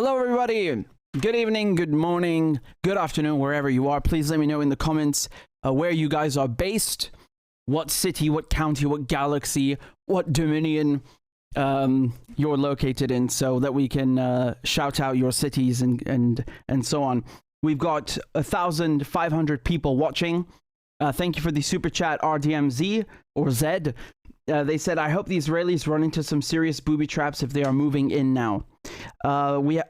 Hello, everybody. Good evening, good morning, good afternoon, wherever you are. Please let me know in the comments where you guys are based, what city, what county, what galaxy, what dominion you're located in, so that we can shout out your cities and so on. We've got 1,500 people watching. Thank you for the super chat, RDMZ or Z. They said, I hope the Israelis run into some serious booby traps if they are moving in now. I'm going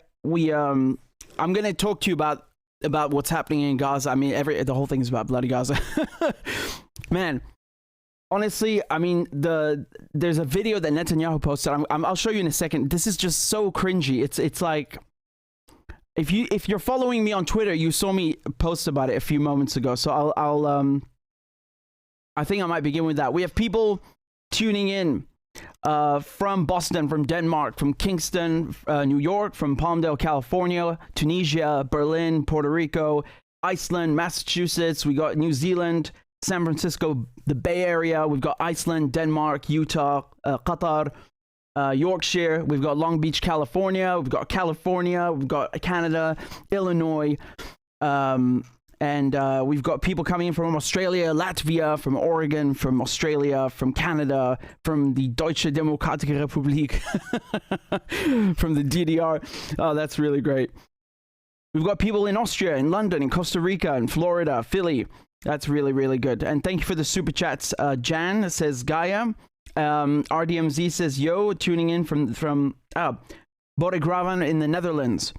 to talk to you about what's happening in Gaza. I mean, the whole thing is about bloody Gaza. Man, honestly, I mean, there's a video that Netanyahu posted. I'll show you in a second. This is just so cringy. It's like, if you're following me on Twitter, you saw me post about it a few moments ago. So I think I might begin with that. We have people tuning in from Boston, from Denmark, from Kingston, New York, from Palmdale, California, Tunisia, Berlin, Puerto Rico, Iceland, Massachusetts. We got New Zealand, San Francisco, the Bay Area. We've got Iceland, Denmark, Utah, Qatar, Yorkshire. We've got Long Beach, California. We've got Canada, Illinois, and we've got people coming in from Australia, Latvia, from Oregon, from Australia, from Canada, from the Deutsche Demokratische Republik, from the DDR. Oh, that's really great. We've got people in Austria, in London, in Costa Rica, in Florida, Philly. That's really, really good. And thank you for the super chats. Jan says Gaia. RDMZ says yo, tuning in from Bodegraven in the Netherlands.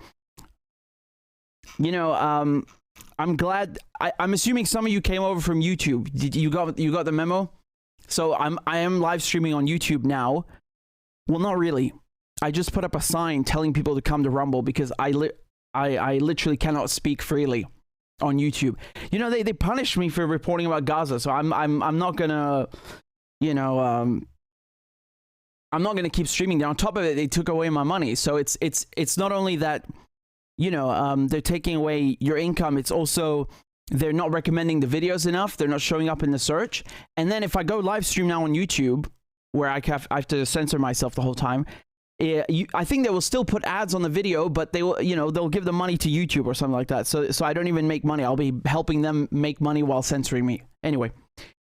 You know, I'm glad. I'm assuming some of you came over from YouTube. You got the memo? So I am live streaming on YouTube now. Well, not really. I just put up a sign telling people to come to Rumble because I literally cannot speak freely on YouTube. You know, they punished me for reporting about Gaza, so I'm not gonna, you know, I'm not gonna keep streaming. On top of it, they took away my money. So it's not only that, you know, they're taking away your income. It's also, they're not recommending the videos enough. They're not showing up in the search. And then if I go live stream now on YouTube, where I have to censor myself the whole time, I think they will still put ads on the video, but they will, you know, they'll give the money to YouTube or something like that. So I don't even make money. I'll be helping them make money while censoring me. Anyway,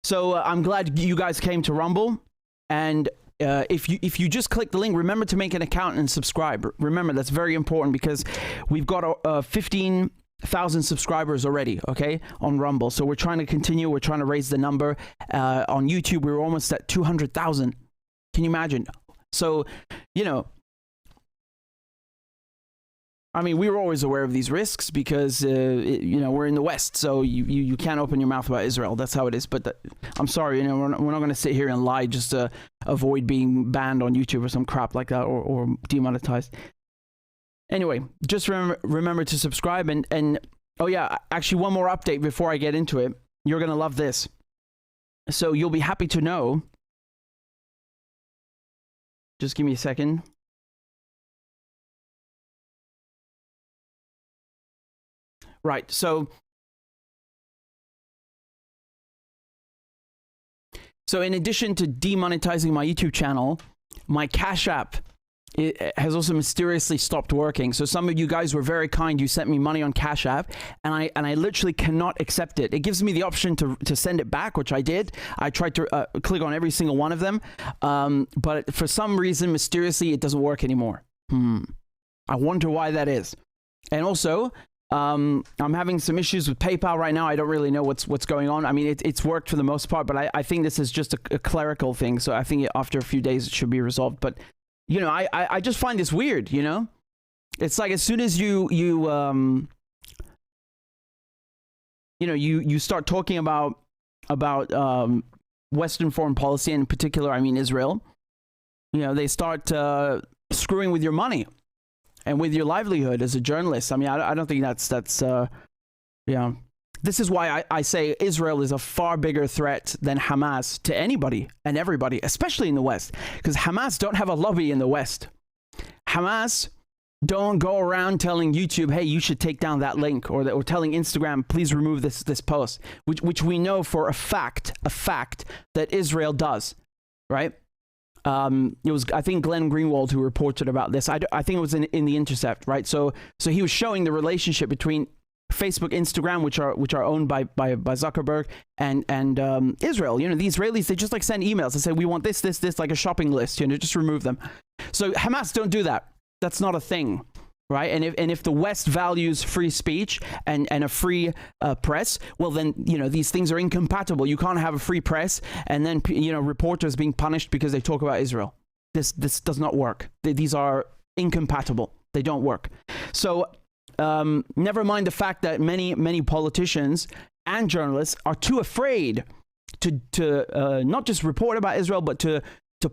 so I'm glad you guys came to Rumble. And if you just click the link, remember to make an account and subscribe. Remember, that's very important because we've got 15,000 subscribers already, okay, on Rumble. So we're trying to continue. We're trying to raise the number. On YouTube, we were almost at 200,000. Can you imagine? So, you know, I mean, we were always aware of these risks because, you know, we're in the West, so you can't open your mouth about Israel. That's how it is. But I'm sorry, you know, we're not going to sit here and lie just to avoid being banned on YouTube or some crap like that, or demonetized. Anyway, just remember to subscribe. And oh yeah, actually one more update before I get into it. You're going to love this. So you'll be happy to know. Just give me a second. Right, so in addition to demonetizing my YouTube channel, my Cash App has also mysteriously stopped working. So some of you guys were very kind. You sent me money on Cash App, and I literally cannot accept it. It gives me the option to send it back, which I did. I tried to click on every single one of them, but for some reason, mysteriously, it doesn't work anymore. I wonder why that is. And also, I'm having some issues with PayPal right now. I don't really know what's going on. I mean, it's worked for the most part, but I think this is just a clerical thing. So I think after a few days, it should be resolved. But, you know, I just find this weird, you know? It's like as soon as you start talking about Western foreign policy, and in particular, I mean, Israel, you know, they start screwing with your money and with your livelihood as a journalist. I mean, I don't think that's yeah. This is why I say Israel is a far bigger threat than Hamas to anybody and everybody, especially in the West, because Hamas don't have a lobby in the West. Hamas don't go around telling YouTube, hey, you should take down that link, or telling Instagram, please remove this post, which we know for a fact that Israel does, right? It was, I think, Glenn Greenwald who reported about this. I think it was in the Intercept, right? So he was showing the relationship between Facebook, Instagram, which are owned by Zuckerberg, and Israel. You know, the Israelis, they just like send emails and say, we want this, like a shopping list. You know, just remove them. So Hamas don't do that. That's not a thing. Right, and if the West values free speech and a free press, well then, you know, these things are incompatible. You can't have a free press and then, you know, reporters being punished because they talk about Israel. This does not work. These are incompatible. They don't work. So never mind the fact that many politicians and journalists are too afraid to not just report about Israel, but to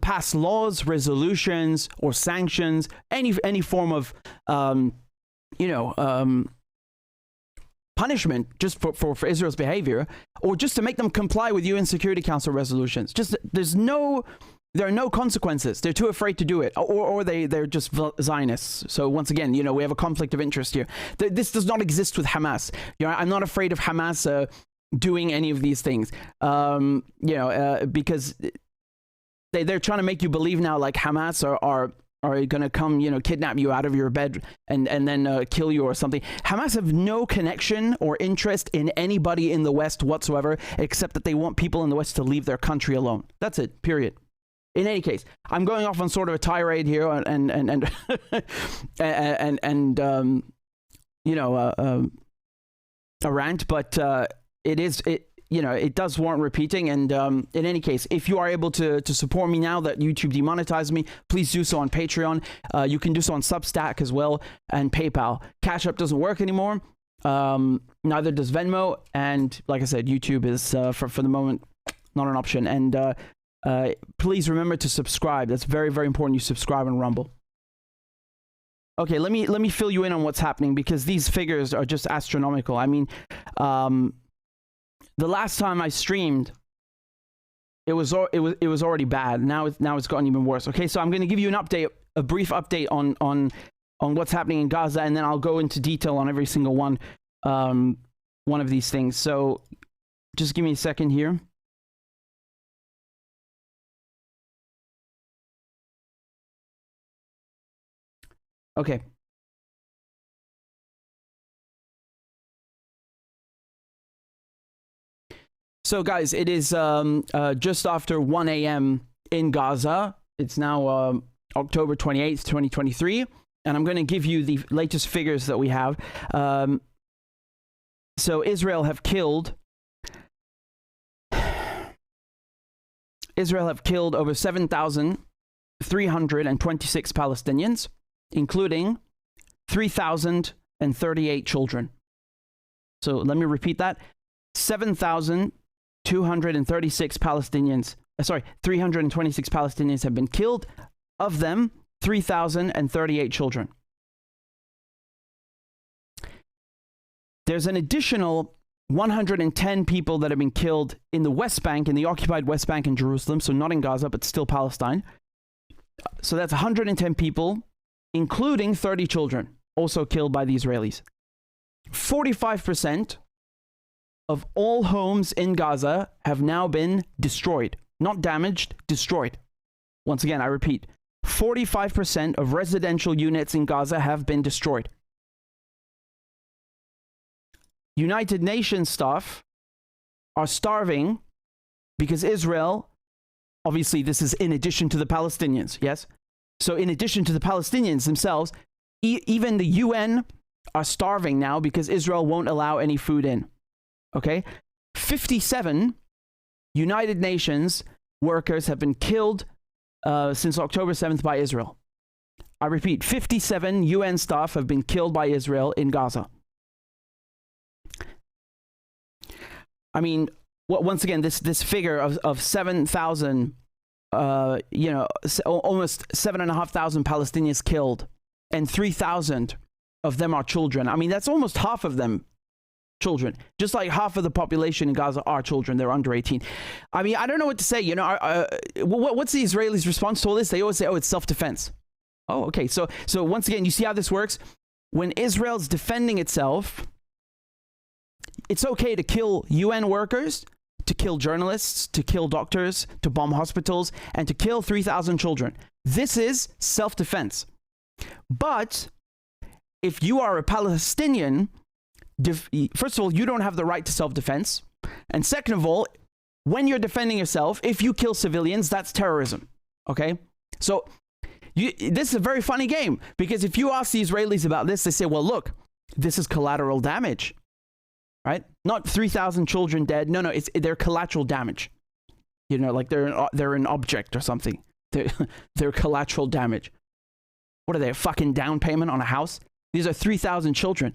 pass laws, resolutions, or sanctions, any form of, punishment just for Israel's behavior, or just to make them comply with UN Security Council resolutions. Just there are no consequences. They're too afraid to do it, or they're just Zionists. So once again, you know, we have a conflict of interest here. This does not exist with Hamas. You know, I'm not afraid of Hamas doing any of these things. Because they're trying to make you believe now like Hamas are going to come, you know, kidnap you out of your bed and then kill you or something. Hamas have no connection or interest in anybody in the West whatsoever, except that they want people in the West to leave their country alone. That's it, period. In any case, I'm going off on sort of a tirade here and a rant, but it does warrant repeating. And in any case, if you are able to support me now that YouTube demonetized me, please do so on Patreon. You can do so on Substack as well, and PayPal. Cash App doesn't work anymore. Neither does Venmo. And like I said, YouTube is, for the moment, not an option. And please remember to subscribe. That's very, very important. You subscribe on Rumble. Okay, let me fill you in on what's happening, because these figures are just astronomical. I mean, the last time I streamed, it was already bad. Now it's gotten even worse. Okay, so I'm going to give you a brief update on what's happening in Gaza, and then I'll go into detail on every single one of these things. So just give me a second here. Okay. So guys, it is just after 1 a.m. in Gaza. It's now October 28th, 2023. And I'm going to give you the latest figures that we have. So Israel have killed over 7,326 Palestinians, including 3,038 children. So let me repeat that. 7,236 Palestinians, 326 Palestinians have been killed. Of them, 3,038 children. There's an additional 110 people that have been killed in the West Bank, in the occupied West Bank in Jerusalem, so not in Gaza, but still Palestine. So that's 110 people, including 30 children, also killed by the Israelis. 45% of all homes in Gaza have now been destroyed. Not damaged, destroyed. Once again, I repeat, 45% of residential units in Gaza have been destroyed. United Nations staff are starving because Israel, obviously this is in addition to the Palestinians, yes? So in addition to the Palestinians themselves, even the UN are starving now because Israel won't allow any food in. Okay? 57 United Nations workers have been killed since October 7th by Israel. I repeat, 57 UN staff have been killed by Israel in Gaza. I mean, once again, this figure of 7,000, almost 7,500 Palestinians killed, and 3,000 of them are children. I mean, that's almost half of them children. Just like half of the population in Gaza are children. They're under 18. I mean, I don't know what to say. You know, what's the Israelis' response to all this? They always say, oh, it's self-defense. Oh, okay. So once again, you see how this works? When Israel's defending itself, it's okay to kill UN workers, to kill journalists, to kill doctors, to bomb hospitals, and to kill 3,000 children. This is self-defense. But if you are a Palestinian, first of all, you don't have the right to self-defense. And second of all, when you're defending yourself, if you kill civilians, that's terrorism. Okay? So this is a very funny game, because if you ask the Israelis about this, they say, well, look, this is collateral damage, right? Not 3,000 children dead. No, they're collateral damage. You know, like they're an object or something. They're collateral damage. What are they, a fucking down payment on a house? These are 3,000 children.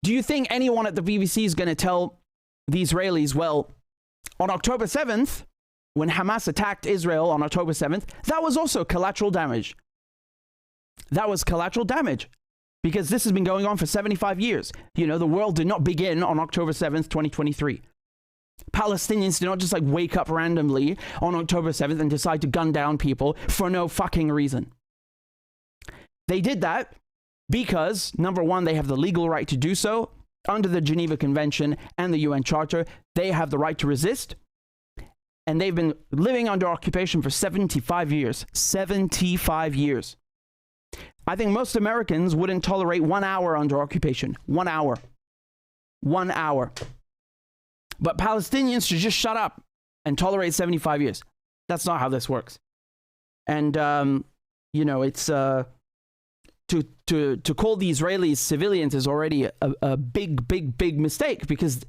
Do you think anyone at the BBC is going to tell the Israelis, well, on October 7th, when Hamas attacked Israel on October 7th, that was also collateral damage. That was collateral damage, because this has been going on for 75 years. You know, the world did not begin on October 7th, 2023. Palestinians did not just like wake up randomly on October 7th and decide to gun down people for no fucking reason. They did that because, number one, they have the legal right to do so under the Geneva Convention and the UN Charter. They have the right to resist. And they've been living under occupation for 75 years. 75 years. I think most Americans wouldn't tolerate 1 hour under occupation. 1 hour. 1 hour. But Palestinians should just shut up and tolerate 75 years. That's not how this works. And, you know, it's, to call the Israelis civilians is already a big mistake, because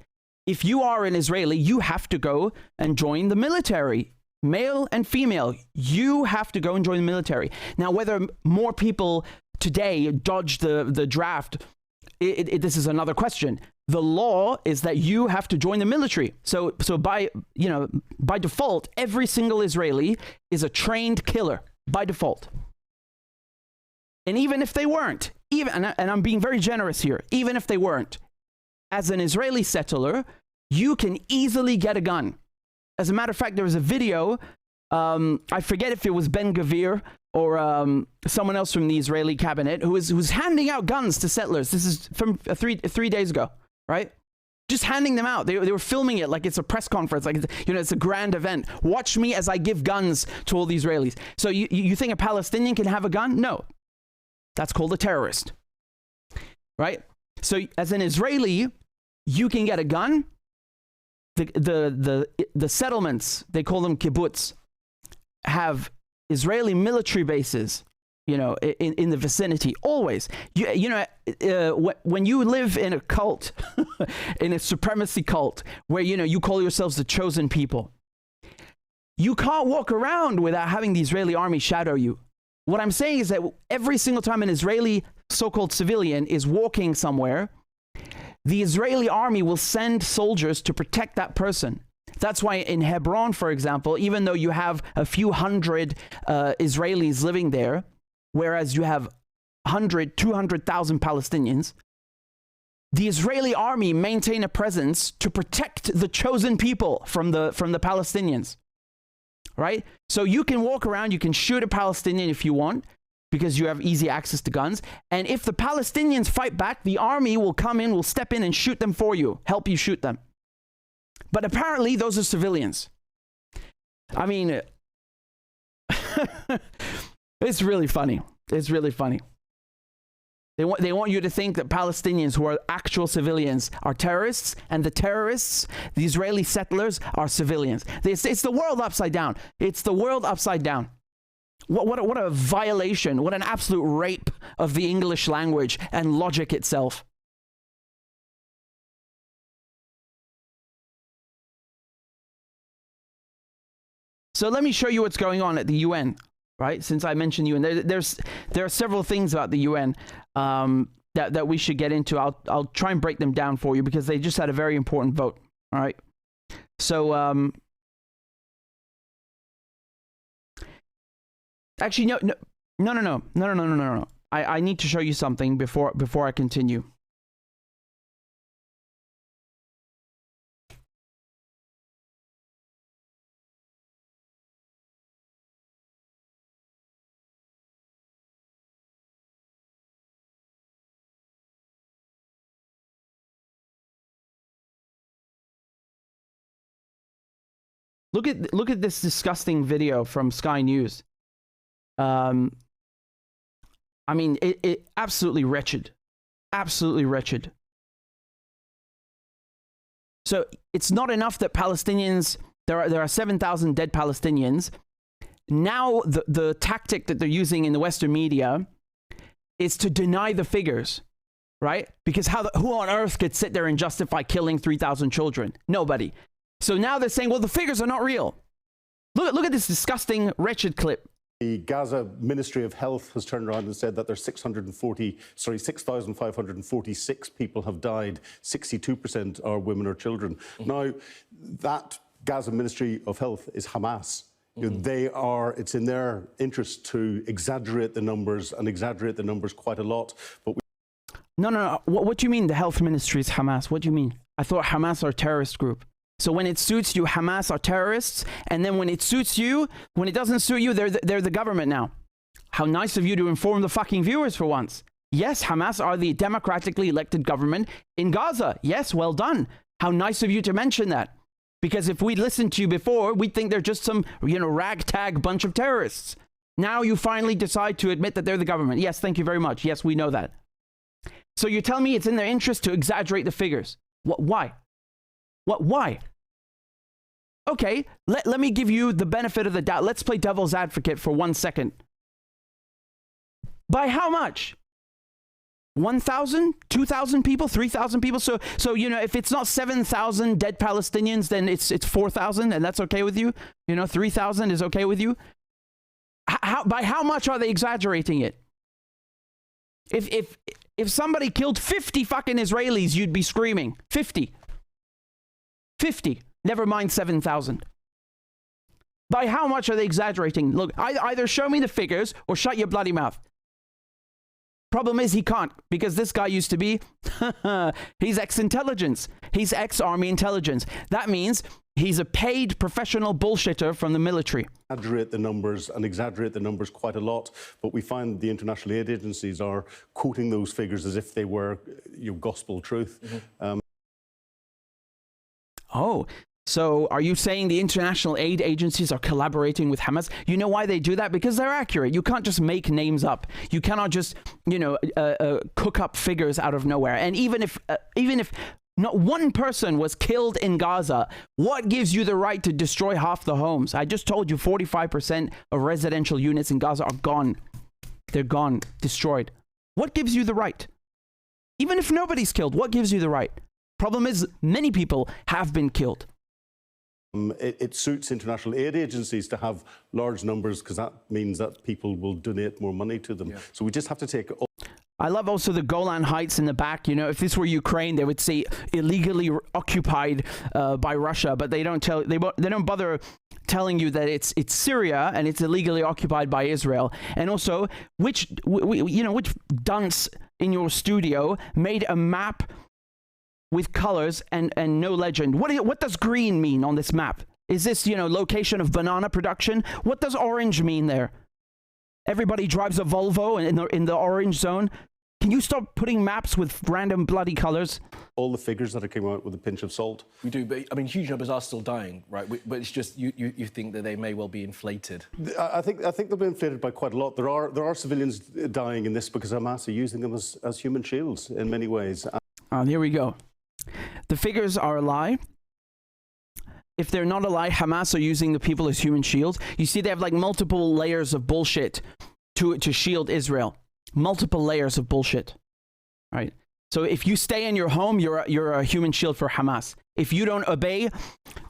if you are an Israeli, you have to go and join the military. Male and female, you have to go and join the military. Now, whether more people today dodge the draft, this is another question. The law is that you have to join the military. So by default, every single Israeli is a trained killer by default. And even if they weren't, and I'm being very generous here, even if they weren't, as an Israeli settler, you can easily get a gun. As a matter of fact, there was a video, I forget if it was Ben Gvir or someone else from the Israeli cabinet who was handing out guns to settlers. This is from three days ago, right? Just handing them out. They were filming it like it's a press conference, like it's a grand event. Watch me as I give guns to all the Israelis. So you think a Palestinian can have a gun? No. That's called a terrorist, right? So as an Israeli, you can get a gun. The settlements, they call them kibbutz, have Israeli military bases, you know, in the vicinity, always. When you live in a cult, in a supremacy cult, where, you know, you call yourselves the chosen people, you can't walk around without having the Israeli army shadow you. What I'm saying is that every single time an Israeli so-called civilian is walking somewhere, the Israeli army will send soldiers to protect that person. That's why in Hebron, for example, even though you have a few hundred Israelis living there, whereas you have 200,000 Palestinians, the Israeli army maintain a presence to protect the chosen people from the Palestinians. Right? So you can walk around, you can shoot a Palestinian if you want, because you have easy access to guns. And if the Palestinians fight back, the army will come in, will step in and shoot them for you, help you shoot them. But apparently those are civilians. I mean, it's really funny. It's really funny. They want you to think that Palestinians who are actual civilians are terrorists, and the terrorists, the Israeli settlers, are civilians. It's the world upside down. It's the world upside down. What a violation, what an absolute rape of the English language and logic itself. So let me show you what's going on at the UN. Right? Since I mentioned UN, there are several things about the UN that we should get into. I'll try and break them down for you, because they just had a very important vote. All right. So actually, no. I need to show you something before I continue. Look at this disgusting video from Sky News. I mean, it absolutely wretched. Absolutely wretched. So it's not enough that Palestinians, there are 7,000 dead Palestinians. Now the tactic that they're using in the Western media is to deny the figures, right? Because who on earth could sit there and justify killing 3,000 children? Nobody. So now they're saying, well, the figures are not real. Look at this disgusting, wretched clip. The Gaza Ministry of Health has turned around and said that there's 6,546 people have died. 62% are women or children. Now, that Gaza Ministry of Health is Hamas. You know, it's in their interest to exaggerate the numbers and exaggerate the numbers quite a lot. But No. What do you mean the health ministry is Hamas? What do you mean? I thought Hamas are a terrorist group. So when it suits you, Hamas are terrorists, and then when it suits you, when it doesn't suit you, they're the government now. How nice of you to inform the fucking viewers for once. Yes, Hamas are the democratically elected government in Gaza. Yes, well done. How nice of you to mention that. Because if we'd listened to you before, we'd think they're just some, ragtag bunch of terrorists. Now you finally decide to admit that they're the government. Yes, thank you very much. Yes, we know that. So you're telling me it's in their interest to exaggerate the figures. Why? Why? Okay, let me give you the benefit of the doubt. Let's play devil's advocate for 1 second. By how much? 1,000? 2,000 people? 3,000 people? So if it's not 7,000 dead Palestinians, then it's 4,000, and that's okay with you? 3,000 is okay with you? By how much are they exaggerating it? If somebody killed 50 fucking Israelis, you'd be screaming. 50. 50. Never mind 7,000. By how much are they exaggerating? Look, either show me the figures or shut your bloody mouth. Problem is he can't, because this guy used to be, he's ex-intelligence. He's ex-army intelligence. That means he's a paid professional bullshitter from the military. Exaggerate the numbers and exaggerate the numbers quite a lot, but we find the international aid agencies are quoting those figures as if they were gospel truth. Oh, so are you saying the international aid agencies are collaborating with Hamas? You know why they do that? Because they're accurate. You can't just make names up. You cannot just, cook up figures out of nowhere. And even if not one person was killed in Gaza, what gives you the right to destroy half the homes? I just told you 45% of residential units in Gaza are gone. They're gone, destroyed. What gives you the right? Even if nobody's killed, what gives you the right? Problem is, many people have been killed. It suits international aid agencies to have large numbers because that means that people will donate more money to them. Yeah. So we just have to take... I love also the Golan Heights in the back. If this were Ukraine, they would say illegally occupied by Russia, but they don't bother telling you that it's Syria and it's illegally occupied by Israel. And also, which dunce in your studio made a map with colors and no legend? What does green mean on this map? Is this, location of banana production? What does orange mean there? Everybody drives a Volvo in the orange zone. Can you stop putting maps with random bloody colors? All the figures that are coming out with a pinch of salt. We do, but I mean, huge numbers are still dying, right? But it's just you think that they may well be inflated. I think they'll be inflated by quite a lot. There are civilians dying in this because Hamas are using them as human shields in many ways. Here we go. The figures are a lie. If they're not a lie, Hamas are using the people as human shields. You see, they have like multiple layers of bullshit to shield Israel. Multiple layers of bullshit. Right? So if you stay in your home, you're a human shield for Hamas. If you don't obey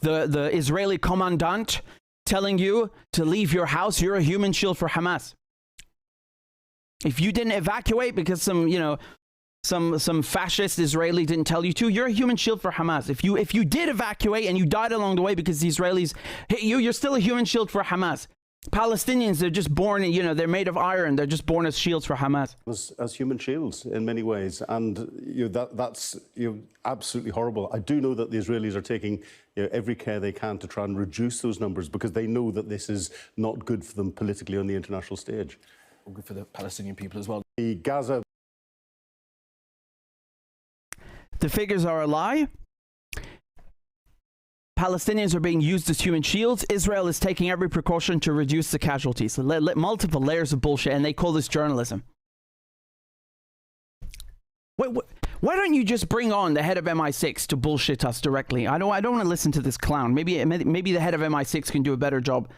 the Israeli commandant telling you to leave your house, you're a human shield for Hamas. If you didn't evacuate because some fascist Israeli didn't tell you to, you're a human shield for Hamas. If you did evacuate and you died along the way because the Israelis hit you, you're still a human shield for Hamas. Palestinians, they're just born, they're made of iron. They're just born as shields for Hamas. As human shields in many ways. And that's absolutely horrible. I do know that the Israelis are taking every care they can to try and reduce those numbers because they know that this is not good for them politically on the international stage. Or good for the Palestinian people as well. The Gaza... The figures are a lie. Palestinians are being used as human shields. Israel is taking every precaution to reduce the casualties. Multiple layers of bullshit, and they call this journalism. Why don't you just bring on the head of MI6 to bullshit us directly? I don't want to listen to this clown. Maybe the head of MI6 can do a better job.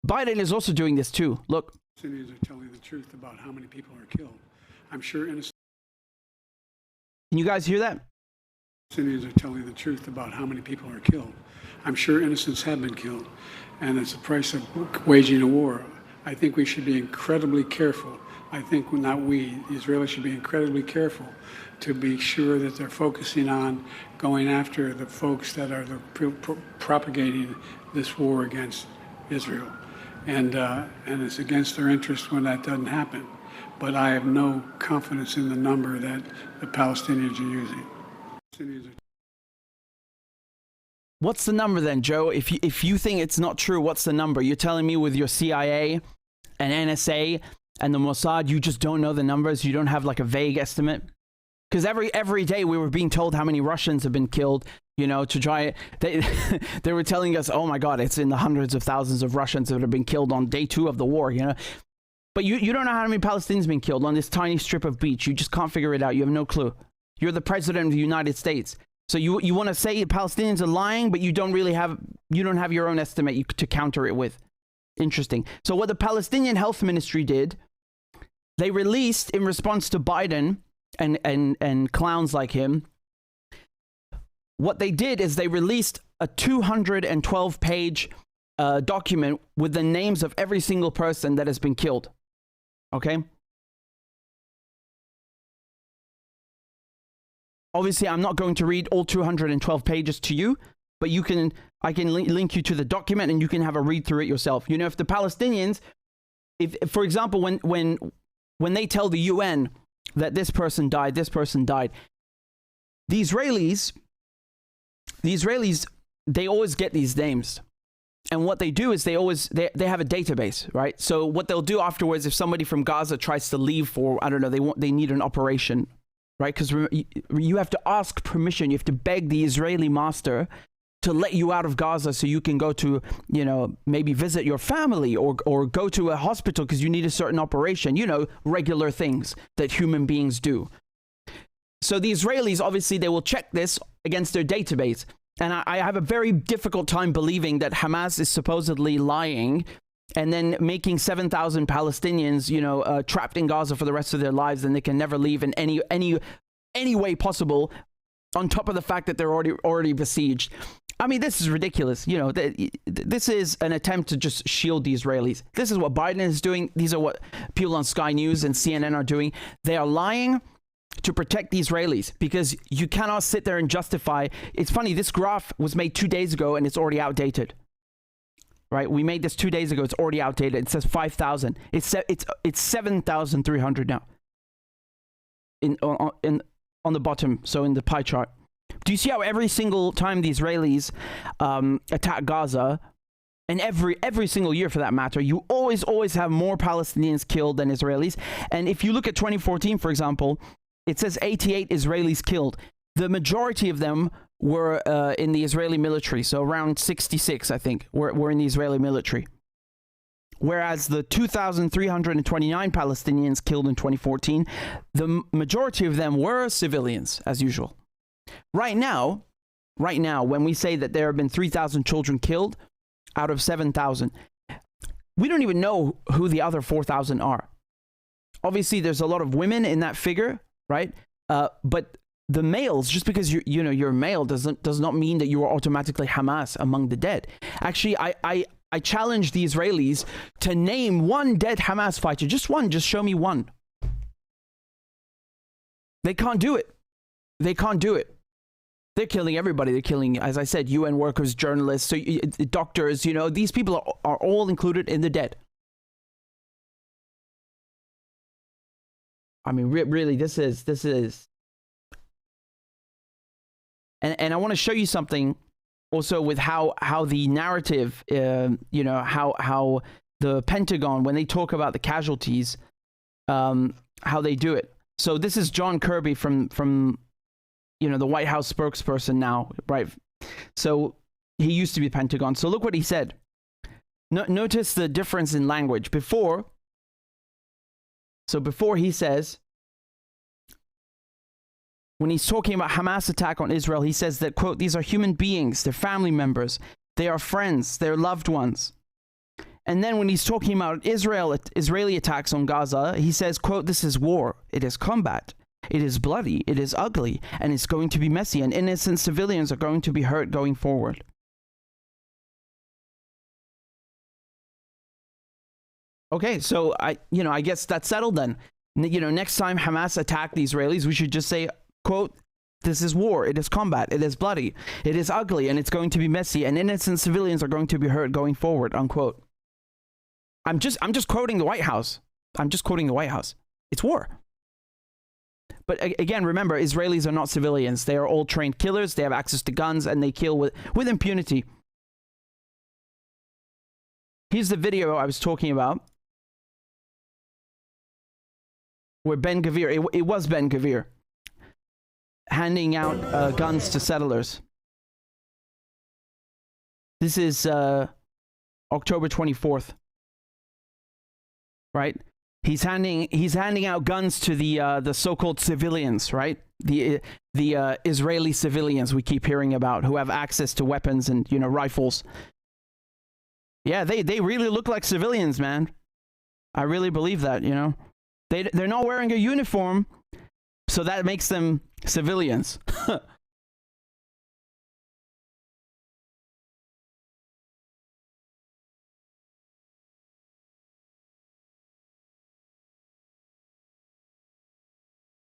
Biden is also doing this too. Look. Palestinians are telling the truth about how many people are killed. I'm sure innocent. Can you guys hear that? Palestinians are telling the truth about how many people are killed. I'm sure innocents have been killed, and it's the price of waging a war. I think we should be incredibly careful. I think not we, the Israelis should be incredibly careful to be sure that they're focusing on going after the folks that are propagating this war against Israel. And it's against their interest when that doesn't happen. But I have no confidence in the number that the Palestinians are using. What's the number then, Joe? If you think it's not true, what's the number? You're telling me with your CIA and NSA and the Mossad, you just don't know the numbers? You don't have like a vague estimate? Because every day we were being told how many Russians have been killed, you know, to try it. They were telling us, oh my God, it's in the hundreds of thousands of Russians that have been killed on day 2 of the war, you know. But you don't know how many Palestinians have been killed on this tiny strip of beach. You just can't figure it out. You have no clue. You're the president of the United States. So you want to say Palestinians are lying, but you don't have your own estimate to counter it with. Interesting. So what the Palestinian Health Ministry did, they released in response to Biden and clowns like him, what they did is they released a 212-page document with the names of every single person that has been killed. Okay? Obviously, I'm not going to read all 212 pages to you, but I can link you to the document and you can have a read through it yourself. You know, if the Palestinians, if for example, when they tell the UN that this person died, the Israelis, they always get these names. And what they do is they have a database, right? So what they'll do afterwards, if somebody from Gaza tries to leave for, I don't know, they need an operation, right? Because you have to ask permission. You have to beg the Israeli master to let you out of Gaza so you can go to, you know, maybe visit your family or go to a hospital because you need a certain operation, you know, regular things that human beings do. So the Israelis, obviously, they will check this against their database. And I have a very difficult time believing that Hamas is supposedly lying and then making 7,000 Palestinians, you know, trapped in Gaza for the rest of their lives, and they can never leave in any way possible, on top of the fact that they're already besieged. I mean, this is ridiculous. You know, this is an attempt to just shield the Israelis. This is what Biden is doing. These are what people on Sky News and CNN are doing. They are lying to protect the Israelis, because you cannot sit there and justify. It's funny, this graph was made 2 days ago and it's already outdated. Right? We made this 2 days ago. It's already outdated. It says 5,000. It's 7,300 now. On the bottom, so in the pie chart. Do you see how every single time the Israelis attack Gaza, and every single year for that matter, you always have more Palestinians killed than Israelis? And if you look at 2014, for example, it says 88 Israelis killed. The majority of them were in the Israeli military. So around 66, I think, were in the Israeli military. Whereas the 2,329 Palestinians killed in 2014, the majority of them were civilians, as usual. Right now, when we say that there have been 3,000 children killed out of 7,000, we don't even know who the other 4,000 are. Obviously, there's a lot of women in that figure, right? But the males, just because you're male does not mean that you are automatically Hamas among the dead. Actually, I challenge the Israelis to name one dead Hamas fighter, just one. Just show me one. They can't do it. They're killing everybody. They're killing, as I said, UN workers, journalists, so doctors. You know, these people are all included in the dead. I mean, really, this is, and I want to show you something also with how the narrative, you know, how the Pentagon, when they talk about the casualties, how they do it. So this is John Kirby from you know, the White House spokesperson now, right? So he used to be Pentagon. So look what he said. Notice the difference in language. Before he says, when he's talking about Hamas attack on Israel, he says that, quote, these are human beings, they're family members, they are friends, they're loved ones. And then when he's talking about Israeli attacks on Gaza, he says, quote, this is war, it is combat, it is bloody, it is ugly, and it's going to be messy, and innocent civilians are going to be hurt going forward. Okay, so I guess that's settled then. Next time Hamas attack the Israelis, we should just say, quote, this is war, it is combat, it is bloody, it is ugly, and it's going to be messy, and innocent civilians are going to be hurt going forward, unquote. I'm just quoting the White House. It's war. But again, remember, Israelis are not civilians. They are all trained killers. They have access to guns, and they kill with impunity. Here's the video I was talking about, where Ben Gvir, it was Ben Gvir, handing out guns to settlers. This is October 24th, right? He's handing out guns to the so-called civilians, right? The Israeli civilians we keep hearing about, who have access to weapons and rifles. Yeah, they really look like civilians, man. I really believe that. They're not wearing a uniform, so that makes them civilians.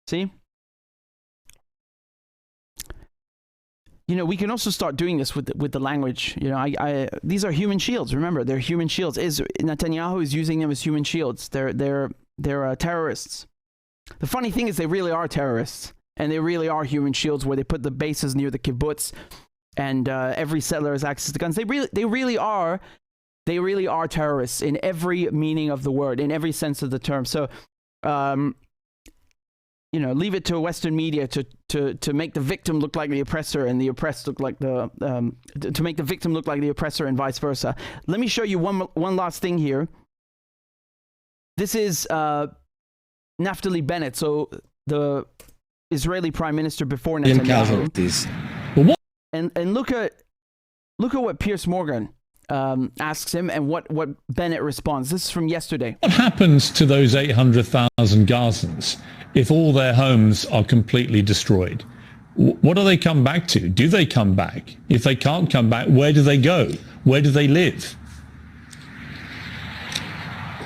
See? We can also start doing this with the language. These are human shields. Remember, they're human shields. Netanyahu is using them as human shields. They're terrorists. The funny thing is, they really are terrorists, and they really are human shields, where they put the bases near the kibbutz, and every settler has access to guns. They really are terrorists in every meaning of the word, in every sense of the term. So, leave it to Western media to make the victim look like the oppressor, and the oppressed look like to make the victim look like the oppressor, and vice versa. Let me show you one last thing here. This is Naftali Bennett, so the Israeli Prime Minister before Netanyahu. And look at what Piers Morgan asks him, and what Bennett responds. This is from yesterday. What happens to those 800,000 Gazans if all their homes are completely destroyed? What do they come back to? Do they come back? If they can't come back, where do they go? Where do they live?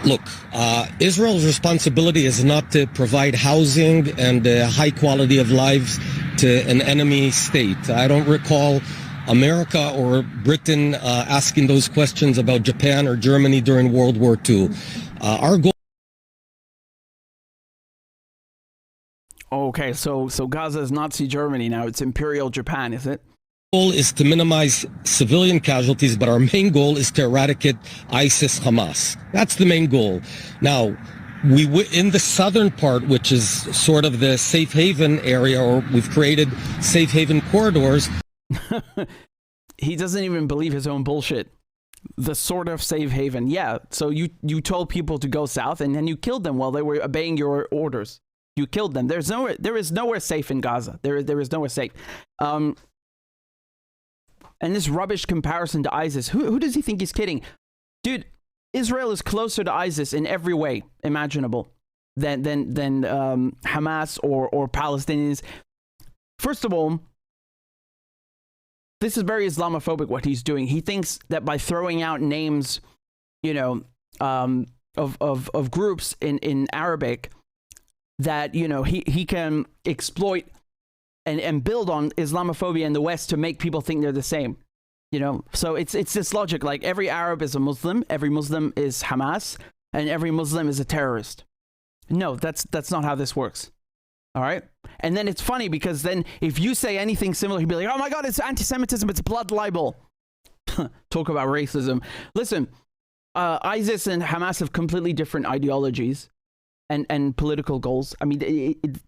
Look, Israel's responsibility is not to provide housing and high quality of lives to an enemy state. I don't recall America or Britain asking those questions about Japan or Germany during World War II. Our goal. Okay, so Gaza is Nazi Germany now. It's Imperial Japan, is it? Goal is to minimize civilian casualties, but our main goal is to eradicate ISIS, Hamas. That's the main goal. Now, in the southern part, which is sort of the safe haven area, or we've created safe haven corridors. He doesn't even believe his own bullshit. The sort of safe haven. Yeah, so you told people to go south, and then you killed them while they were obeying your orders. You killed them. There is nowhere safe in Gaza. There is nowhere safe. And this rubbish comparison to ISIS, who does he think he's kidding? Dude, Israel is closer to ISIS in every way imaginable than Hamas or Palestinians. First of all, this is very Islamophobic what he's doing. He thinks that by throwing out names, of groups in Arabic, that he can exploit and build on Islamophobia in the West to make people think they're the same. So it's this logic, like every Arab is a Muslim, every Muslim is Hamas, and every Muslim is a terrorist. No, that's not how this works. All right? And then it's funny because then if you say anything similar, he'd be like, oh my God, it's anti-Semitism, it's blood libel. Talk about racism. Listen, ISIS and Hamas have completely different ideologies and political goals. I mean,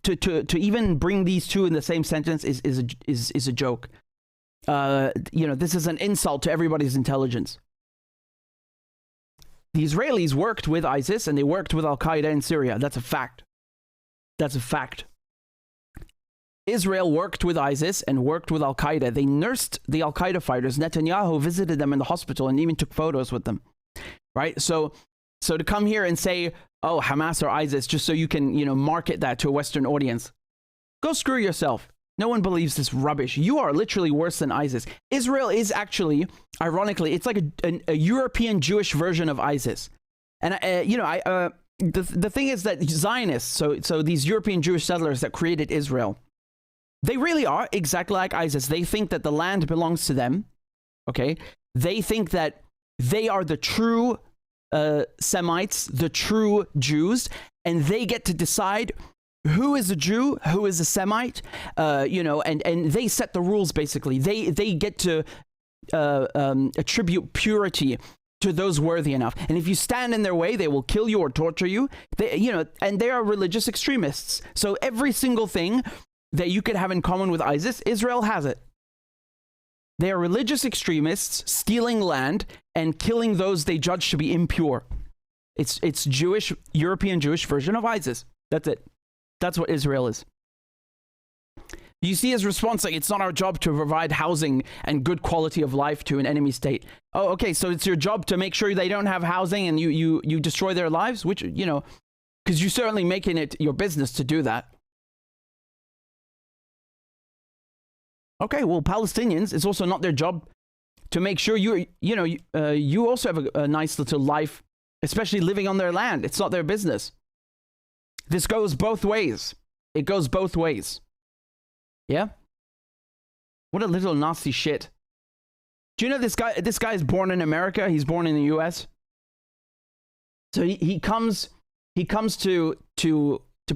to even bring these two in the same sentence is a joke. this is an insult to everybody's intelligence. The Israelis worked with ISIS and they worked with Al-Qaeda in Syria. That's a fact. That's a fact. Israel worked with ISIS and worked with Al-Qaeda. They nursed the Al-Qaeda fighters. Netanyahu visited them in the hospital and even took photos with them. Right? So to come here and say, oh, Hamas or ISIS, just so you can, market that to a Western audience, go screw yourself. No one believes this rubbish. You are literally worse than ISIS. Israel is actually, ironically, it's like a European Jewish version of ISIS. And, the thing is that Zionists, so these European Jewish settlers that created Israel, they really are exactly like ISIS. They think that the land belongs to them, okay? They think that they are the true Semites, the true Jews, and they get to decide who is a Jew, who is a Semite, and they set the rules, basically. They get to attribute purity to those worthy enough. And if you stand in their way, they will kill you or torture you. And they are religious extremists. So every single thing that you could have in common with ISIS, Israel has it. They are religious extremists stealing land and killing those they judge to be impure. It's Jewish, European Jewish version of ISIS. That's it. That's what Israel is. You see his response, like, it's not our job to provide housing and good quality of life to an enemy state. Oh, okay, so it's your job to make sure they don't have housing and you destroy their lives? Which, because you're certainly making it your business to do that. Okay, well, Palestinians, it's also not their job to make sure you also have a nice little life, especially living on their land. It's not their business. This goes both ways. It goes both ways. Yeah? What a little Nazi shit. Do you know this guy is born in America? He's born in the US. So he comes to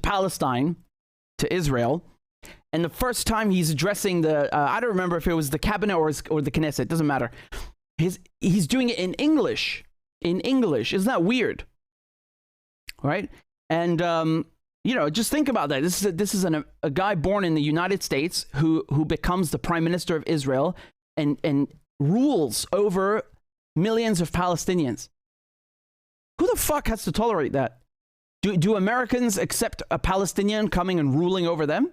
Palestine, to Israel, and the first time he's addressing the I don't remember if it was the cabinet or the Knesset, doesn't matter. He's doing it in English. In English. Isn't that weird? Right? And just think about that. This is a guy born in the United States who becomes the prime minister of Israel and rules over millions of Palestinians. Who the fuck has to tolerate that? Do Americans accept a Palestinian coming and ruling over them?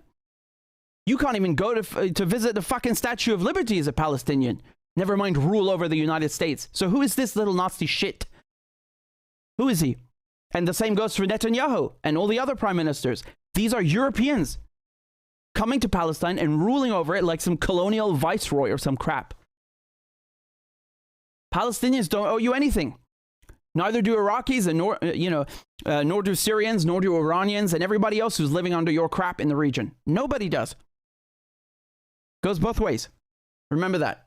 You can't even go to visit the fucking Statue of Liberty as a Palestinian. Never mind rule over the United States. So who is this little Nazi shit? Who is he? And the same goes for Netanyahu and all the other prime ministers. These are Europeans coming to Palestine and ruling over it like some colonial viceroy or some crap. Palestinians don't owe you anything. Neither do Iraqis, and nor do Syrians, nor do Iranians, and everybody else who's living under your crap in the region. Nobody does. Goes both ways. Remember that.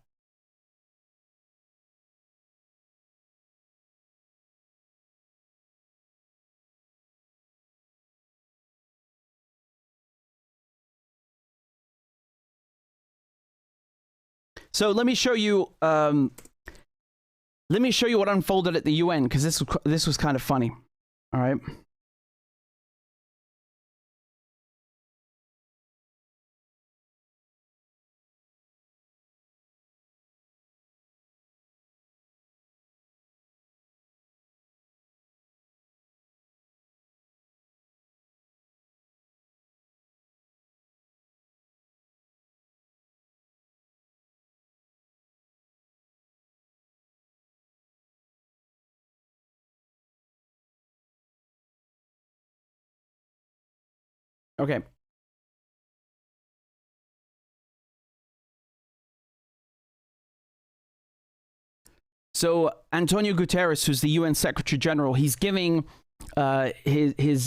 So let me show you. Let me show you what unfolded at the UN, because this was kind of funny. All right. Okay. So Antonio Guterres, who's the UN Secretary General, he's giving his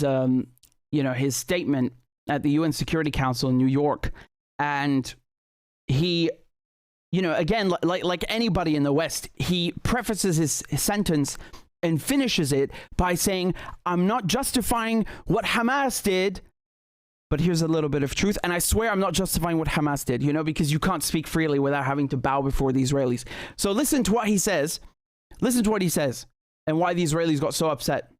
statement at the UN Security Council in New York, and he, again, like anybody in the West, he prefaces his sentence and finishes it by saying, "I'm not justifying what Hamas did, but here's a little bit of truth. And I swear I'm not justifying what Hamas did, because you can't speak freely without having to bow before the Israelis." So listen to what he says. Listen to what he says and why the Israelis got so upset.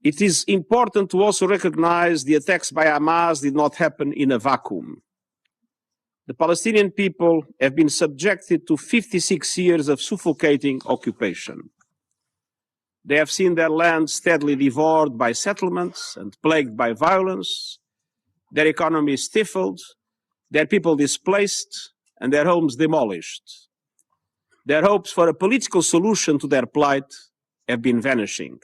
It is important to also recognize the attacks by Hamas did not happen in a vacuum. The Palestinian people have been subjected to 56 years of suffocating occupation. They have seen their land steadily devoured by settlements and plagued by violence, their economy stifled, their people displaced, and their homes demolished. Their hopes for a political solution to their plight have been vanishing.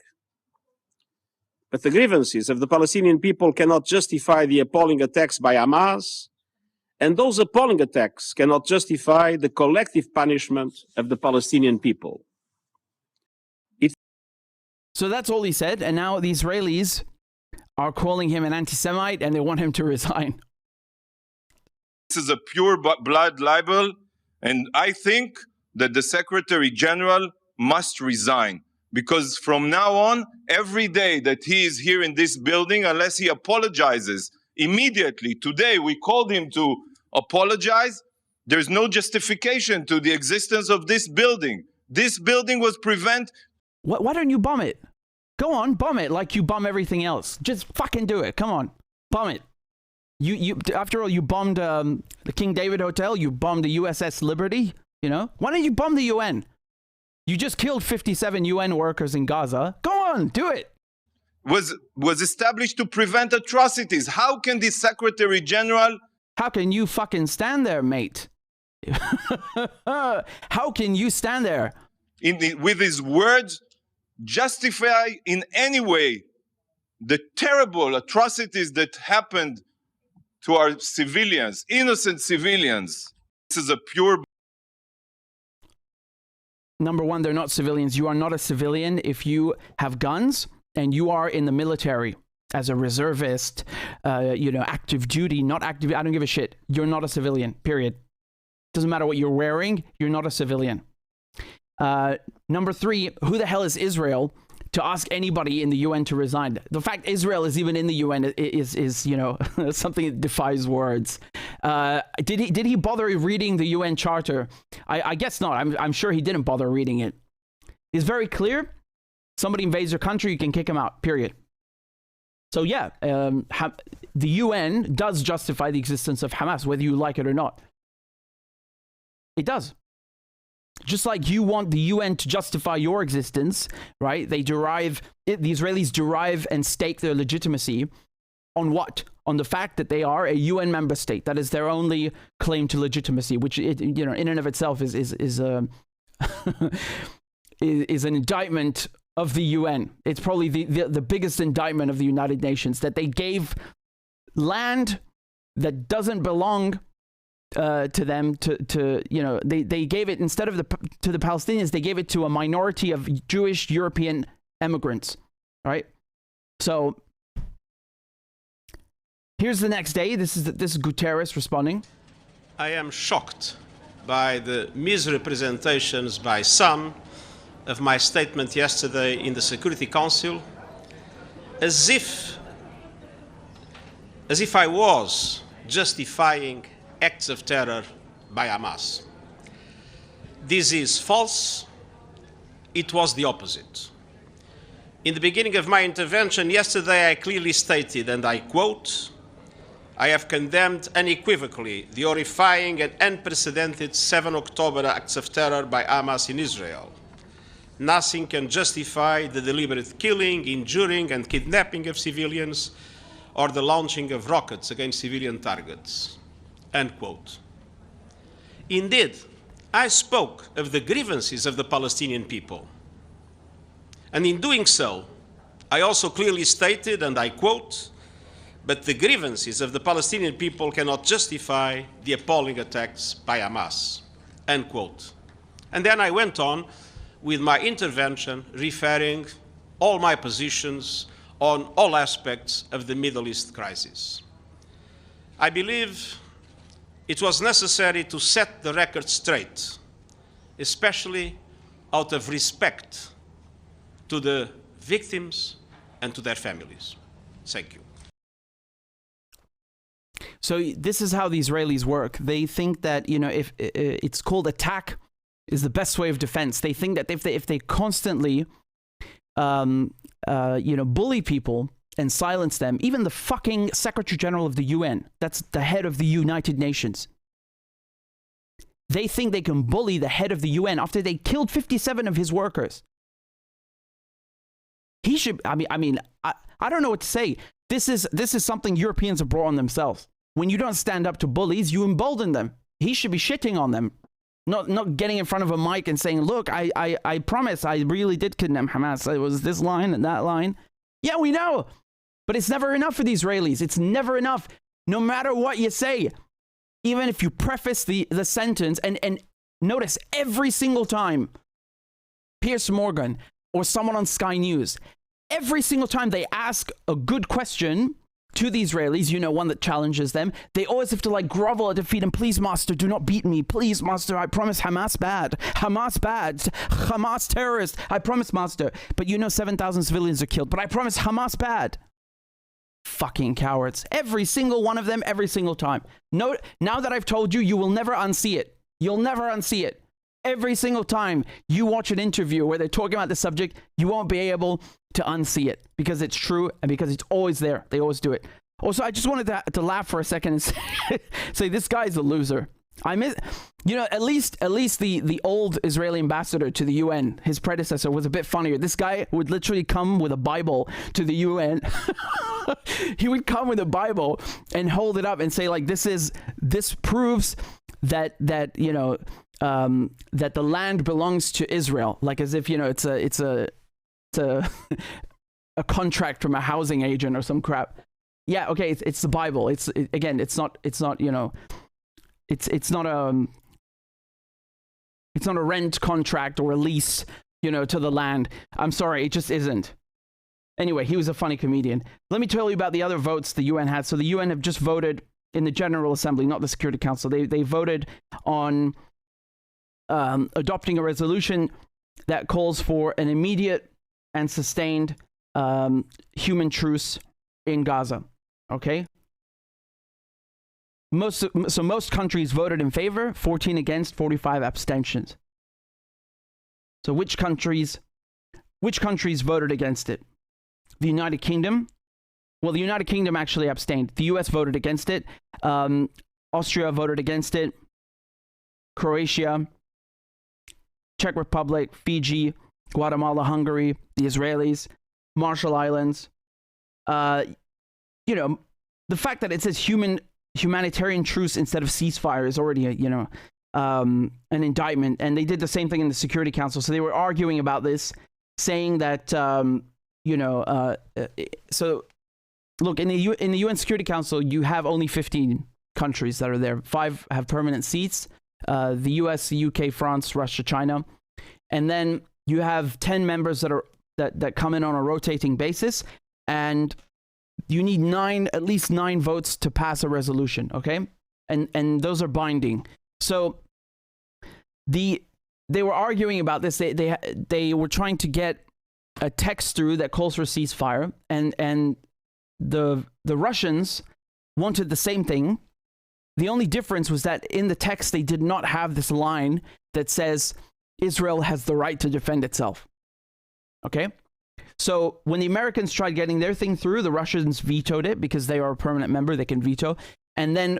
But the grievances of the Palestinian people cannot justify the appalling attacks by Hamas, and those appalling attacks cannot justify the collective punishment of the Palestinian people. So that's all he said, and now the Israelis are calling him an anti-Semite and they want him to resign. This is a pure blood libel, and I think that the Secretary General must resign, because from now on, every day that he is here in this building, unless he apologizes immediately, today we called him to apologize, there's no justification to the existence of this building. This building was Why don't you bomb it? Go on, bomb it like you bomb everything else. Just fucking do it. Come on, bomb it. After all, you bombed the King David Hotel. You bombed the USS Liberty. You know, why don't you bomb the UN? You just killed 57 UN workers in Gaza. Go on, do it. was established to prevent atrocities. How can the Secretary General? How can you fucking stand there, mate? How can you stand there? With his words, justify in any way the terrible atrocities that happened to our civilians, innocent civilians. This is a pure... Number one, they're not civilians. You are not a civilian if you have guns and you are in the military as a reservist, active duty, not active. I don't give a shit. You're not a civilian, period. Doesn't matter what you're wearing. You're not a civilian. Number three, who the hell is Israel to ask anybody in the UN to resign? The fact Israel is even in the UN is something that defies words. Did he bother reading the UN Charter? I guess not. I'm sure he didn't bother reading it. It's very clear. Somebody invades your country, you can kick him out, period. So yeah, the UN does justify the existence of Hamas, whether you like it or not. It does. Just like you want the UN to justify your existence, right? The Israelis derive and stake their legitimacy on what? On the fact that they are a UN member state. That is their only claim to legitimacy, which in and of itself is is an indictment of the UN. It's probably the biggest indictment of the United Nations, that they gave land that doesn't belong to them, they gave it, instead of to the Palestinians, they gave it to a minority of Jewish European immigrants, right? So here's the next day. This is Guterres responding. I am shocked by the misrepresentations by some of my statement yesterday in the Security Council, as if I was justifying acts of terror by Hamas. This is false. It was the opposite. In the beginning of my intervention yesterday, I clearly stated, and I quote, I have condemned unequivocally the horrifying and unprecedented 7 October acts of terror by Hamas in Israel. Nothing can justify the deliberate killing, injuring, and kidnapping of civilians or the launching of rockets against civilian targets. End quote. Indeed, I spoke of the grievances of the Palestinian people. And in doing so, I also clearly stated, and I quote, but the grievances of the Palestinian people cannot justify the appalling attacks by Hamas. End quote. And then I went on with my intervention, referring all my positions on all aspects of the Middle East crisis. I believe it was necessary to set the record straight, especially out of respect to the victims and to their families. Thank you. So this is how the Israelis work. They think that, if it's called attack is the best way of defense. They think that if they constantly, bully people and silence them, even the fucking Secretary General of the UN, that's the head of the United Nations, they think they can bully the head of the UN after they killed 57 of his workers. He should, I don't know what to say. This is something Europeans have brought on themselves. When you don't stand up to bullies, you embolden them. He should be shitting on them. Not getting in front of a mic and saying, look, I promise I really did kidnap Hamas. It was this line and that line. Yeah, we know. But it's never enough for the Israelis. It's never enough. No matter what you say. Even if you preface the sentence and notice every single time Piers Morgan or someone on Sky News, every single time they ask a good question to the Israelis, you know, one that challenges them, they always have to like grovel at their feet and please, master, do not beat me. Please, master, I promise Hamas bad. Hamas bad. Hamas terrorist. I promise, master. But you know 7,000 civilians are killed. But I promise Hamas bad. Fucking cowards. Every single one of them, every single time. No, now that I've told you, you will never unsee it. You'll never unsee it. Every single time you watch an interview where they're talking about the subject, you won't be able to unsee it because it's true and because it's always there. They always do it. Also, I just wanted to laugh for a second and say this guy's a loser. I miss, you know, at least the old Israeli ambassador to the UN, his predecessor, was a bit funnier. This guy would literally come with a Bible to the UN. He would come with a Bible and hold it up and say, like, this proves that you know, that the land belongs to Israel, like as if, you know, it's a a contract from a housing agent or some crap. Yeah, okay, it's the Bible. It's not, you know, it's not a rent contract or a lease, you know, to the land. I'm sorry, it just isn't. Anyway, he was a funny comedian. Let me tell you about the other votes the UN had. So the UN have just voted in the General Assembly, not the Security Council. They voted on adopting a resolution that calls for an immediate and sustained human truce in Gaza. Okay? Most countries voted in favor, 14 against, 45 abstentions. So which countries voted against it? The United Kingdom. Well, the United Kingdom actually abstained. The US voted against it. Austria voted against it. Croatia, Czech Republic, Fiji, Guatemala, Hungary, the Israelis, Marshall Islands. You know, the fact that it says humanitarian truce instead of ceasefire is already an indictment. And they did the same thing in the Security Council. So they were arguing about this, saying that so look, in the UN Security Council, you have only 15 countries that are there. 5 have permanent seats. The US, the UK, France, Russia, China. And then you have 10 members that come in on a rotating basis, and you need at least 9 votes to pass a resolution, okay? And those are binding. So they were arguing about this. They were trying to get a text through that calls for ceasefire, and the Russians wanted the same thing. The only difference was that in the text they did not have this line that says Israel has the right to defend itself. Okay? So when the Americans tried getting their thing through, the Russians vetoed it because they are a permanent member, they can veto. And then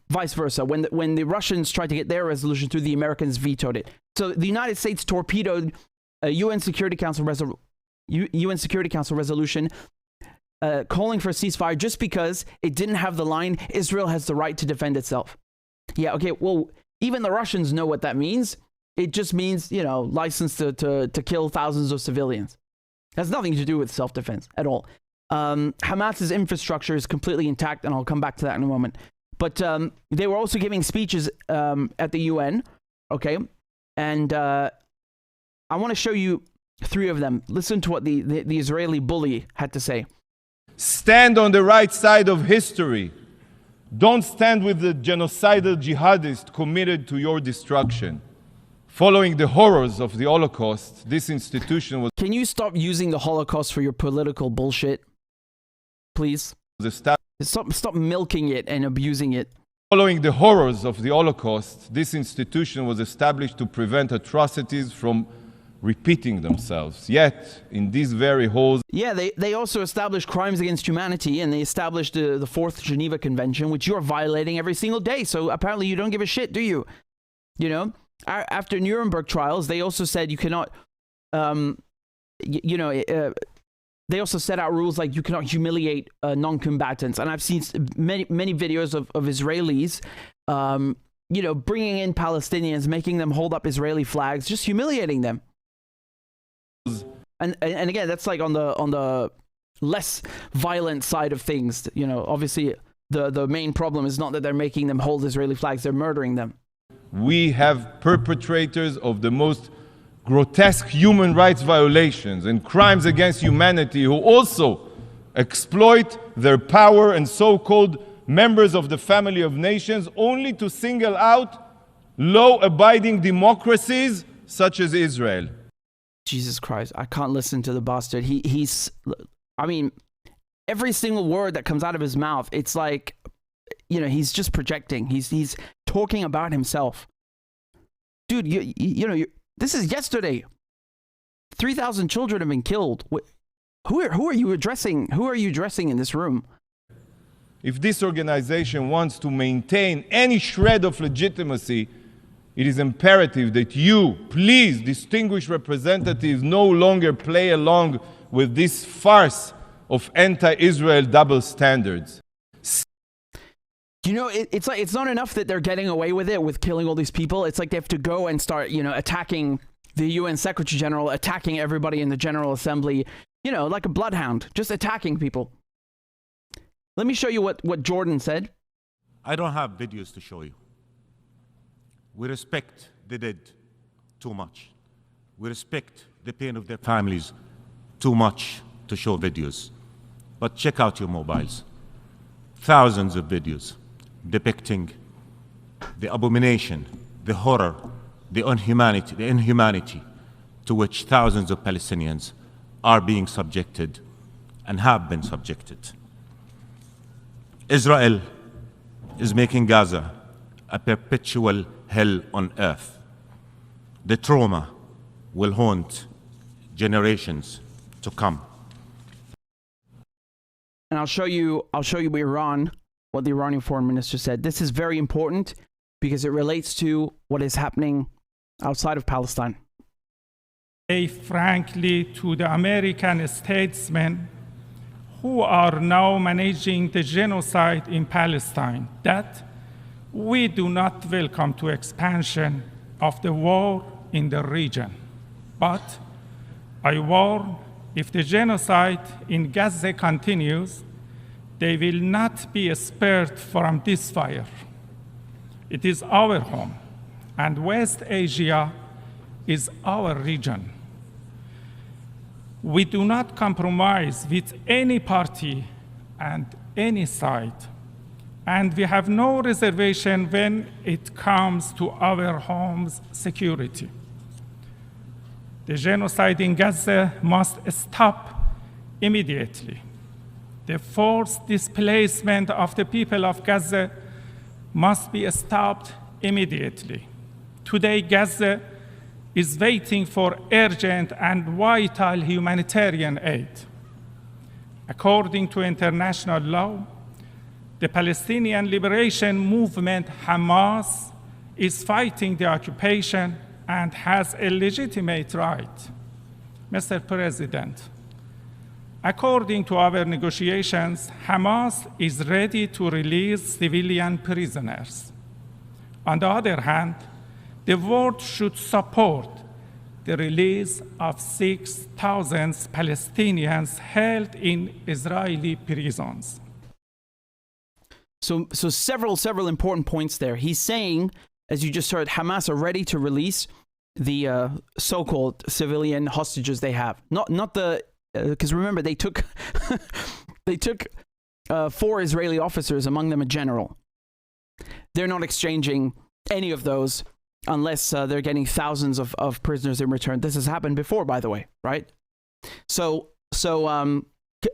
vice versa. When the Russians tried to get their resolution through, the Americans vetoed it. So the United States torpedoed a UN Security Council resolution calling for a ceasefire just because it didn't have the line, Israel has the right to defend itself. Yeah, okay, well, even the Russians know what that means. It just means, you know, license to kill thousands of civilians. It has nothing to do with self-defense at all. Hamas's infrastructure is completely intact, and I'll come back to that in a moment. But they were also giving speeches at the UN, okay? And I want to show you 3 of them. Listen to what the Israeli bully had to say. Stand on the right side of history. Don't stand with the genocidal jihadists committed to your destruction. Following the horrors of the Holocaust, this institution was... Can you stop using the Holocaust for your political bullshit? Please? Stop milking it and abusing it. Following the horrors of the Holocaust, this institution was established to prevent atrocities from repeating themselves. Yet, in these very halls... Yeah, they also established crimes against humanity, and they established the 4th Geneva Convention, which you're violating every single day. So apparently you don't give a shit, do you? You know, after Nuremberg trials, they also said you cannot, they also set out rules like you cannot humiliate non-combatants. And I've seen many videos of Israelis, bringing in Palestinians, making them hold up Israeli flags, just humiliating them. And again, that's like on the less violent side of things. You know, obviously the main problem is not that they're making them hold Israeli flags; they're murdering them. We have perpetrators of the most grotesque human rights violations and crimes against humanity who also exploit their power and so-called members of the family of nations only to single out law-abiding democracies such as Israel. Jesus Christ, I can't listen to the bastard. I mean, every single word that comes out of his mouth, it's like, he's just projecting. He's talking about himself. Dude, this is yesterday. 3,000 children have been killed. Who are you addressing? Who are you addressing in this room? If this organization wants to maintain any shred of legitimacy, it is imperative that you, please, distinguished representatives, no longer play along with this farce of anti-Israel double standards. It's like it's not enough that they're getting away with it, with killing all these people. It's like they have to go and start, attacking the UN Secretary General, attacking everybody in the General Assembly, like a bloodhound, just attacking people. Let me show you what Jordan said. I don't have videos to show you. We respect the dead too much. We respect the pain of their families too much to show videos. But check out your mobiles. Thousands of videos depicting the abomination, the horror, the inhumanity to which thousands of Palestinians are being subjected and have been subjected. Israel is making Gaza a perpetual hell on earth. The trauma will haunt generations to come. And I'll show you Iran, what the Iranian foreign minister said. This is very important because it relates to what is happening outside of Palestine. Frankly, to the American statesmen who are now managing the genocide in Palestine, that we do not welcome to expansion of the war in the region. But I warn, if the genocide in Gaza continues, they will not be spared from this fire. It is our home, and West Asia is our region. We do not compromise with any party and any side, and we have no reservation when it comes to our home's security. The genocide in Gaza must stop immediately. The forced displacement of the people of Gaza must be stopped immediately. Today, Gaza is waiting for urgent and vital humanitarian aid. According to international law, the Palestinian Liberation Movement, Hamas, is fighting the occupation and has a legitimate right. Mr. President, according to our negotiations, Hamas is ready to release civilian prisoners. On the other hand, the world should support the release of 6,000 Palestinians held in Israeli prisons. So several important points there. He's saying, as you just heard, Hamas are ready to release the so-called civilian hostages they have. Not the, because remember they took 4 Israeli officers, among them a general. They're not exchanging any of those unless they're getting thousands of prisoners in return. This has happened before, by the way, right?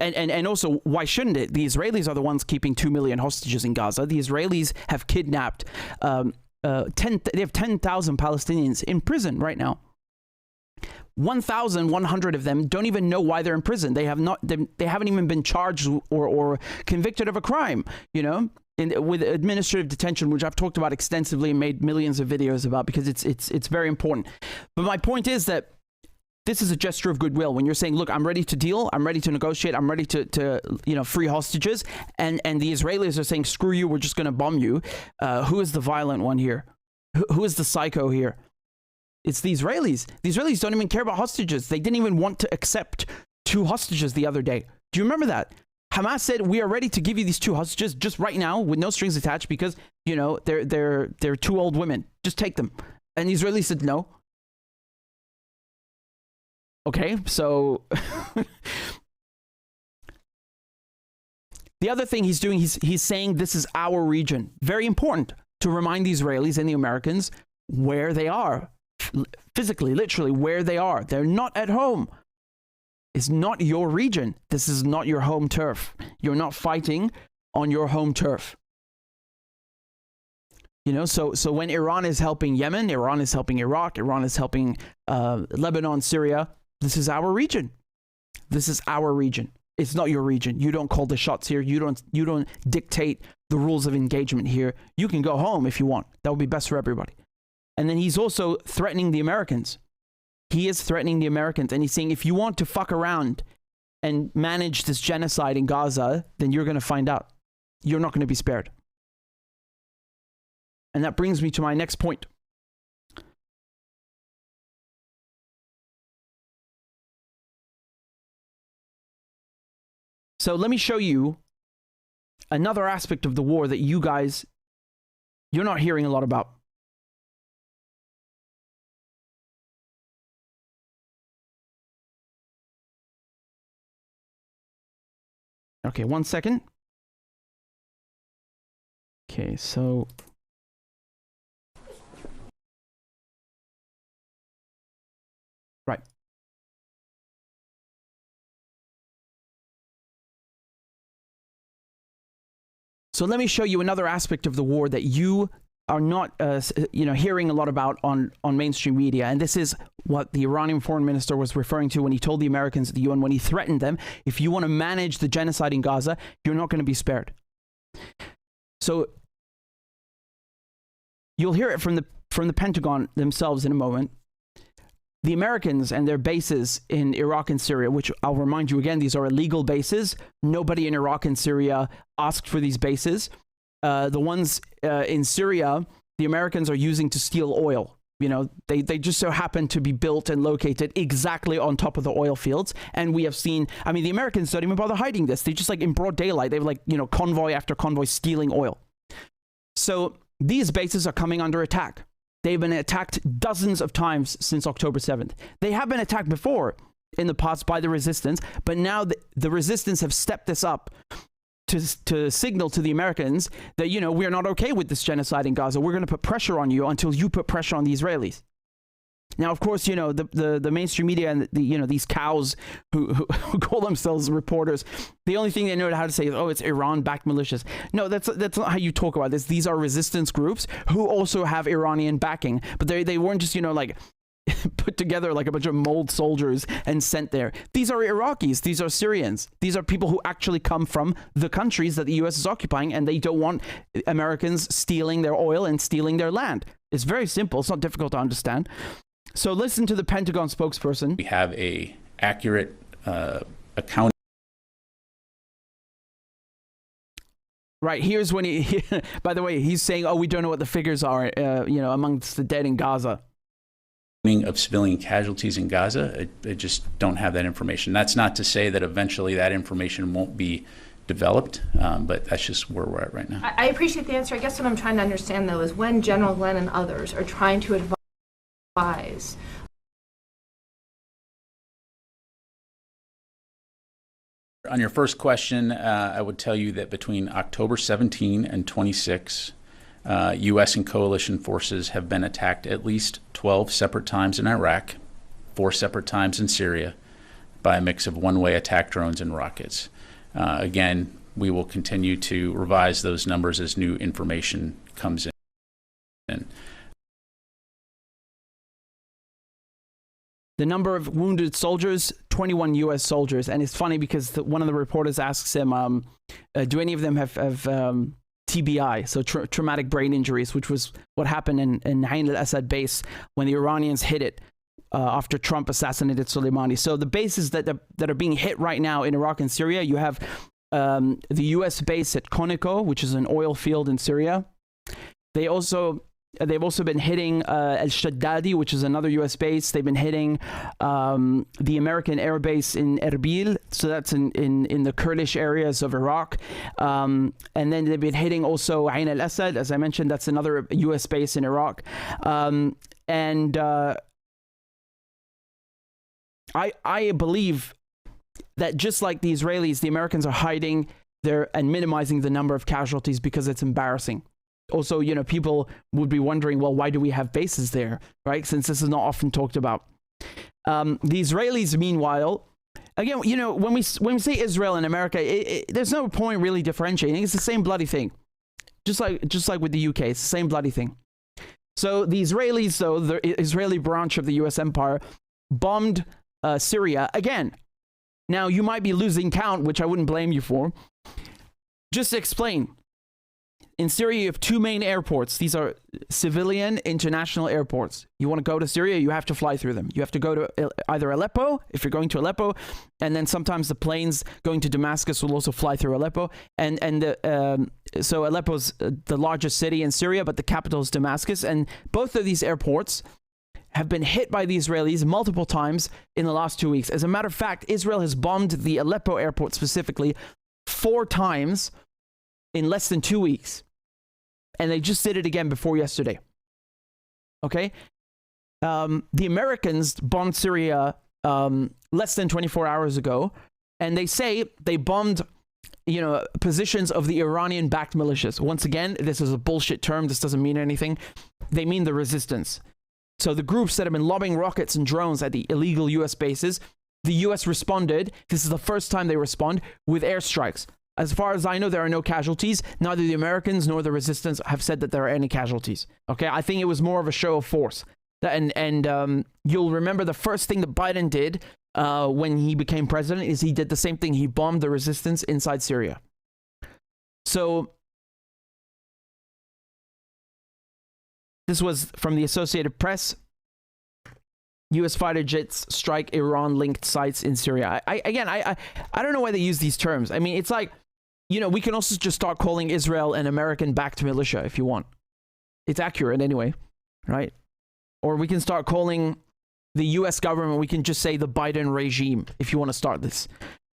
And also, why shouldn't it? The Israelis are the ones keeping 2 million hostages in Gaza. The Israelis have kidnapped they have 10,000 Palestinians in prison right now. 1,100 of them don't even know why they're in prison. They haven't even been charged or convicted of a crime. with administrative detention, which I've talked about extensively and made millions of videos about because it's very important. But my point is that this is a gesture of goodwill. When you're saying, look, I'm ready to deal, I'm ready to negotiate, I'm ready to free hostages, and the Israelis are saying, screw you, we're just going to bomb you. Who is the violent one here? Who is the psycho here? It's the Israelis. The Israelis don't even care about hostages. They didn't even want to accept 2 hostages the other day. Do you remember that? Hamas said, we are ready to give you these 2 hostages just right now with no strings attached because, they're 2 old women. Just take them. And the Israelis said no. Okay, so the other thing he's doing, he's saying this is our region. Very important to remind the Israelis and the Americans where they are. Physically, literally, where they are. They're not at home. It's not your region. This is not your home turf. You're not fighting on your home turf. So when Iran is helping Yemen, Iran is helping Iraq, Iran is helping Lebanon, Syria, this is our region. This is our region. It's not your region. You don't call the shots here. You don't dictate the rules of engagement here. You can go home if you want. That would be best for everybody. And then he's also threatening the Americans. He is threatening the Americans, and he's saying, if you want to fuck around and manage this genocide in Gaza, then you're going to find out. You're not going to be spared. And that brings me to my next point. So let me show you another aspect of the war that you're not hearing a lot about. Okay, 1 second. Okay, so right. So let me show you another aspect of the war that you are not hearing a lot about on mainstream media. And this is what the Iranian foreign minister was referring to when he told the Americans at the UN, when he threatened them, if you want to manage the genocide in Gaza, you're not going to be spared. So you'll hear it from the Pentagon themselves in a moment. The Americans and their bases in Iraq and Syria, which I'll remind you again, these are illegal bases. Nobody in Iraq and Syria asked for these bases. The ones in Syria, the Americans are using to steal oil. They just so happen to be built and located exactly on top of the oil fields. And we have seen, the Americans don't even bother hiding this. They just in broad daylight, they were convoy after convoy stealing oil. So these bases are coming under attack. They've been attacked dozens of times since October 7th. They have been attacked before in the past by the resistance, but now the resistance have stepped this up to signal to the Americans that, we're not okay with this genocide in Gaza. We're going to put pressure on you until you put pressure on the Israelis. Now, of course, the mainstream media and these cows who call themselves reporters, the only thing they know how to say is, oh, it's Iran-backed militias. No, that's not how you talk about this. These are resistance groups who also have Iranian backing, but they weren't just put together like a bunch of mold soldiers and sent there. These are Iraqis. These are Syrians. These are people who actually come from the countries that the U.S. is occupying, and they don't want Americans stealing their oil and stealing their land. It's very simple. It's not difficult to understand. So listen to the Pentagon spokesperson. We have a accurate account. Right, here's when he by the way, he's saying, oh, we don't know what the figures are, amongst the dead in Gaza. Of civilian casualties in Gaza, I just don't have that information. That's not to say that eventually that information won't be developed, but that's just where we're at right now. I appreciate the answer. I guess what I'm trying to understand, though, is when General Glenn and others are trying to advise. On your first question, I would tell you that between October 17 and 26, U.S. and coalition forces have been attacked at least 12 separate times in Iraq, 4 separate times in Syria, by a mix of one-way attack drones and rockets. Again, we will continue to revise those numbers as new information comes in. The number of wounded soldiers, 21 U.S. soldiers. And it's funny because one of the reporters asks him, do any of them have TBI, so traumatic brain injuries, which was what happened in Ain al-Assad base when the Iranians hit it after Trump assassinated Soleimani. So the bases that are being hit right now in Iraq and Syria, you have the U.S. base at Conoco, which is an oil field in Syria. They've also been hitting Al-Shaddadi, which is another U.S. base. They've been hitting the American air base in Erbil, so that's in the Kurdish areas of Iraq. And then they've been hitting also Ain al-Assad, as I mentioned. That's another U.S. base in Iraq. I believe that just like the Israelis, the Americans are hiding and minimizing the number of casualties because it's embarrassing. Also, people would be wondering, well, why do we have bases there, right? Since this is not often talked about. The Israelis, meanwhile, again, when we say Israel and America, there's no point really differentiating. It's the same bloody thing. Just like with the UK, it's the same bloody thing. So the Israelis, though, the Israeli branch of the US empire, bombed Syria again. Now, you might be losing count, which I wouldn't blame you for. Just to explain, in Syria, you have two main airports. These are civilian international airports. You want to go to Syria, you have to fly through them. You have to go to either Aleppo, if you're going to Aleppo, and then sometimes the planes going to Damascus will also fly through Aleppo. So Aleppo's the largest city in Syria, but the capital is Damascus. And both of these airports have been hit by the Israelis multiple times in the last 2 weeks. As a matter of fact, Israel has bombed the Aleppo airport specifically 4 times in less than 2 weeks. And they just did it again before yesterday. Okay? The Americans bombed Syria less than 24 hours ago, and they say they bombed positions of the Iranian-backed militias. Once again, this is a bullshit term. This doesn't mean anything. They mean the resistance. So the groups that have been lobbing rockets and drones at the illegal U.S. bases, the U.S. responded. This is the first time they respond with airstrikes. As far as I know, there are no casualties. Neither the Americans nor the resistance have said that there are any casualties. Okay, I think it was more of a show of force. And you'll remember the first thing that Biden did when he became president is he did the same thing. He bombed the resistance inside Syria. So this was from the Associated Press. U.S. fighter jets strike Iran-linked sites in Syria. I don't know why they use these terms. I mean, it's like, we can also just start calling Israel an American-backed militia if you want. It's accurate anyway, right? Or we can start calling the U.S. government, we can just say the Biden regime if you want to start this.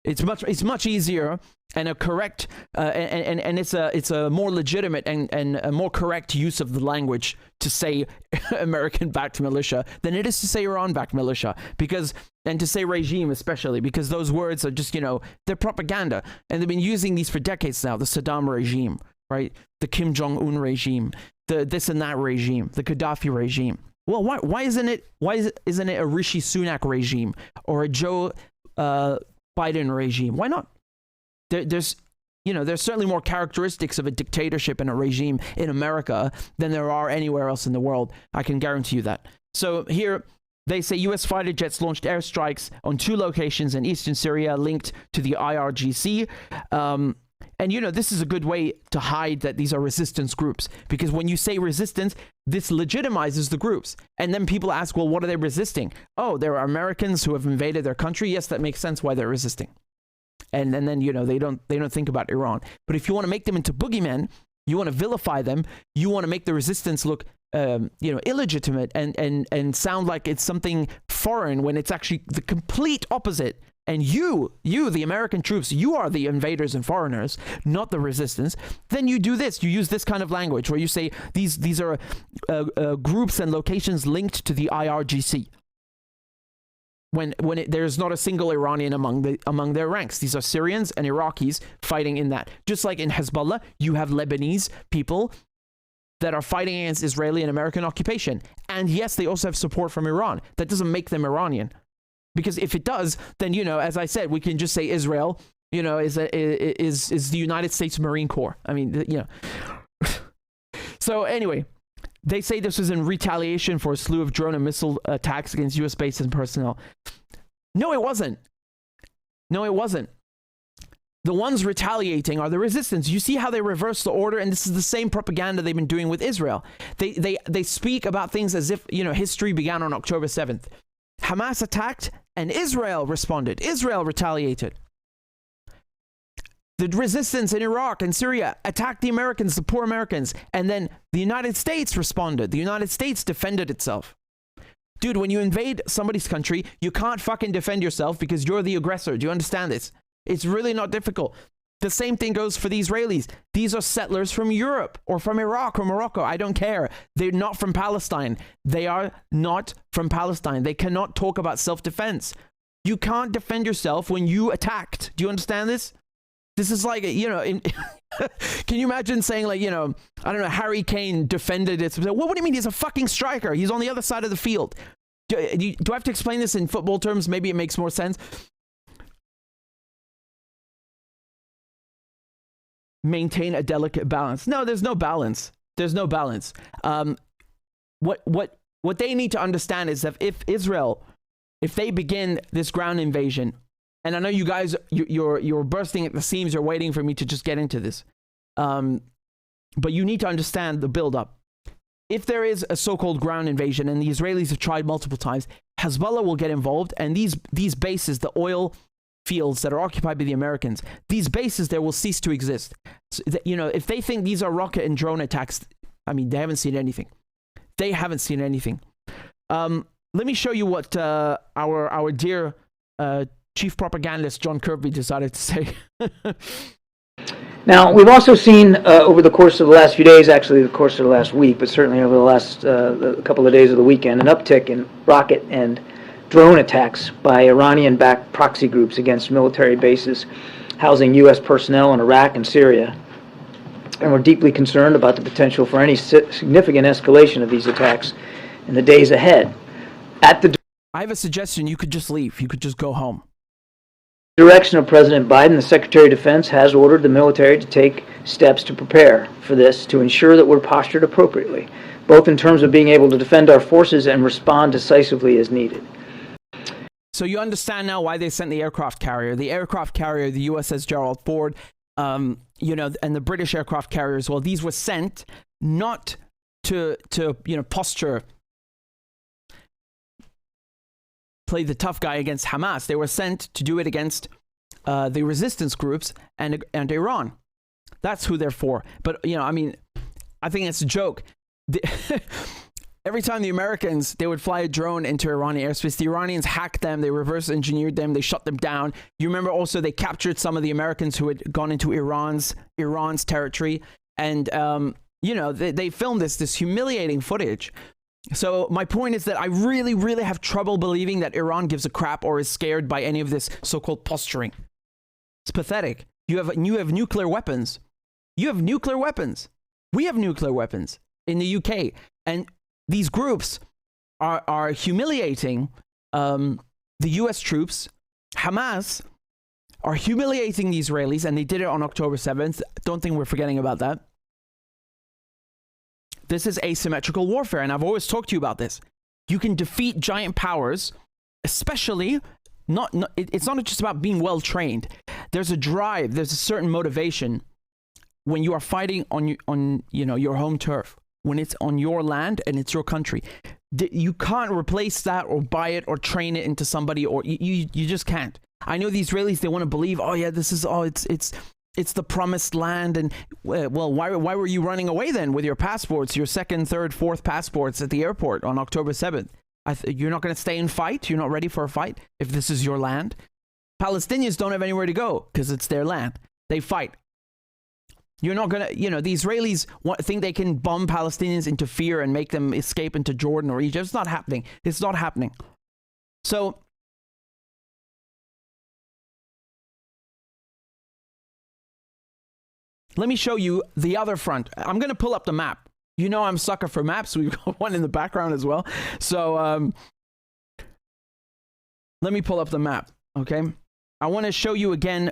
It's much easier and a correct and it's a more legitimate and a more correct use of the language to say American-backed militia than it is to say Iran-backed militia, and to say regime especially, because those words are just they're propaganda, and they've been using these for decades now. The Saddam regime, right? The Kim Jong-un regime, the this and that regime, the Gaddafi regime. Well, why isn't it a Rishi Sunak regime or a Joe Biden regime? Why not? There's certainly more characteristics of a dictatorship and a regime in America than there are anywhere else in the world. I can guarantee you that. So here they say U.S. fighter jets launched airstrikes on 2 locations in eastern Syria linked to the IRGC. And this is a good way to hide that these are resistance groups, because when you say resistance, this legitimizes the groups. And then people ask, well, what are they resisting? Oh, there are Americans who have invaded their country. Yes, that makes sense why they're resisting. And then they don't think about Iran. But if you want to make them into boogeymen, you want to vilify them, you want to make the resistance look illegitimate and sound like it's something foreign when it's actually the complete opposite. And you, the American troops, you are the invaders and foreigners, not the resistance. Then you do this. You use this kind of language where you say these are groups and locations linked to the IRGC. When there's not a single Iranian among their ranks. These are Syrians and Iraqis fighting in that. Just like in Hezbollah, you have Lebanese people that are fighting against Israeli and American occupation. And yes, they also have support from Iran. That doesn't make them Iranian. Because if it does, then, as I said, we can just say Israel, is the United States Marine Corps. I mean, So anyway, they say this was in retaliation for a slew of drone and missile attacks against U.S. bases and personnel. No, it wasn't. The ones retaliating are the resistance. You see how they reverse the order, and this is the same propaganda they've been doing with Israel. They speak about things as if, you know, history began on October 7th. Hamas attacked and Israel responded. Israel retaliated. The resistance in Iraq and Syria attacked the Americans, the poor Americans, and then the United States responded. The United States defended itself. Dude, when you invade somebody's country, you can't fucking defend yourself because you're the aggressor. Do you understand this? It's really not difficult. The same thing goes for the Israelis. These are settlers from Europe or from Iraq or Morocco. I don't care. They're not from Palestine. They are not from Palestine. They cannot talk about self-defense. You can't defend yourself when you attacked. Do you understand this? This is like, you know, can you imagine saying, like, you know, I don't know, Harry Kane defended it. What do you mean? He's a fucking striker. He's on the other side of the field. Do I have to explain this in football terms? Maybe it makes more sense. Maintain a delicate balance. No, there's no balance. There's no balance. What they need to understand is that if Israel, if they begin this ground invasion, and I know you guys, you're bursting at the seams. You're waiting for me to just get into this, but you need to understand the build-up. If there is a so-called ground invasion, and the Israelis have tried multiple times, Hezbollah will get involved, and these bases, the oil fields that are occupied by the Americans, these bases there will cease to exist. So you know, if they think these are rocket and drone attacks, I mean, they haven't seen anything. They haven't seen anything. Let me show you what our dear chief propagandist John Kirby decided to say. Now, we've also seen over the course of the last few days, actually the course of the last week, but certainly over the last couple of days of the weekend, an uptick in rocket and drone attacks by Iranian-backed proxy groups against military bases housing U.S. personnel in Iraq and Syria. And we're deeply concerned about the potential for any significant escalation of these attacks in the days ahead. I have a suggestion. You could just leave. You could just go home. Direction of President Biden, the Secretary of Defense has ordered the military to take steps to prepare for this, to ensure that we're postured appropriately, both in terms of being able to defend our forces and respond decisively as needed. So you understand now why they sent the aircraft carrier. The aircraft carrier, the USS Gerald Ford, you know, and the British aircraft carriers. Well, these were sent not to you know, posture, play the tough guy against Hamas. They were sent to do it against the resistance groups and Iran. That's who they're for. But, you know, I mean, I think it's a joke. Every time the Americans, they would fly a drone into Iranian airspace, the Iranians hacked them, they reverse engineered them, they shut them down. You remember also they captured some of the Americans who had gone into Iran's territory. And, you know, they filmed this humiliating footage. So my point is that I really, really have trouble believing that Iran gives a crap or is scared by any of this so-called posturing. It's pathetic. You have nuclear weapons. You have nuclear weapons. We have nuclear weapons in the UK. And these groups are humiliating the US troops. Hamas are humiliating the Israelis, and they did it on October 7th. Don't think we're forgetting about that. This is asymmetrical warfare, and I've always talked to you about this. You can defeat giant powers, especially it's not just about being well trained. There's a drive, there's a certain motivation when you are fighting on you know, your home turf, when it's on your land and it's your country. You can't replace that or buy it or train it into somebody, or you just can't. I know the Israelis, they want to believe, oh yeah, this is it's the promised land, and well, why were you running away then with your passports, your second, third, fourth passports at the airport on October 7th? You're not going to stay and fight? You're not ready for a fight if this is your land? Palestinians don't have anywhere to go because it's their land. They fight. You're not going to, you know, the Israelis think they can bomb Palestinians into fear and make them escape into Jordan or Egypt. It's not happening. It's not happening. So let me show you the other front. I'm going to pull up the map. You know I'm a sucker for maps. We've got one in the background as well. So let me pull up the map, okay? I want to show you again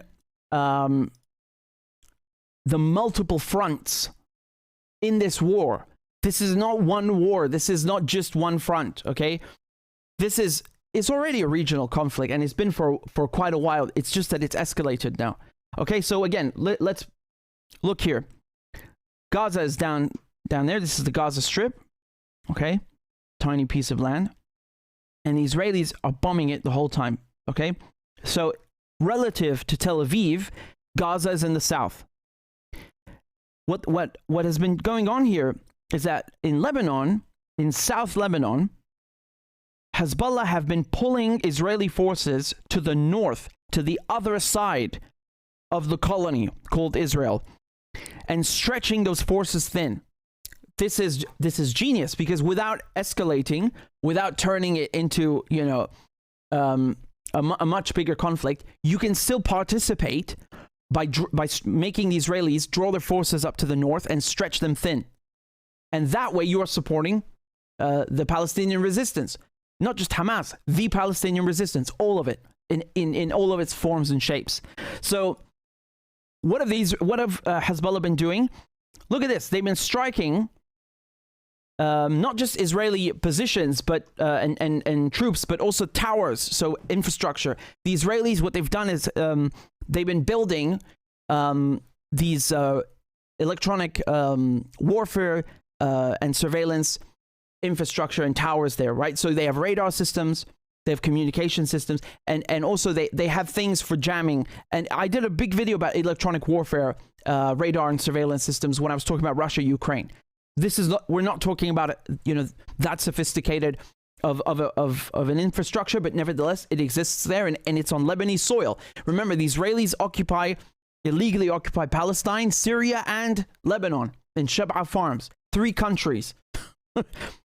the multiple fronts in this war. This is not one war. This is not just one front, okay? It's already a regional conflict, and it's been for quite a while. It's just that it's escalated now. Okay, so again, let's look here. Gaza is down there. This is the Gaza Strip. Okay, tiny piece of land. And the Israelis are bombing it the whole time. Okay, so relative to Tel Aviv, Gaza is in the south. What has been going on here is that in Lebanon, in South Lebanon, Hezbollah have been pulling Israeli forces to the north, to the other side of the colony called Israel, and stretching those forces thin. This is genius, because without escalating, without turning it into, you know, a much bigger conflict, you can still participate by making the Israelis draw their forces up to the north and stretch them thin. And that way you are supporting the Palestinian resistance. Not just Hamas, the Palestinian resistance, all of it, in all of its forms and shapes. So what have Hezbollah been doing? Look at this. They've been striking not just Israeli positions but and troops, but also towers, so infrastructure. The Israelis, what they've done is they've been building these electronic warfare and surveillance infrastructure and towers there, right? So they have radar systems, they have communication systems, and also they have things for jamming. And I did a big video about electronic warfare, radar and surveillance systems when I was talking about Russia, Ukraine. This is not, we're not talking about, you know, that sophisticated of an infrastructure, but nevertheless it exists there, and it's on Lebanese soil. Remember, the Israelis illegally occupy Palestine, Syria, and Lebanon in Shab'a farms. 3 countries.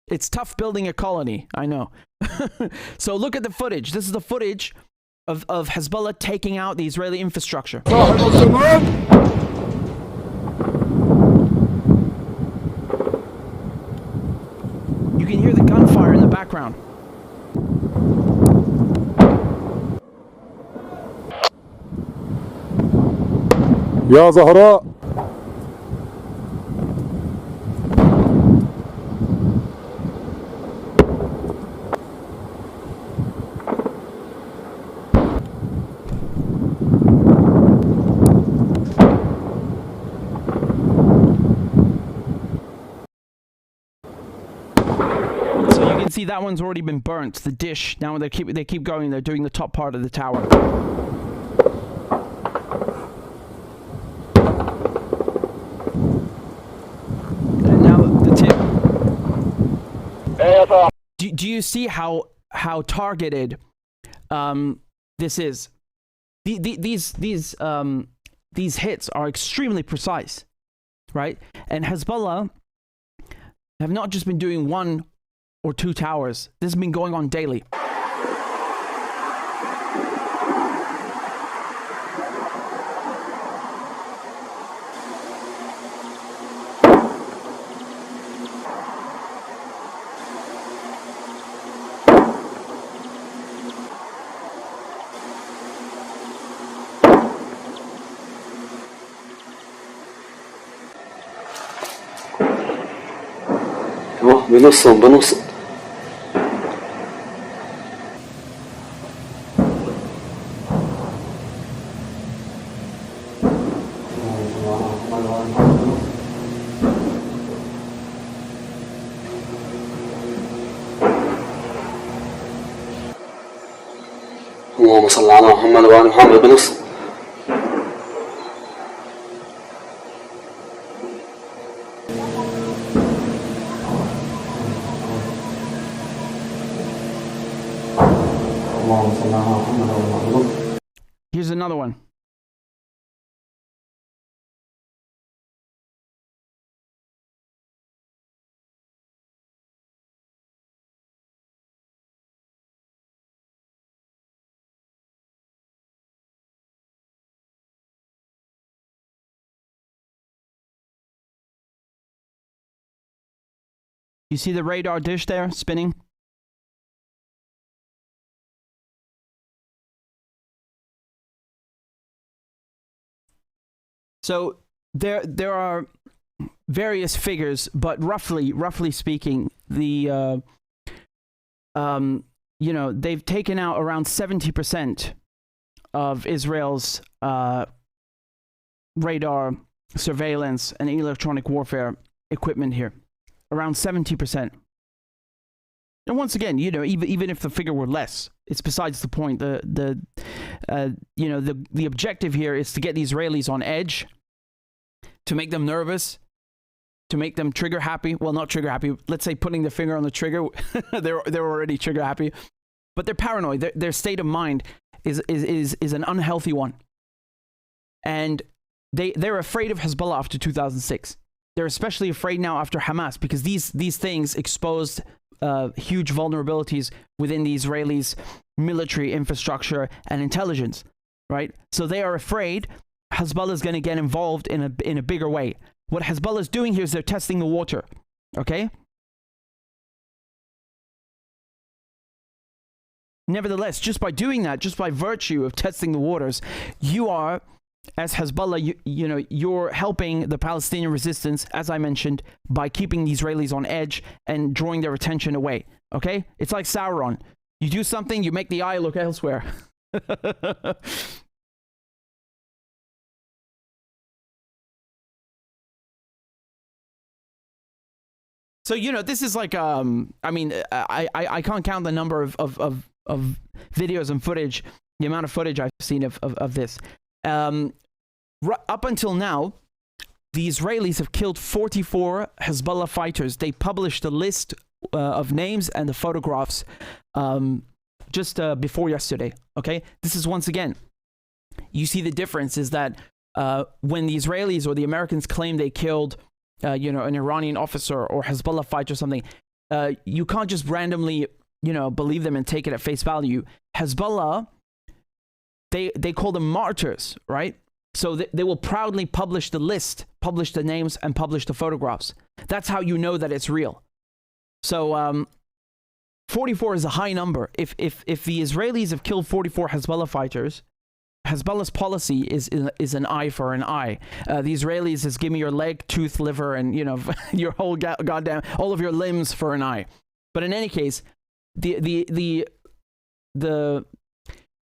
It's tough building a colony, I know. So look at the footage. This is the footage of Hezbollah taking out the Israeli infrastructure. You can hear the gunfire in the background. يا زهراء See, that one's already been burnt, the dish. Now they keep going, they're doing the top part of the tower. And now the tip. Do you see how targeted this is? These hits are extremely precise, right? And Hezbollah have not just been doing 1 or 2 towers. This has been going on daily. بنص اللهم صل على محمد وعلى محمد بنص Here's another one. You see the radar dish there spinning? So there are various figures, but roughly speaking, the you know, they've taken out around 70% of Israel's radar, surveillance, and electronic warfare equipment here. Around 70%. And once again, you know, even if the figure were less, it's besides the point. The objective here is to get the Israelis on edge, to make them nervous, to make them trigger happy. Well, not trigger happy. Let's say putting the finger on the trigger. they're already trigger happy, but they're paranoid. Their state of mind is an unhealthy one, and they're afraid of Hezbollah after 2006. They're especially afraid now after Hamas, because these things exposed huge vulnerabilities within the Israelis' military infrastructure and intelligence, right? So they are afraid Hezbollah is going to get involved in a bigger way. What Hezbollah is doing here is they're testing the water, okay? Nevertheless, just by doing that, just by virtue of testing the waters, you are, as Hezbollah, you're helping the Palestinian resistance, as I mentioned, by keeping the Israelis on edge and drawing their attention away, okay? It's like Sauron. You do something, you make the eye look elsewhere. So, you know, this is like, I mean, I can't count the number of videos and footage, the amount of footage I've seen of this. Up until now, the Israelis have killed 44 Hezbollah fighters. They published a list of names and the photographs just before yesterday, okay? This is, once again, you see the difference is that when the Israelis or the Americans claim they killed an Iranian officer or Hezbollah fighter or something, you can't just randomly, believe them and take it at face value. Hezbollah, they call them martyrs, right? So they will proudly publish the list, publish the names, and publish the photographs. That's how you know that it's real. So 44 is a high number. If the Israelis have killed 44 Hezbollah fighters, Hezbollah's policy is an eye for an eye. The Israelis is give me your leg, tooth, liver, and your whole goddamn all of your limbs for an eye. But in any case, the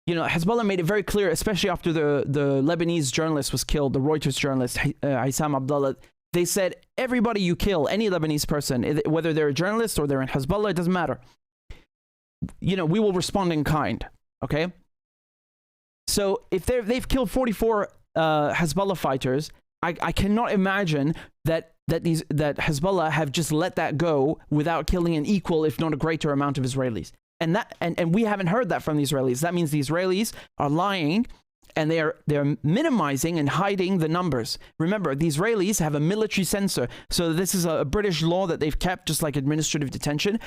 Hezbollah made it very clear, especially after the Lebanese journalist was killed, the Reuters journalist Hassam Abdullah. They said everybody you kill, any Lebanese person, whether they're a journalist or they're in Hezbollah, it doesn't matter. We will respond in kind. Okay. So if they've killed 44 Hezbollah fighters, I cannot imagine that Hezbollah have just let that go without killing an equal, if not a greater amount of Israelis. And we haven't heard that from the Israelis. That means the Israelis are lying, and they're minimizing and hiding the numbers. Remember, the Israelis have a military censor. So this is a British law that they've kept, just like administrative detention.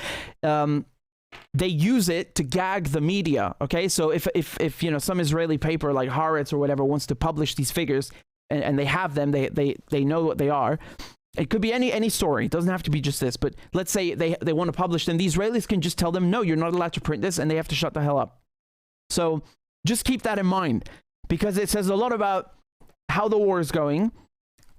They use it to gag the media, okay? So if some Israeli paper like Haaretz or whatever wants to publish these figures, and they have them, they know what they are. It could be any story. It doesn't have to be just this. But let's say they want to publish them. The Israelis can just tell them, no, you're not allowed to print this, and they have to shut the hell up. So just keep that in mind, because it says a lot about how the war is going,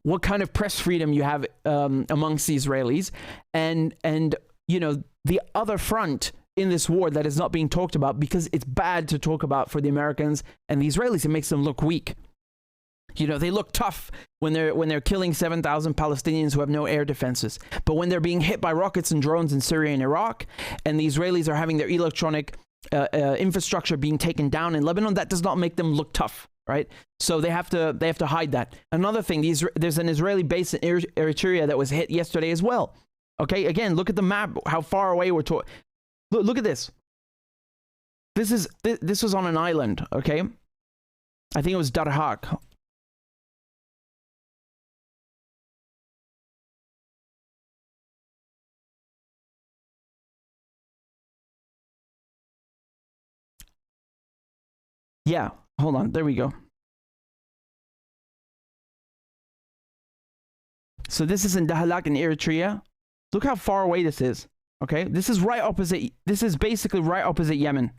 what kind of press freedom you have amongst the Israelis, and the other front in this war that is not being talked about, because it's bad to talk about for the Americans and the Israelis. It makes them look weak. They look tough when they're killing 7,000 Palestinians who have no air defenses. But when they're being hit by rockets and drones in Syria and Iraq, and the Israelis are having their electronic infrastructure being taken down in Lebanon, that does not make them look tough, right? So they have to hide that. Another thing, there's an Israeli base in Eritrea that was hit yesterday as well. Okay, again, look at the map, how far away we're talking. Look at this. This was on an island, okay? I think it was Darhak. Yeah, hold on. There we go. So this is in Dahlak in Eritrea. Look how far away this is. Okay, this is basically right opposite Yemen.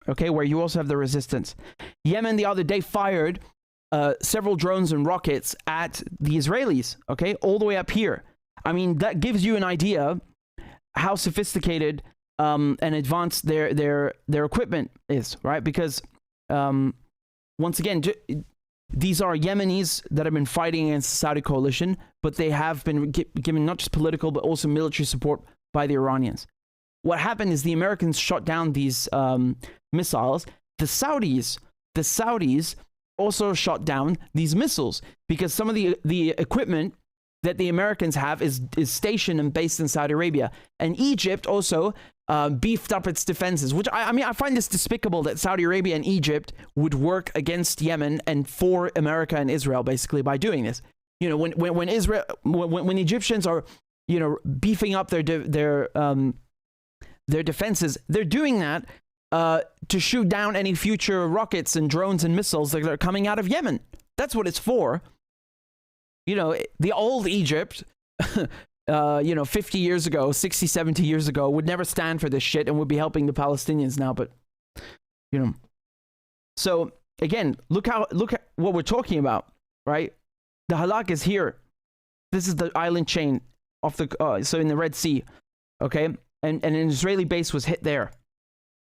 Okay, where you also have the resistance. Yemen the other day fired several drones and rockets at the Israelis. Okay, all the way up here. I mean, that gives you an idea how sophisticated and advanced their equipment is, right? Because once again, These are Yemenis that have been fighting against the Saudi coalition, but they have been given not just political, but also military support by the Iranians. What happened is the Americans shot down these missiles. The Saudis also shot down these missiles because some of the equipment that the Americans have is stationed and based in Saudi Arabia. And Egypt also beefed up its defenses, which I mean, I find this despicable that Saudi Arabia and Egypt would work against Yemen and for America and Israel, basically, by doing this. You know, when Egyptians are, you know, beefing up their defenses, they're doing that to shoot down any future rockets and drones and missiles that are coming out of Yemen. That's what it's for. You know, the old Egypt, you know, 50 years ago, 60, 70 years ago, would never stand for this shit and would be helping the Palestinians now. But, you know, so again, look at what we're talking about, right? The halak is here. This is the island chain off the, so in the Red Sea, okay? And an Israeli base was hit there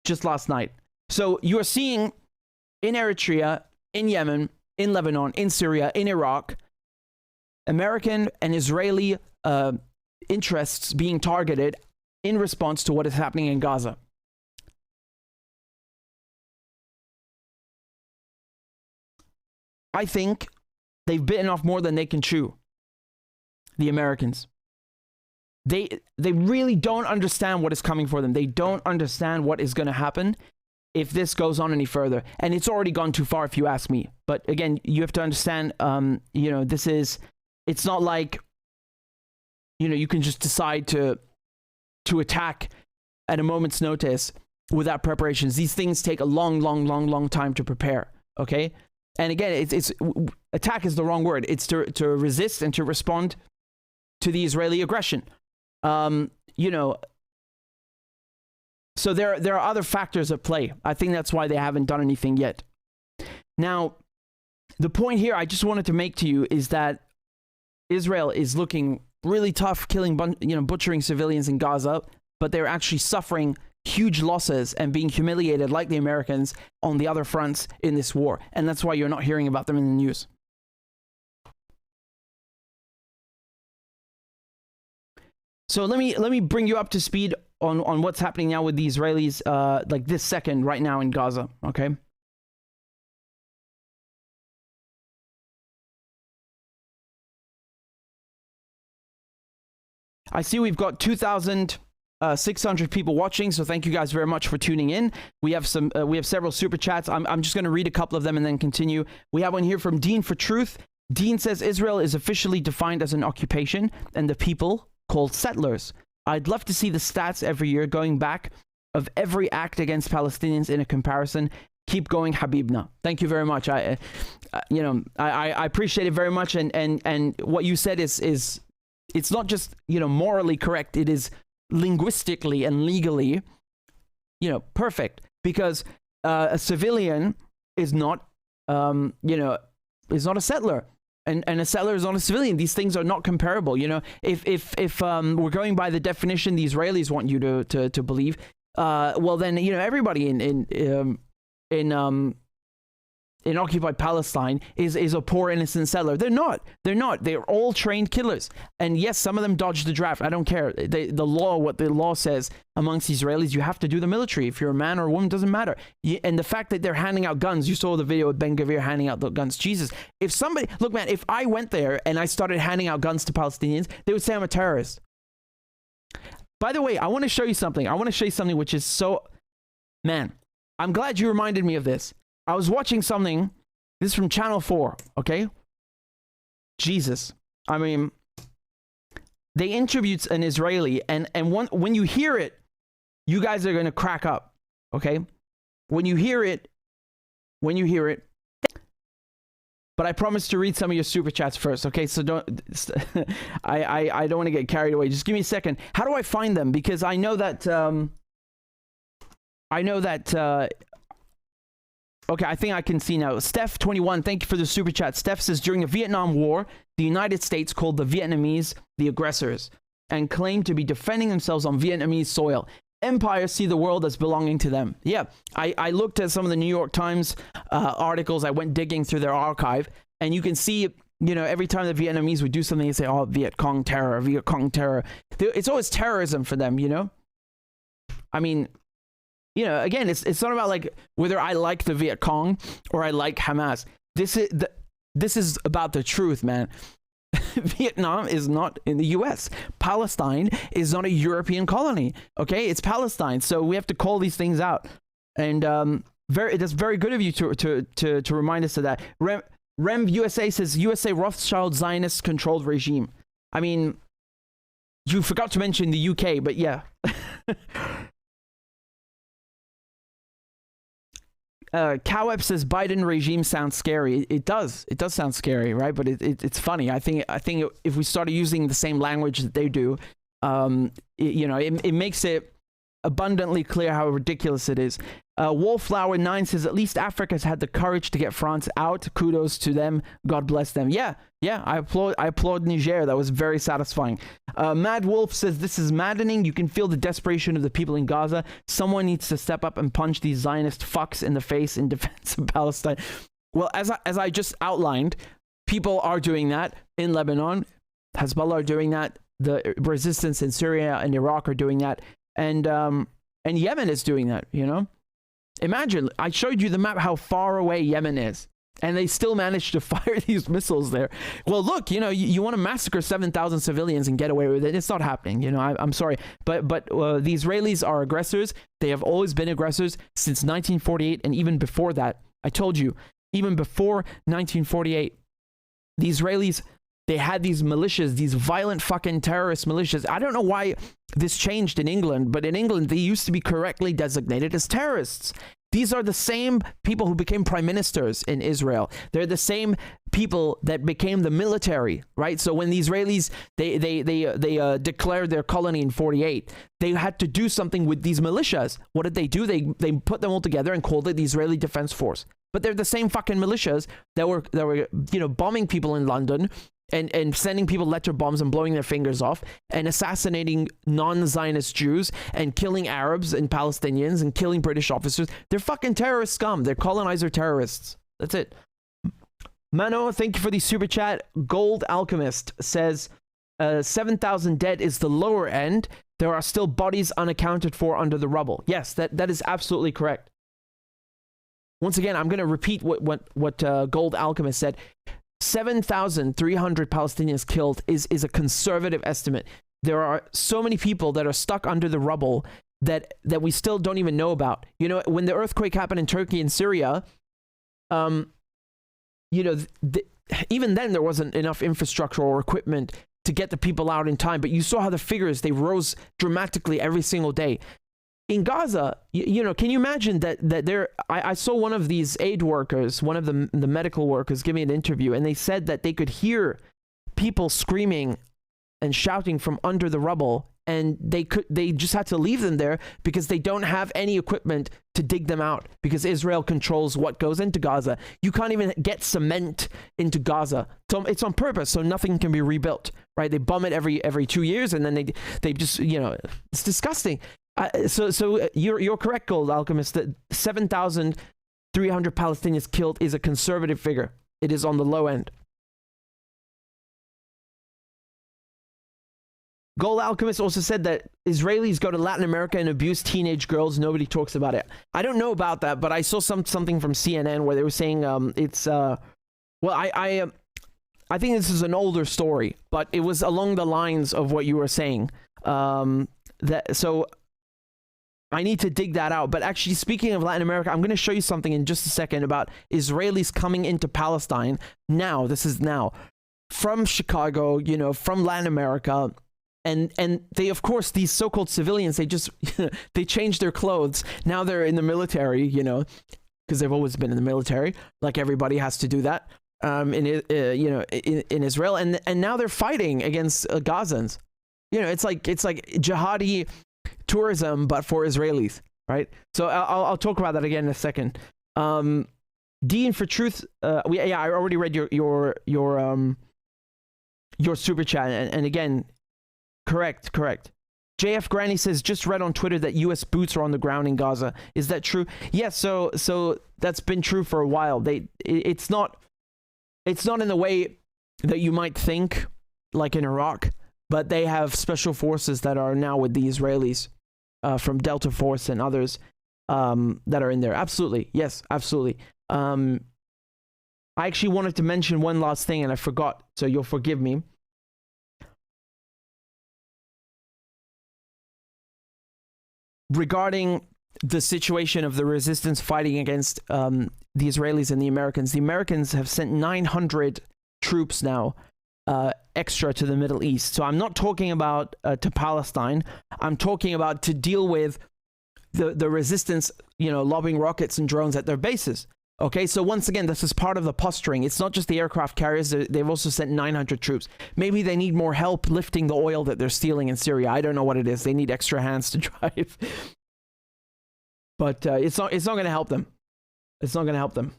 just last night. So you're seeing in Eritrea, in Yemen, in Lebanon, in Syria, in Iraq, American and Israeli interests being targeted in response to what is happening in Gaza. I think they've bitten off more than they can chew, the Americans. They really don't understand what is coming for them. They don't understand what is going to happen if this goes on any further. And it's already gone too far, if you ask me. But again, you have to understand, you know, it's not like, you know, you can just decide to attack at a moment's notice without preparations. These things take a long time to prepare, okay? And again, it's attack is the wrong word. It's to resist and to respond to the Israeli aggression. You know, so there are other factors at play. I think that's why they haven't done anything yet. Now, the point here I just wanted to make to you is that Israel is looking really tough, butchering civilians in Gaza, but they're actually suffering huge losses and being humiliated like the Americans on the other fronts in this war. And that's why you're not hearing about them in the news. So let me bring you up to speed on what's happening now with the Israelis, like this second right now in Gaza, okay? I see we've got 2,600 people watching, so thank you guys very much for tuning in. We have several super chats. I'm just going to read a couple of them and then continue. We have one here from Dean for Truth. Dean says Israel is officially defined as an occupation, and the people called settlers. I'd love to see the stats every year going back of every act against Palestinians in a comparison. Keep going, Habibna. Thank you very much. I appreciate it very much. And what you said is it's not just, you know, morally correct. It is linguistically and legally, you know, perfect, because a civilian is not, is not a settler. And a settler is not a civilian. These things are not comparable. You know, if we're going by the definition the Israelis want you to believe, well then, you know, everybody in occupied Palestine is a poor innocent settler. They're not. They're all trained killers. And yes, some of them dodge the draft. I don't care. The law, what the law says amongst Israelis, you have to do the military. If you're a man or a woman, doesn't matter. And the fact that they're handing out guns, you saw the video of Ben Gvir handing out the guns. Jesus, if somebody, look man, if I went there and I started handing out guns to Palestinians, they would say I'm a terrorist. By the way, I want to show you something. I want to show you something which is so, man, I'm glad you reminded me of this. I was watching something, this is from Channel 4, okay? Jesus. I mean, they interviewed an Israeli, and when you hear it, you guys are going to crack up, okay? When you hear it, but I promise to read some of your super chats first, okay? So I don't want to get carried away. Just give me a second. How do I find them? Because I know that, okay, I think I can see now. Steph21, thank you for the super chat. Steph says, during the Vietnam War, the United States called the Vietnamese the aggressors and claimed to be defending themselves on Vietnamese soil. empires see the world as belonging to them. Yeah, I looked at some of the New York Times articles. I went digging through their archive, and you can see, you know, every time the Vietnamese would do something, they say, oh, Viet Cong terror, Viet Cong terror. It's always terrorism for them, you know? I mean, you know, again, it's not about like whether I like the Viet Cong or I like Hamas. This is about the truth, man. Vietnam is not in the US. Palestine is not a European colony. Okay, it's Palestine. So we have to call these things out. And that's very good of you to remind us of that. Rem USA says USA Rothschild Zionist controlled regime. I mean, you forgot to mention the UK, but yeah. Cowep says Biden regime sounds scary. It does sound scary, right? But it's funny. I think if we started using the same language that they do, it makes it abundantly clear how ridiculous it is. Wallflower 9 says at least Africa's had the courage to get France out. Kudos to them. God bless them. Yeah. I applaud Niger. That was very satisfying. Mad Wolf says this is maddening. You can feel the desperation of the people in Gaza. Someone needs to step up and punch these Zionist fucks in the face in defense of Palestine. Well, as I just outlined, people are doing that in Lebanon. Hezbollah are doing that. The resistance in Syria and Iraq are doing that. And Yemen is doing that, you know? Imagine, I showed you the map how far away Yemen is, and they still managed to fire these missiles there. Well, look, you know, you want to massacre 7,000 civilians and get away with it. It's not happening, you know, I'm sorry. But the Israelis are aggressors. They have always been aggressors since 1948, and even before that. I told you, even before 1948, the Israelis, they had these militias, these violent fucking terrorist militias. I don't know why this changed in England, but in England, they used to be correctly designated as terrorists. These are the same people who became prime ministers in Israel. They're the same people that became the military, right? So when the Israelis, they declared their colony in 48, they had to do something with these militias. What did they do? They put them all together and called it the Israeli Defense Force. But they're the same fucking militias that were bombing people in London, and sending people letter bombs and blowing their fingers off and assassinating non-Zionist Jews and killing Arabs and Palestinians and killing British officers. They're fucking terrorist scum. They're colonizer terrorists. That's it. Mano, thank you for the super chat. Gold Alchemist says 7,000 dead is the lower end. There are still bodies unaccounted for under the rubble. Yes, that is absolutely correct. Once again, I'm going to repeat what Gold Alchemist said. 7,300 Palestinians killed is a conservative estimate. There are so many people that are stuck under the rubble that we still don't even know about. You know, when the earthquake happened in Turkey and Syria, even then there wasn't enough infrastructure or equipment to get the people out in time. But you saw how the figures, they rose dramatically every single day. In Gaza, can you imagine that there? I saw one of these aid workers, one of the medical workers, give me an interview, and they said that they could hear people screaming and shouting from under the rubble, and they just had to leave them there because they don't have any equipment to dig them out because Israel controls what goes into Gaza. You can't even get cement into Gaza. So it's on purpose, so nothing can be rebuilt, right? They bomb it every 2 years, and then they just it's disgusting. So you're correct, Gold Alchemist, that 7,300 Palestinians killed is a conservative figure. It is on the low end. Gold Alchemist also said that Israelis go to Latin America and abuse teenage girls. Nobody talks about it. I don't know about that, but I saw something from CNN where they were saying I think this is an older story, but it was along the lines of what you were saying. So I need to dig that out. But actually, speaking of Latin America, I'm going to show you something in just a second about Israelis coming into Palestine now. This is now from Chicago, from Latin America. And they, of course, these so-called civilians, they changed their clothes. Now they're in the military, because they've always been in the military. Like everybody has to do that in Israel. And now they're fighting against Gazans. It's like jihadi tourism, but for Israelis, right? So I'll talk about that again in a second. Dean for Truth, I already read your super chat, and again, correct. JF Granny says, just read on Twitter that U.S. boots are on the ground in Gaza. Is that true? Yes. So that's been true for a while. It's not in the way that you might think, like in Iraq, but they have special forces that are now with the Israelis, from Delta Force and others, that are in there. Absolutely. Yes, absolutely. I actually wanted to mention one last thing and I forgot, so you'll forgive me. Regarding the situation of the resistance fighting against the Israelis and the Americans have sent 900 troops now extra to the Middle East. So I'm not talking about to Palestine. I'm talking about to deal with the resistance, lobbing rockets and drones at their bases. Okay, so once again, this is part of the posturing. It's not just the aircraft carriers. They've also sent 900 troops. Maybe they need more help lifting the oil that they're stealing in Syria. I don't know what it is. They need extra hands to drive. But it's not going to help them. It's not going to help them.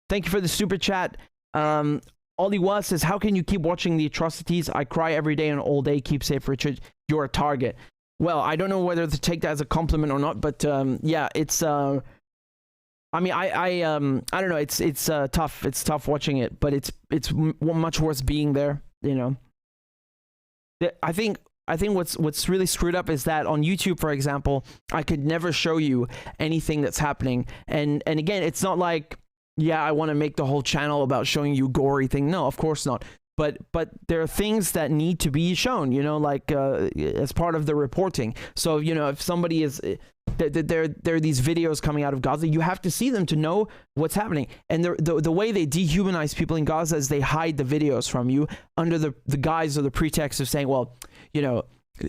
Thank you for the super chat. Oliwa says, how can you keep watching the atrocities? I cry every day and all day. Keep safe, Richard. You're a target. Well, I don't know whether to take that as a compliment or not, but yeah, it's I mean, I don't know, it's tough. It's tough watching it, but it's much worse being there, I think what's really screwed up is that on YouTube, for example, I could never show you anything that's happening. And again, it's not like, yeah, I want to make the whole channel about showing you gory thing. No, of course not. But there are things that need to be shown, like as part of the reporting. So, if somebody is, there are these videos coming out of Gaza, you have to see them to know what's happening. And the way they dehumanize people in Gaza is they hide the videos from you under the guise or the pretext of saying, well,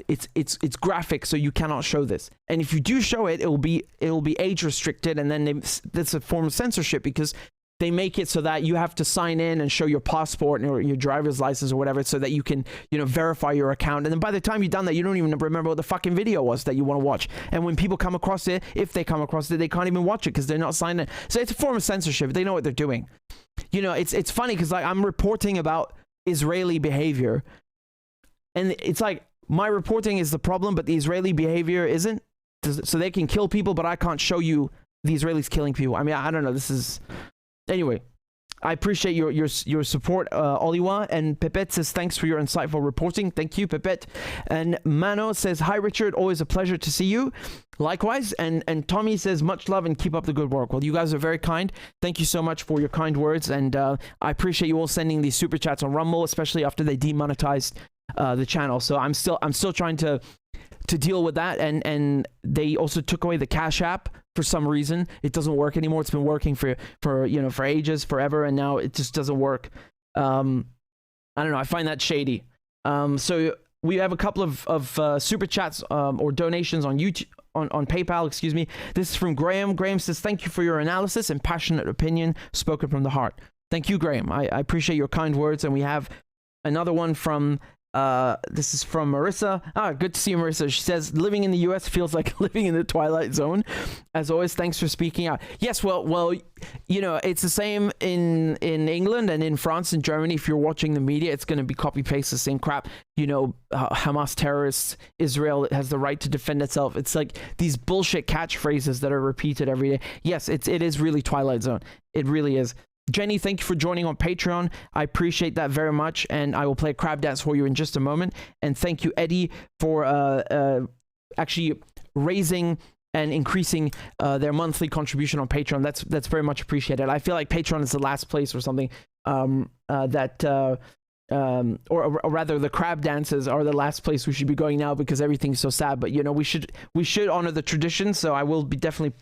it's graphic, so you cannot show this. And if you do show it, it will be age restricted, and then that's a form of censorship because they make it so that you have to sign in and show your passport or your driver's license or whatever so that you can, verify your account. And then by the time you've done that, you don't even remember what the fucking video was that you want to watch. And when people come across it, if they come across it, they can't even watch it because they're not signed in. So it's a form of censorship. They know what they're doing. It's funny because I'm reporting about Israeli behavior. And it's like my reporting is the problem, but the Israeli behavior isn't. So they can kill people, but I can't show you the Israelis killing people. I mean, I don't know. This is... Anyway, I appreciate your support, Oliwa. And Pipette says, thanks for your insightful reporting. Thank you, Pipette. And Mano says, hi, Richard. Always a pleasure to see you. Likewise. And Tommy says, much love and keep up the good work. Well, you guys are very kind. Thank you so much for your kind words. And I appreciate you all sending these super chats on Rumble, especially after they demonetized the channel. So I'm still trying to deal with that. And they also took away the Cash App. For some reason, it doesn't work anymore. It's been working for ages, forever, and now it just doesn't work. I don't know. I find that shady. So we have a couple of super chats or donations on YouTube, on PayPal. Excuse me. This is from Graham. Graham says, "Thank you for your analysis and passionate opinion, spoken from the heart." Thank you, Graham. I appreciate your kind words. And we have another one from. This is from Marissa. Good to see you, Marissa. She says, living in the US feels like living in the Twilight Zone. As always, thanks for speaking out. Yes, well, it's the same in England and in France and Germany. If you're watching the media, it's going to be copy-paste the same crap. Hamas terrorists, Israel has the right to defend itself. It's like these bullshit catchphrases that are repeated every day. Yes, it is really Twilight Zone. It really is. Jenny, thank you for joining on Patreon. I appreciate that very much, and I will play a crab dance for you in just a moment. And thank you, Eddie, for actually raising and increasing their monthly contribution on Patreon. That's very much appreciated. I feel like Patreon is the last place or something or rather the crab dances are the last place we should be going now because everything's so sad. But we should honor the tradition. So I will be definitely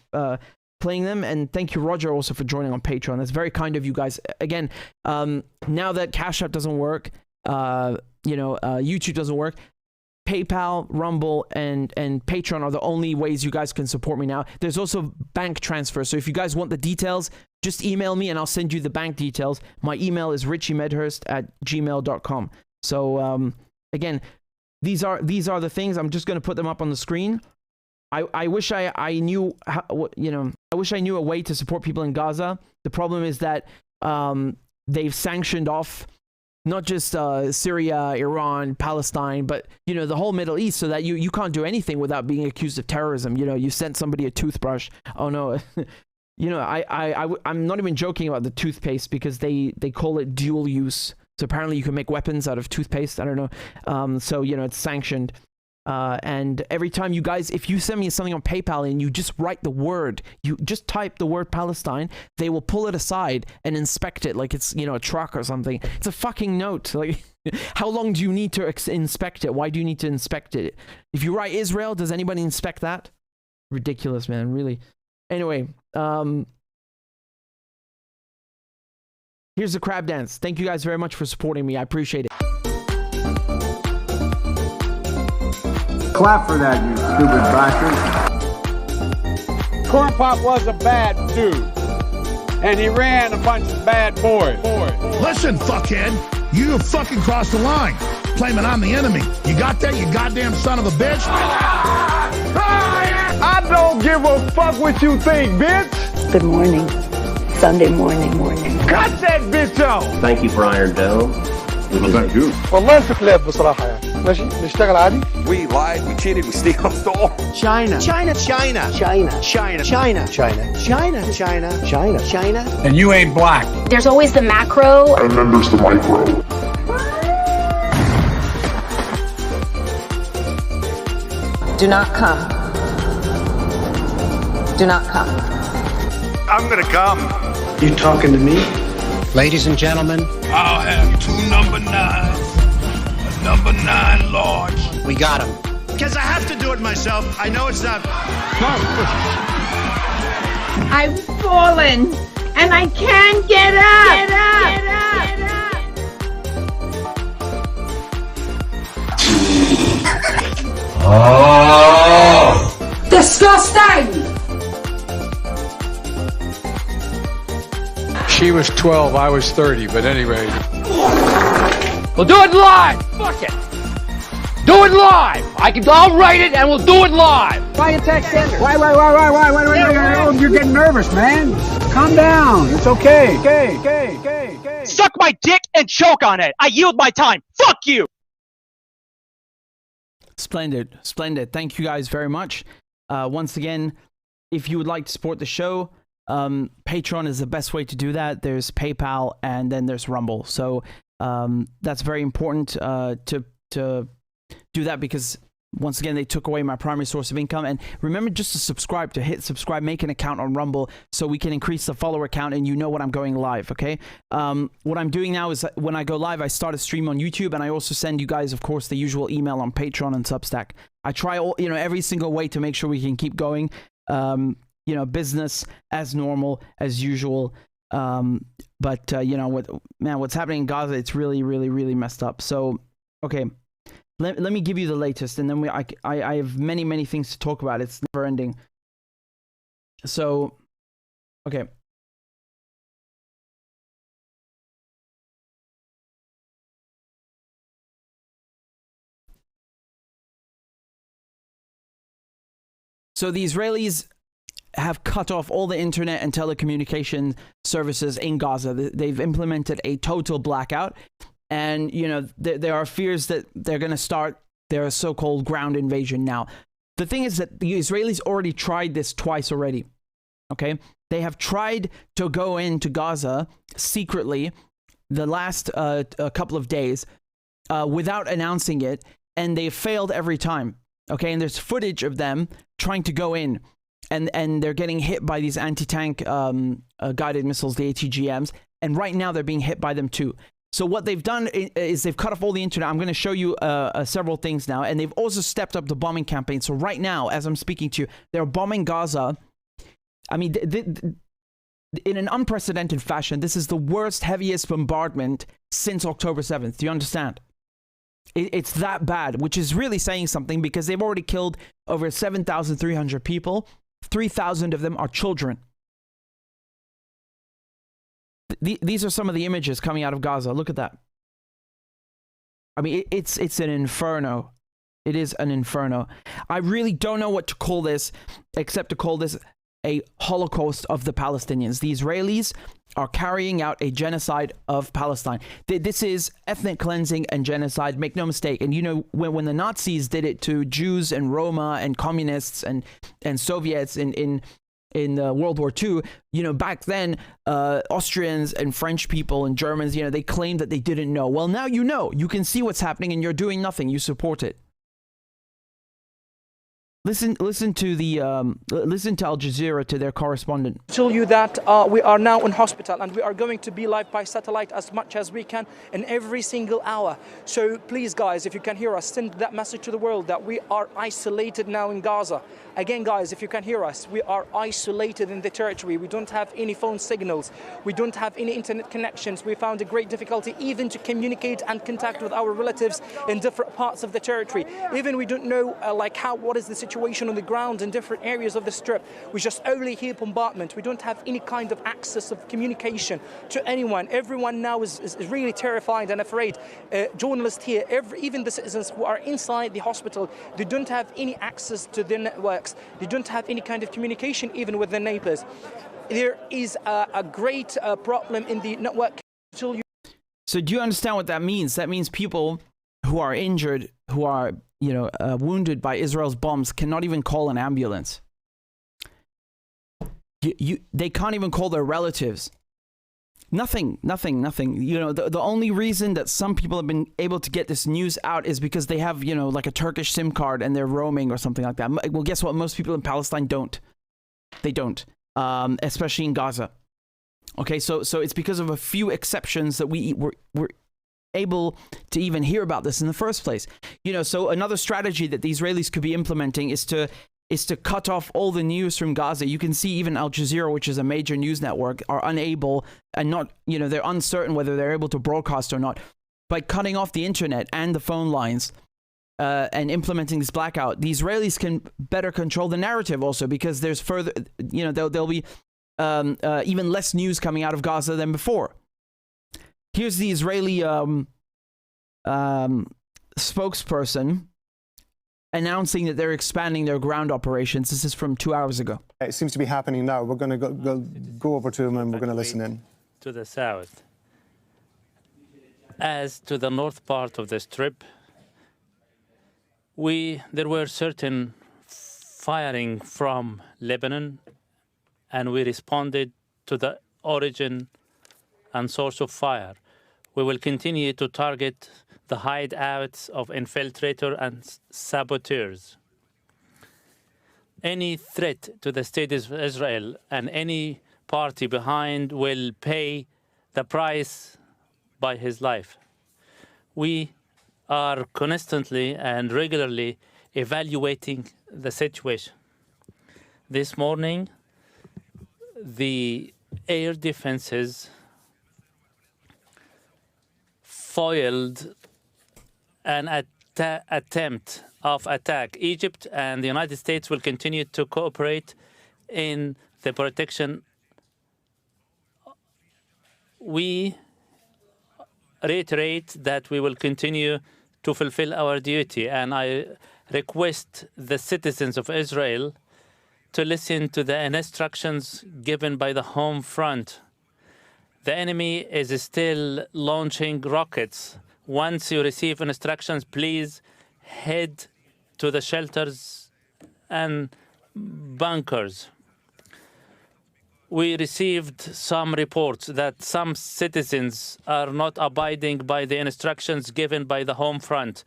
playing them. And thank you, Roger, also for joining on Patreon. That's very kind of you guys. Again, now that Cash App doesn't work, YouTube doesn't work, PayPal, Rumble, and Patreon are the only ways you guys can support me now. There's also bank transfer. So if you guys want the details, just email me and I'll send you the bank details. My email is richiemedhurst@gmail.com. So again, these are the things. I'm just going to put them up on the screen. I wish I knew I wish I knew a way to support people in Gaza. The problem is that they've sanctioned off not just Syria, Iran, Palestine, but the whole Middle East, so that you can't do anything without being accused of terrorism. You sent somebody a toothbrush. Oh no. I'm not even joking about the toothpaste, because they call it dual use. So apparently you can make weapons out of toothpaste. I don't know. So it's sanctioned. And every time you guys, if you send me something on PayPal and you just write the word, you just type the word Palestine, they will pull it aside and inspect it like it's a truck or something. It's a fucking note. Like, how long do you need to inspect it? Why do you need to inspect it? If you write Israel, does anybody inspect that? Ridiculous, man. Really. Anyway, here's the crab dance. Thank you guys very much for supporting me. I appreciate it. Clap for that, you stupid bastard. Corn Pop was a bad dude, and he ran a bunch of bad boys. Listen, fuckhead, you have fucking crossed the line, claiming I'm the enemy. You got that, you goddamn son of a bitch? I don't give a fuck what you think, bitch. Good morning. Sunday morning. Cut that bitch off. Thank you for Iron Dome. Thank you. والله في كلاب بصراحة يعني. ماشي نشتغل عادي. We lied, we cheated, we stole. China. And you ain't black. There's always the macro. And then there's the micro. Do not come. Do not come. I'm gonna come. You talking to me? Ladies and gentlemen, I'll have 2 number 9s. A number 9 large. we got him. Because I have to do it myself. I know it's not. I've fallen and I can't get up. Oh! Disgusting! She was 12, I was 30, but anyway. We'll do it live! Fuck it! Do it live! I'll write it and we'll do it live! Why you text Sender? Why? You're getting nervous, man. Calm down. It's okay. Okay. Suck my dick and choke on it! I yield my time! Fuck you! Splendid. Thank you guys very much. Once again, if you would like to support the show, Patreon is the best way to do that. There's PayPal and then there's Rumble. So that's very important to do that, because once again they took away my primary source of income. And remember just to subscribe, to hit subscribe, make an account on Rumble so we can increase the follower count and when I'm going live. Okay, what I'm doing now is when I go live, I start a stream on YouTube, and I also send you guys, of course, the usual email on Patreon and Substack. I try every single way to make sure we can keep going. Business as normal as usual. But what's happening in Gaza, it's really, really, really messed up. So, okay, let me give you the latest, and then I have many, many things to talk about. It's never ending. So, okay. So the Israelis have cut off all the internet and telecommunication services in Gaza. They've implemented a total blackout. And, there are fears that they're going to start their so-called ground invasion now. The thing is that the Israelis already tried this twice already. Okay? They have tried to go into Gaza secretly the last a couple of days without announcing it. And they failed every time. Okay? And there's footage of them trying to go in. And they're getting hit by these anti-tank guided missiles, the ATGMs. And right now they're being hit by them too. So what they've done is they've cut off all the internet. I'm going to show you several things now. And they've also stepped up the bombing campaign. So right now, as I'm speaking to you, they're bombing Gaza. I mean, in an unprecedented fashion. This is the worst, heaviest bombardment since October 7th. Do you understand? It's that bad, which is really saying something, because they've already killed over 7,300 people. 3,000 of them are children. These are some of the images coming out of Gaza. Look at that. I mean, it's an inferno. It is an inferno. I really don't know what to call this, except to call this a Holocaust of the Palestinians. The Israelis are carrying out a genocide of Palestine. This is ethnic cleansing and genocide, make no mistake. And you know, when the Nazis did it to Jews and Roma and communists and Soviets in World War II, you know, back then, Austrians and French people and Germans, you know, they claimed that they didn't know. Well, now you know. You can see what's happening and you're doing nothing. You support it. Listen to Al Jazeera, to their correspondent. Tell you that we are now in hospital and we are going to be live by satellite as much as we can in every single hour. So please, guys, if you can hear us, send that message to the world that we are isolated now in Gaza. Again, guys, if you can hear us, we are isolated in the territory. We don't have any phone signals. We don't have any internet connections. We found a great difficulty even to communicate and contact with our relatives in different parts of the territory. Even we don't know what is the situation on the ground in different areas of the strip. We just only hear bombardment. We don't have any kind of access of communication to anyone. Everyone now is really terrified and afraid. Journalists here, even the citizens who are inside the hospital, they don't have any access to their networks. They don't have any kind of communication even with their neighbors. There is a great problem in the network. So do you understand what that means? That means people who are injured, who are wounded by Israel's bombs, cannot even call an ambulance. They can't even call their relatives. Nothing. You know, the only reason that some people have been able to get this news out is because they have, like a Turkish SIM card and they're roaming or something like that. Well, guess what? Most people in Palestine don't. They don't, especially in Gaza. Okay, so it's because of a few exceptions that we're able to even hear about this in the first place. So another strategy that the Israelis could be implementing is to cut off all the news from Gaza. You can see even Al Jazeera, which is a major news network, are unable and not, they're uncertain whether they're able to broadcast or not. By cutting off the internet and the phone lines and implementing this blackout, the Israelis can better control the narrative also, because there's further, there'll be even less news coming out of Gaza than before. Here's the Israeli spokesperson announcing that they're expanding their ground operations. This is from 2 hours ago. It seems to be happening now. We're going to go over to them and we're going to listen in. To the south. As to the north part of the strip, there were certain firing from Lebanon, and we responded to the origin and source of fire. We will continue to target the hideouts of infiltrators and saboteurs. Any threat to the state of Israel and any party behind will pay the price by his life. We are constantly and regularly evaluating the situation. This morning, the air defenses foiled an attempt of attack. Egypt and the United States will continue to cooperate in the protection. We reiterate that we will continue to fulfill our duty, and I request the citizens of Israel to listen to the instructions given by the home front. The enemy is still launching rockets. Once you receive instructions, please head to the shelters and bunkers. We received some reports that some citizens are not abiding by the instructions given by the home front.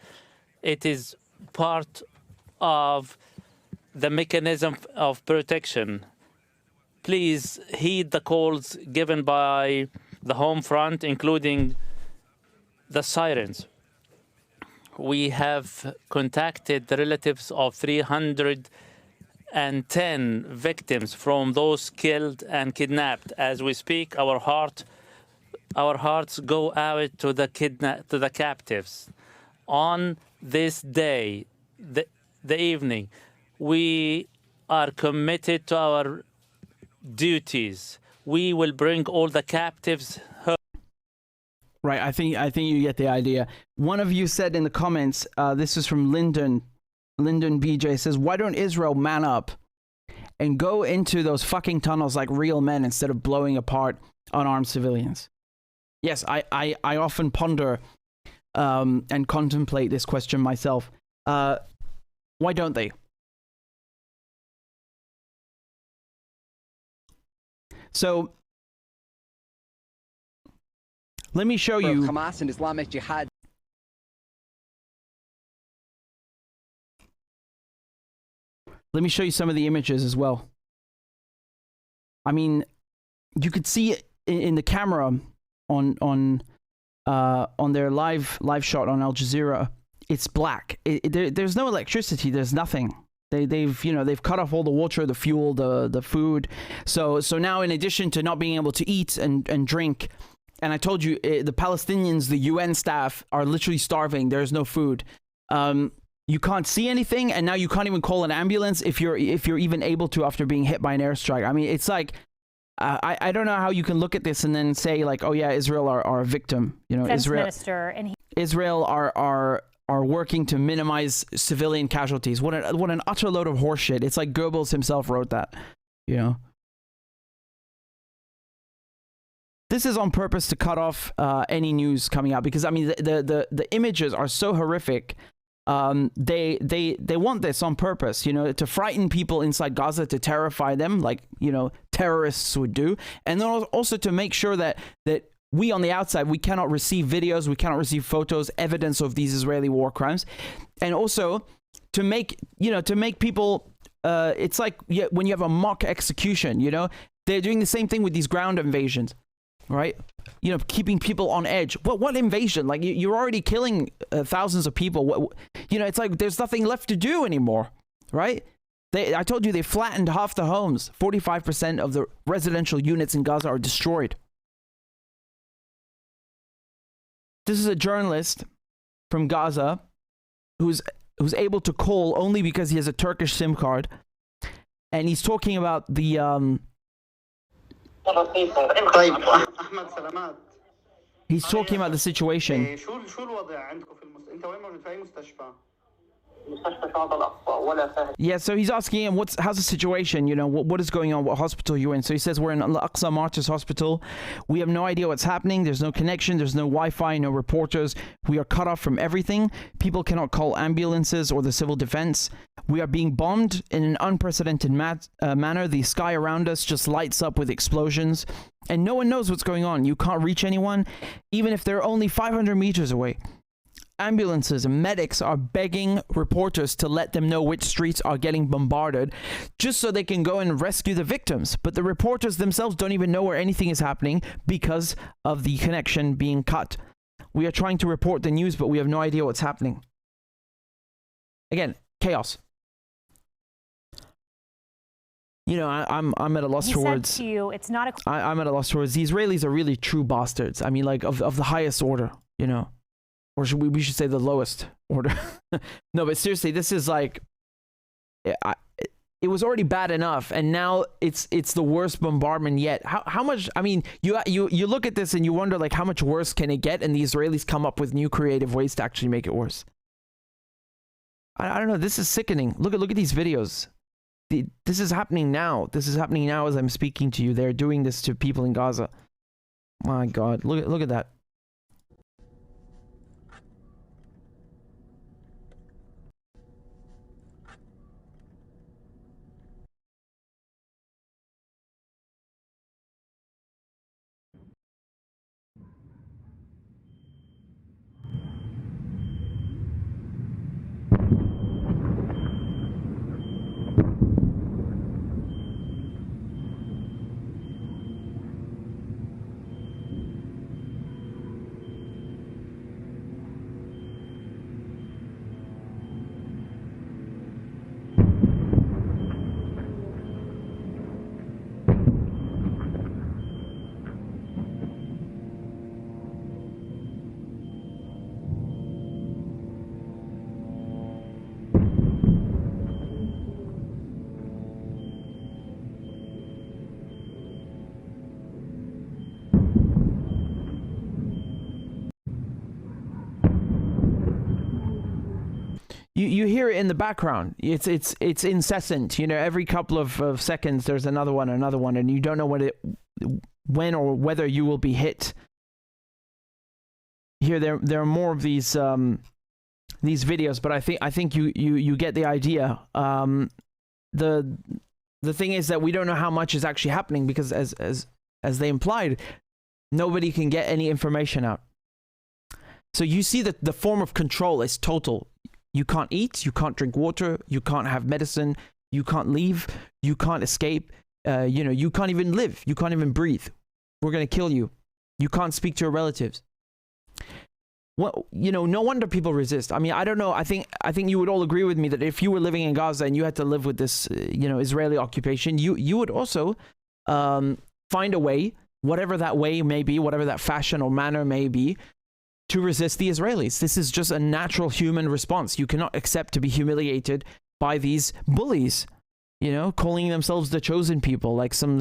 It is part of the mechanism of protection. Please heed the calls given by the home front, including the sirens. We have contacted the relatives of 310 victims from those killed and kidnapped. As we speak, our hearts go out to the captives. On this day, the evening, we are committed to our duties. We will bring all the captives home. Right, I think you get the idea. One of you said in the comments, this is from Lyndon BJ, says, why don't Israel man up and go into those fucking tunnels like real men instead of blowing apart unarmed civilians. Yes, I often ponder and contemplate this question myself. Why don't they? So, let me show you. Hamas and Islamic Jihad. Let me show you some of the images as well. I mean, you could see in the camera on their live shot on Al Jazeera. It's black. There's no electricity. There's nothing. They've cut off all the water, the fuel, the food. So now, in addition to not being able to eat and drink, and I told you the Palestinians, the UN staff are literally starving. There's no food. You can't see anything, and now you can't even call an ambulance if you're even able to after being hit by an airstrike. I mean, it's like I don't know how you can look at this and then say like, oh yeah, Israel are a victim. You know, Israel are working to minimize civilian casualties. What an utter load of horseshit. It's like Goebbels himself wrote that. You know. This is on purpose to cut off any news coming out because I mean the images are so horrific. They want this on purpose, you know, to frighten people inside Gaza, to terrify them like, you know, terrorists would do, and then also to make sure that we on the outside, we cannot receive videos, we cannot receive photos, evidence of these Israeli war crimes, and also to make people. It's like when you have a mock execution, you know, they're doing the same thing with these ground invasions. Right, you know, keeping people on edge. What invasion? Like you're already killing thousands of people. You know, it's like there's nothing left to do anymore, right? I told you they flattened half the homes. 45% of the residential units in Gaza are destroyed. This is a journalist from Gaza who's able to call only because he has a Turkish SIM card, and he's talking about the he's talking about the situation. Yeah, so he's asking him, how's the situation? You know, what is going on? What hospital you're in? So he says, we're in Al-Aqsa Martyrs Hospital. We have no idea what's happening. There's no connection. There's no Wi-Fi, no reporters. We are cut off from everything. People cannot call ambulances or the civil defense. We are being bombed in an unprecedented manner. The sky around us just lights up with explosions, and no one knows what's going on. You can't reach anyone, even if they're only 500 meters away. Ambulances and medics are begging reporters to let them know which streets are getting bombarded just so they can go and rescue the victims. But the reporters themselves don't even know where anything is happening because of the connection being cut. We are trying to report the news, but we have no idea what's happening. Again, chaos. You know, I'm at a loss for words. To you, it's not a... I'm at a loss for words. The Israelis are really true bastards. I mean, like of the highest order, you know. Or should we should say the lowest order. No, but seriously, this is like, it was already bad enough, and now it's the worst bombardment yet. How much? I mean, you look at this and you wonder like how much worse can it get, and the Israelis come up with new creative ways to actually make it worse. I don't know. This is sickening. Look at these videos. This is happening now. This is happening now as I'm speaking to you. They're doing this to people in Gaza. My God, look at that. you hear it in the background. It's incessant. You know, every couple of seconds there's another one, and you don't know when or whether you will be hit. Here there are more of these videos, but I think you get the idea. The thing is that we don't know how much is actually happening because as they implied, nobody can get any information out. So you see that the form of control is total. You can't eat, you can't drink water, you can't have medicine, you can't leave, you can't escape, you can't even live, you can't even breathe. We're going to kill you. You can't speak to your relatives. Well, no wonder people resist. I mean, I don't know. I think you would all agree with me that if you were living in Gaza and you had to live with this, Israeli occupation, you would also find a way, whatever that way may be, whatever that fashion or manner may be, to resist the Israelis. This is just a natural human response. You cannot accept to be humiliated by these bullies, calling themselves the chosen people, like some,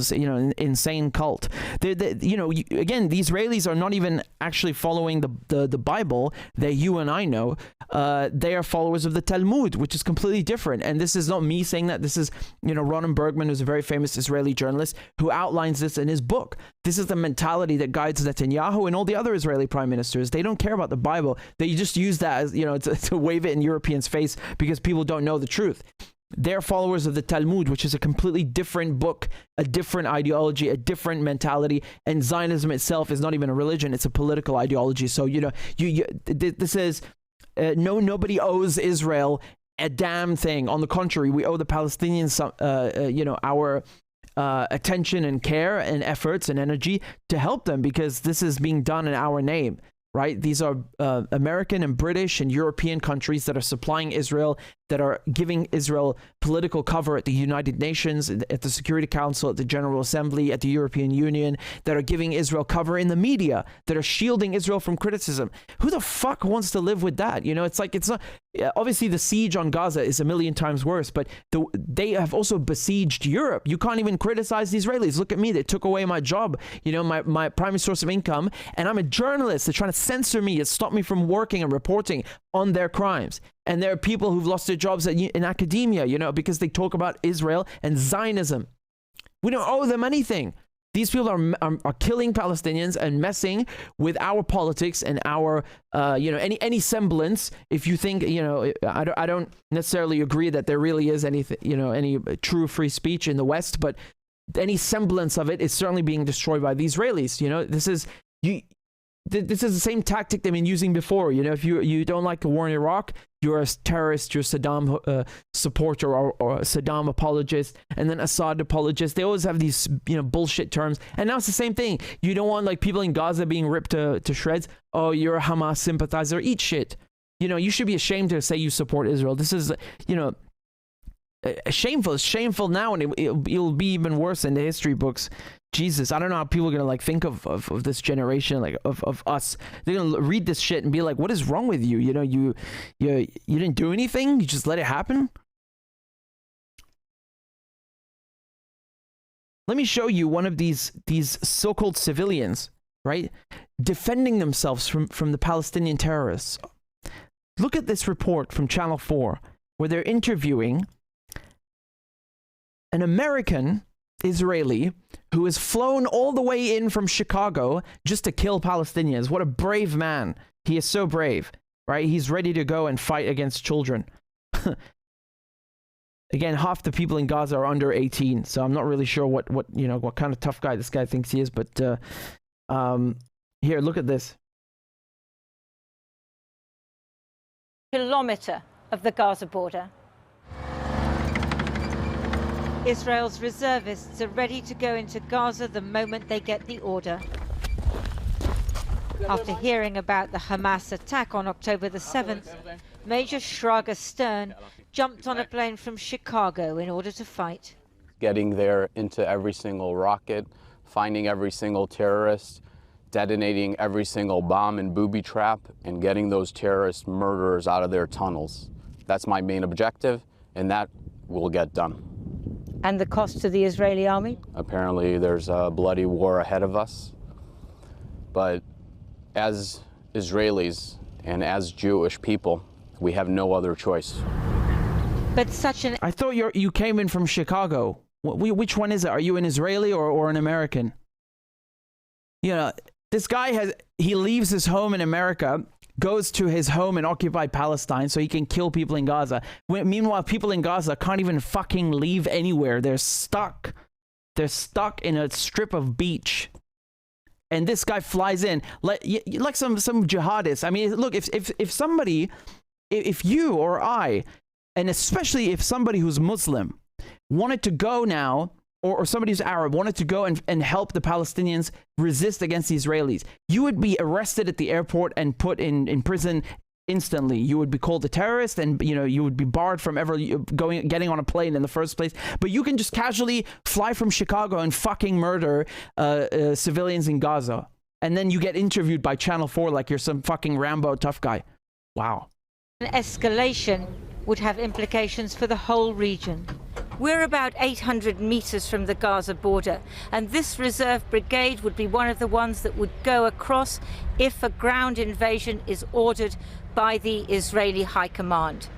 insane cult. Again, the Israelis are not even actually following the Bible that you and I know. They are followers of the Talmud, which is completely different. And this is not me saying that. This is, Ronen Bergman, who's a very famous Israeli journalist, who outlines this in his book. This is the mentality that guides Netanyahu and all the other Israeli prime ministers. They don't care about the Bible. They just use that as, to wave it in Europeans' face because people don't know the truth. They're followers of the Talmud, which is a completely different book, a different ideology, a different mentality. And Zionism itself is not even a religion; it's a political ideology. So this is nobody owes Israel a damn thing. On the contrary, we owe the Palestinians our attention and care and efforts and energy to help them, because this is being done in our name. Right? These are American and British and European countries that are supplying Israel, that are giving Israel political cover at the United Nations, at the Security Council, at the General Assembly, at the European Union, that are giving Israel cover in the media, that are shielding Israel from criticism. Who the fuck wants to live with that? It's like, it's not, obviously the siege on Gaza is a million times worse, but they have also besieged Europe. You can't even criticize the Israelis. Look at me. They took away my job, my primary source of income, and I'm a journalist. They're trying to censor me. It stopped me from working and reporting on their crimes. And there are people who've lost their jobs in academia, because they talk about Israel and Zionism. We don't owe them anything. These people are killing Palestinians and messing with our politics and our, any semblance. If you think, I don't necessarily agree that there really is anything, any true free speech in the West, but any semblance of it is certainly being destroyed by the Israelis. This is the same tactic they've been using before. If you don't like the war in Iraq, you're a terrorist, you're a Saddam supporter or Saddam apologist, and then Assad apologist. They always have these bullshit terms. And now it's the same thing. You don't want people in Gaza being ripped to shreds. Oh, you're a Hamas sympathizer. Eat shit. You should be ashamed to say you support Israel. This is shameful. It's shameful now, and it'll be even worse in the history books. Jesus, I don't know how people are gonna think of this generation, of us. They're gonna read this shit and be like, "What is wrong with you? You didn't do anything. You just let it happen." Let me show you one of these so-called civilians, right, defending themselves from the Palestinian terrorists. Look at this report from Channel 4, where they're interviewing an American Israeli who is flown all the way in from Chicago just to kill Palestinians. What a brave man. He is so brave, right? He's ready to go and fight against children. Again, half the people in Gaza are under 18, so I'm not really sure what kind of tough guy this guy thinks he is, but here, look at this. Kilometer of the Gaza border. Israel's reservists are ready to go into Gaza the moment they get the order. After hearing about the Hamas attack on October the 7th, Major Schrager Stern jumped on a plane from Chicago in order to fight. Getting there into every single rocket, finding every single terrorist, detonating every single bomb and booby trap, and getting those terrorist murderers out of their tunnels. That's my main objective, and that will get done. And the cost to the Israeli army? Apparently there's a bloody war ahead of us. But as Israelis and as Jewish people, We have no other choice. But such an... I thought you came in from Chicago. Which one is it? Are you an Israeli or an American? You know, this guy he leaves his home in America, goes to his home in occupied Palestine so he can kill people in Gaza. Meanwhile, people in Gaza can't even fucking leave anywhere. They're stuck. They're stuck in a strip of beach. And this guy flies in like some jihadists. I mean, look, if somebody, if you or I, and especially if somebody who's Muslim wanted to go now, or somebody who's Arab wanted to go and help the Palestinians resist against the Israelis, you would be arrested at the airport and put in prison instantly. You would be called a terrorist, and you would be barred from ever getting on a plane in the first place. But you can just casually fly from Chicago and fucking murder civilians in Gaza, and then you get interviewed by Channel 4 like you're some fucking Rambo tough guy. Wow. An escalation would have implications for the whole region. We're about 800 meters from the Gaza border, and this reserve brigade would be one of the ones that would go across if a ground invasion is ordered by the Israeli High Command.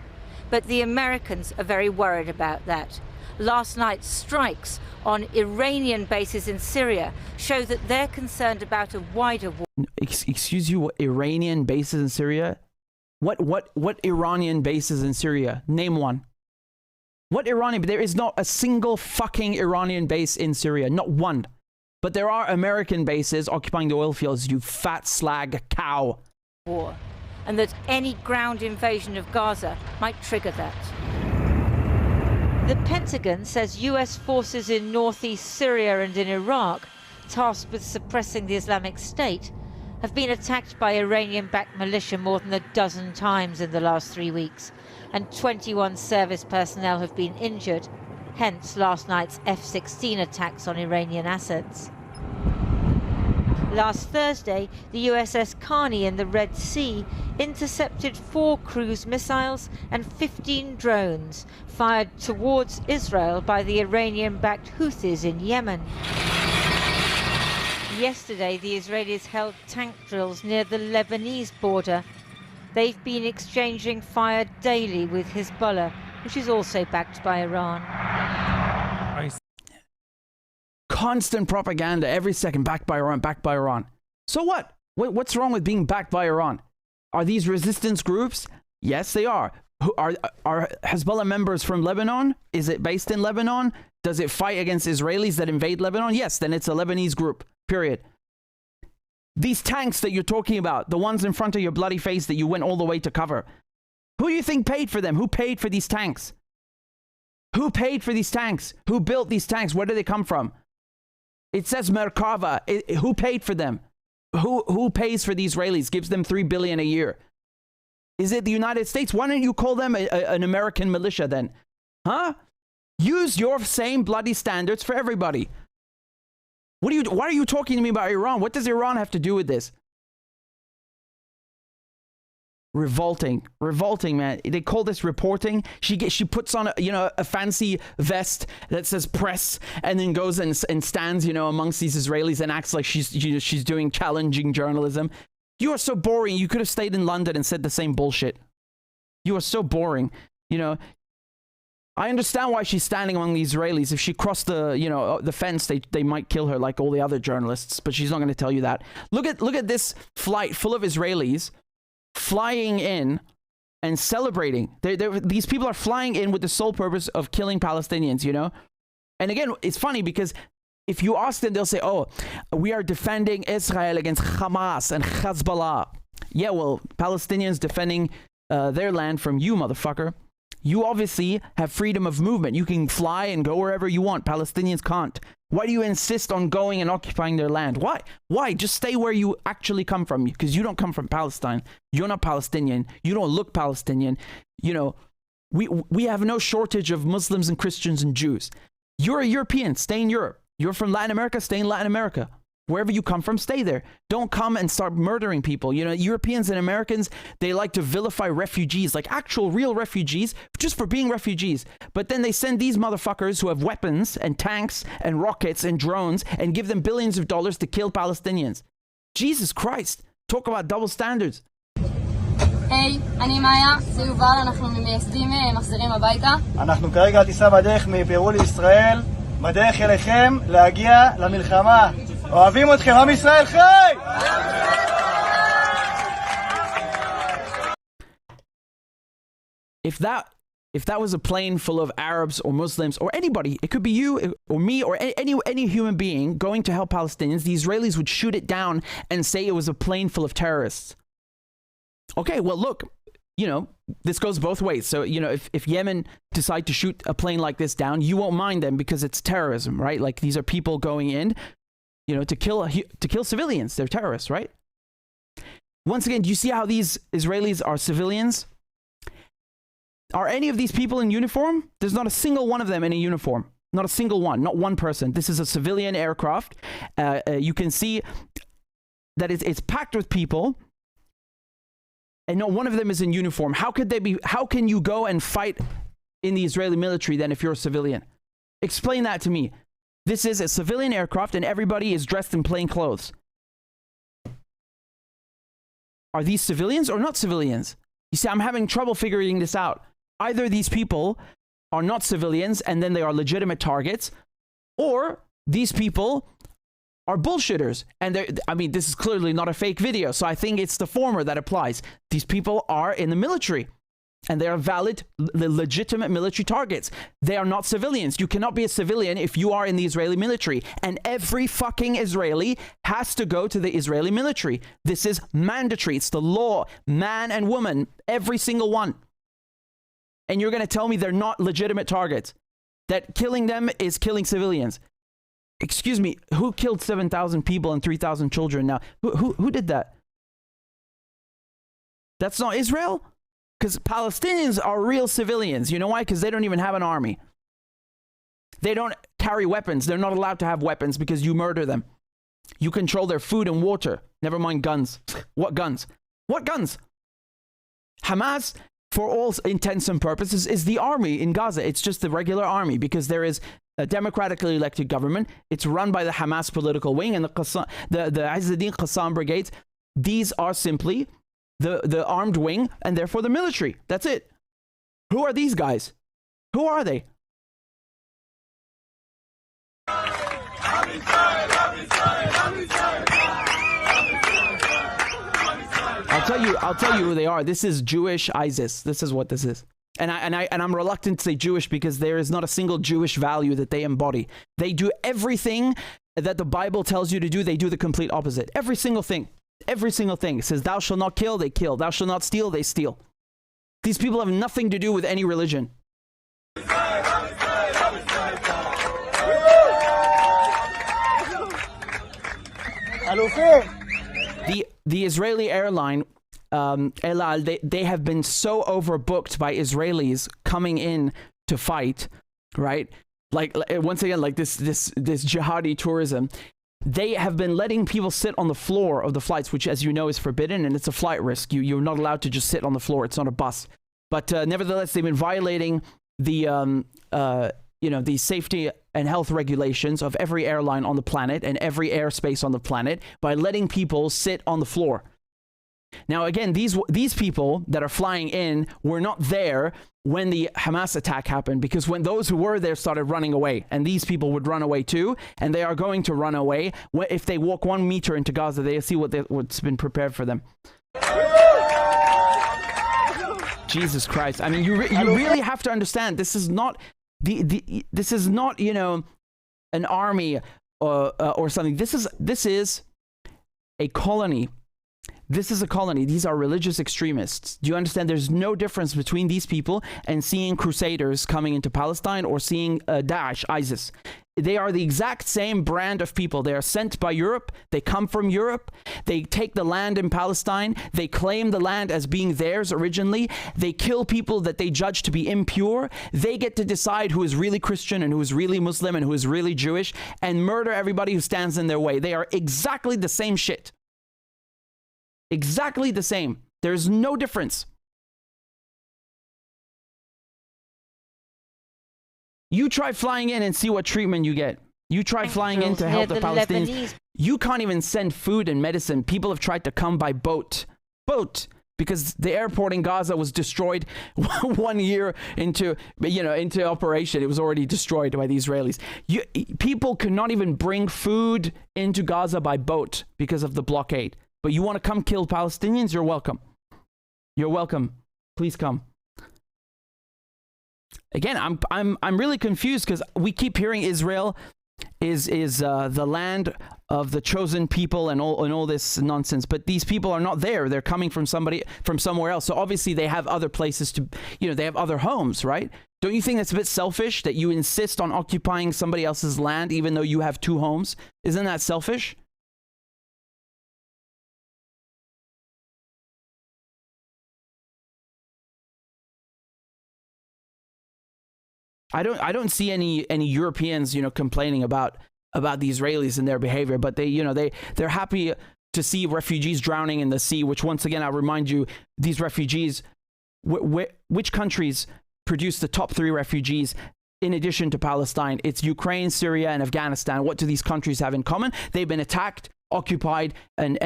But the Americans are very worried about that. Last night's strikes on Iranian bases in Syria show that they're concerned about a wider war. Excuse you, Iranian bases in Syria? What Iranian bases in Syria? Name one. What Iranian? There is not a single fucking Iranian base in Syria. Not one. But there are American bases occupying the oil fields, you fat slag cow. War, and that any ground invasion of Gaza might trigger that. The Pentagon says US forces in northeast Syria and in Iraq, tasked with suppressing the Islamic State, have been attacked by Iranian-backed militia more than a dozen times in the last 3 weeks, and 21 service personnel have been injured, hence last night's F-16 attacks on Iranian assets. Last Thursday, the USS Carney in the Red Sea intercepted 4 cruise missiles and 15 drones fired towards Israel by the Iranian-backed Houthis in Yemen. Yesterday, the Israelis held tank drills near the Lebanese border. They've been exchanging fire daily with Hezbollah, which is also backed by Iran. Constant propaganda every second, backed by Iran, backed by Iran. So what? What's wrong with being backed by Iran? Are these resistance groups? Yes, they are. Are Hezbollah members from Lebanon? Is it based in Lebanon? Does it fight against Israelis that invade Lebanon? Yes, then it's a Lebanese group. Period. These tanks that you're talking about, the ones in front of your bloody face that you went all the way to cover, who do you think paid for them? Who paid for these tanks? Who paid for these tanks? Who built these tanks? Where did they come from? It says Merkava. Who paid for them? Who pays for the Israelis? Gives them $3 billion a year? Is it the United States? Why don't you call them an American militia then? Huh? Use your same bloody standards for everybody. Why are you talking to me about Iran? What does Iran have to do with this? Revolting, man. They call this reporting. She puts on a fancy vest that says press, and then goes and stands amongst these Israelis and acts like she's doing challenging journalism. You are so boring. You could have stayed in London and said the same bullshit. You are so boring. I understand why she's standing among the Israelis. If she crossed the fence, they might kill her like all the other journalists, but she's not going to tell you that. Look at this flight full of Israelis flying in and celebrating. These people are flying in with the sole purpose of killing Palestinians, And again, it's funny because if you ask them, they'll say, oh, we are defending Israel against Hamas and Hezbollah. Yeah, well, Palestinians defending their land from you, motherfucker. You obviously have freedom of movement. You can fly and go wherever you want. Palestinians can't. Why do you insist on going and occupying their land? Why? Just stay where you actually come from, because you don't come from Palestine. You're not Palestinian. You don't look Palestinian. We have no shortage of Muslims and Christians and Jews. You're a European. Stay in Europe. You're from Latin America. Stay in Latin America. Wherever you come from, stay there. Don't come and start murdering people. Europeans and Americans, they like to vilify refugees, like actual real refugees, just for being refugees. But then they send these motherfuckers who have weapons and tanks and rockets and drones and give them billions of dollars to kill Palestinians. Jesus Christ. Talk about double standards. היי, אני מאיה, זה יובל, אנחנו ממייסדים מחזירים הביתה. אנחנו כרגע על טיסה בדרך מפרו לישראל, בדרך אליכם להגיע למלחמה. אוהבים אתכם, עם ישראל חי! If that was a plane full of Arabs or Muslims or anybody, it could be you or me or any human being going to help Palestinians, the Israelis would shoot it down and say it was a plane full of terrorists. Okay, well, look, you know, this goes both ways. So, you know, if Yemen decide to shoot a plane like this down, you won't mind them because it's terrorism, right? Like, these are people going in, you know, to kill civilians. They're terrorists, right? Once again, do you see how these Israelis are civilians? Are any of these people in uniform? There's not a single one of them in a uniform. Not a single one. Not one person. This is a civilian aircraft. You can see that it's packed with people, and not one of them is in uniform. How could they be? How can you go and fight in the Israeli military then if you're a civilian? Explain that to me. This is a civilian aircraft, and everybody is dressed in plain clothes. Are these civilians or not civilians? You see, I'm having trouble figuring this out. Either these people are not civilians and then they are legitimate targets, or these people are bullshitters. And I mean, this is clearly not a fake video, so I think it's the former that applies. These people are in the military, and they are valid, legitimate military targets. They are not civilians. You cannot be a civilian if you are in the Israeli military. And every fucking Israeli has to go to the Israeli military. This is mandatory. It's the law. Man and woman, every single one. And you're going to tell me they're not legitimate targets? That killing them is killing civilians? Excuse me, who killed 7,000 people and 3,000 children now? Who did that? That's not Israel? Because Palestinians are real civilians. You know why? Because they don't even have an army. They don't carry weapons. They're not allowed to have weapons because you murder them. You control their food and water. Never mind guns. What guns? What guns? Hamas, for all intents and purposes, is the army in Gaza. It's just the regular army because there is a democratically elected government. It's run by the Hamas political wing and the Izzuddin Qassam brigades. These are simply the armed wing and therefore the military. That's it. Who are these guys? Who are they? I'll tell you who they are. This is Jewish ISIS. This is what this is. And I'm reluctant to say Jewish because there is not a single Jewish value that they embody. They do everything that the Bible tells you to do. They do the complete opposite. Every single thing. Every single thing. It says, thou shalt not kill, they kill. Thou shalt not steal, they steal. These people have nothing to do with any religion. The Israeli airline, El Al, they have been so overbooked by Israelis coming in to fight, right? Like, once again, like this jihadi tourism. They have been letting people sit on the floor of the flights, which, as you know, is forbidden, and it's a flight risk. You're not allowed to just sit on the floor. It's not a bus. But nevertheless, they've been violating the the safety and health regulations of every airline on the planet and every airspace on the planet by letting people sit on the floor. Now, again, these people that are flying in were not there when the Hamas attack happened, because when those who were there started running away, and these people would run away too, and they are going to run away. If they walk 1 meter into Gaza, they'll see what's been prepared for them. Jesus Christ. I mean, you really have to understand, this is not this is not, you know, an army or something. This is a colony. This is a colony. These are religious extremists. Do you understand? There's no difference between these people and seeing crusaders coming into Palestine or seeing Daesh, ISIS. They are the exact same brand of people. They are sent by Europe. They come from Europe. They take the land in Palestine. They claim the land as being theirs originally. They kill people that they judge to be impure. They get to decide who is really Christian and who is really Muslim and who is really Jewish, and murder everybody who stands in their way. They are exactly the same shit. Exactly the same. There's no difference. You try flying in and see what treatment you get. You try flying in to help the Palestinians. You can't even send food and medicine. People have tried to come by boat. because the airport in Gaza was destroyed 1 year into operation. It was already destroyed by the Israelis. People could not even bring food into Gaza by boat because of the blockade. But you want to come kill Palestinians? You're welcome. You're welcome. Please come. Again, I'm really confused because we keep hearing Israel is the land of the chosen people and all this nonsense, but these people are not there. They're coming from somewhere else. So obviously they have other places to, they have other homes, right? Don't you think that's a bit selfish that you insist on occupying somebody else's land even though you have two homes? Isn't that selfish? I don't see any Europeans, complaining about the Israelis and their behavior, but they're happy to see refugees drowning in the sea, which once again, I'll remind you, these refugees, which countries produce the top 3 refugees in addition to Palestine? It's Ukraine, Syria, and Afghanistan. What do these countries have in common? They've been attacked, occupied, and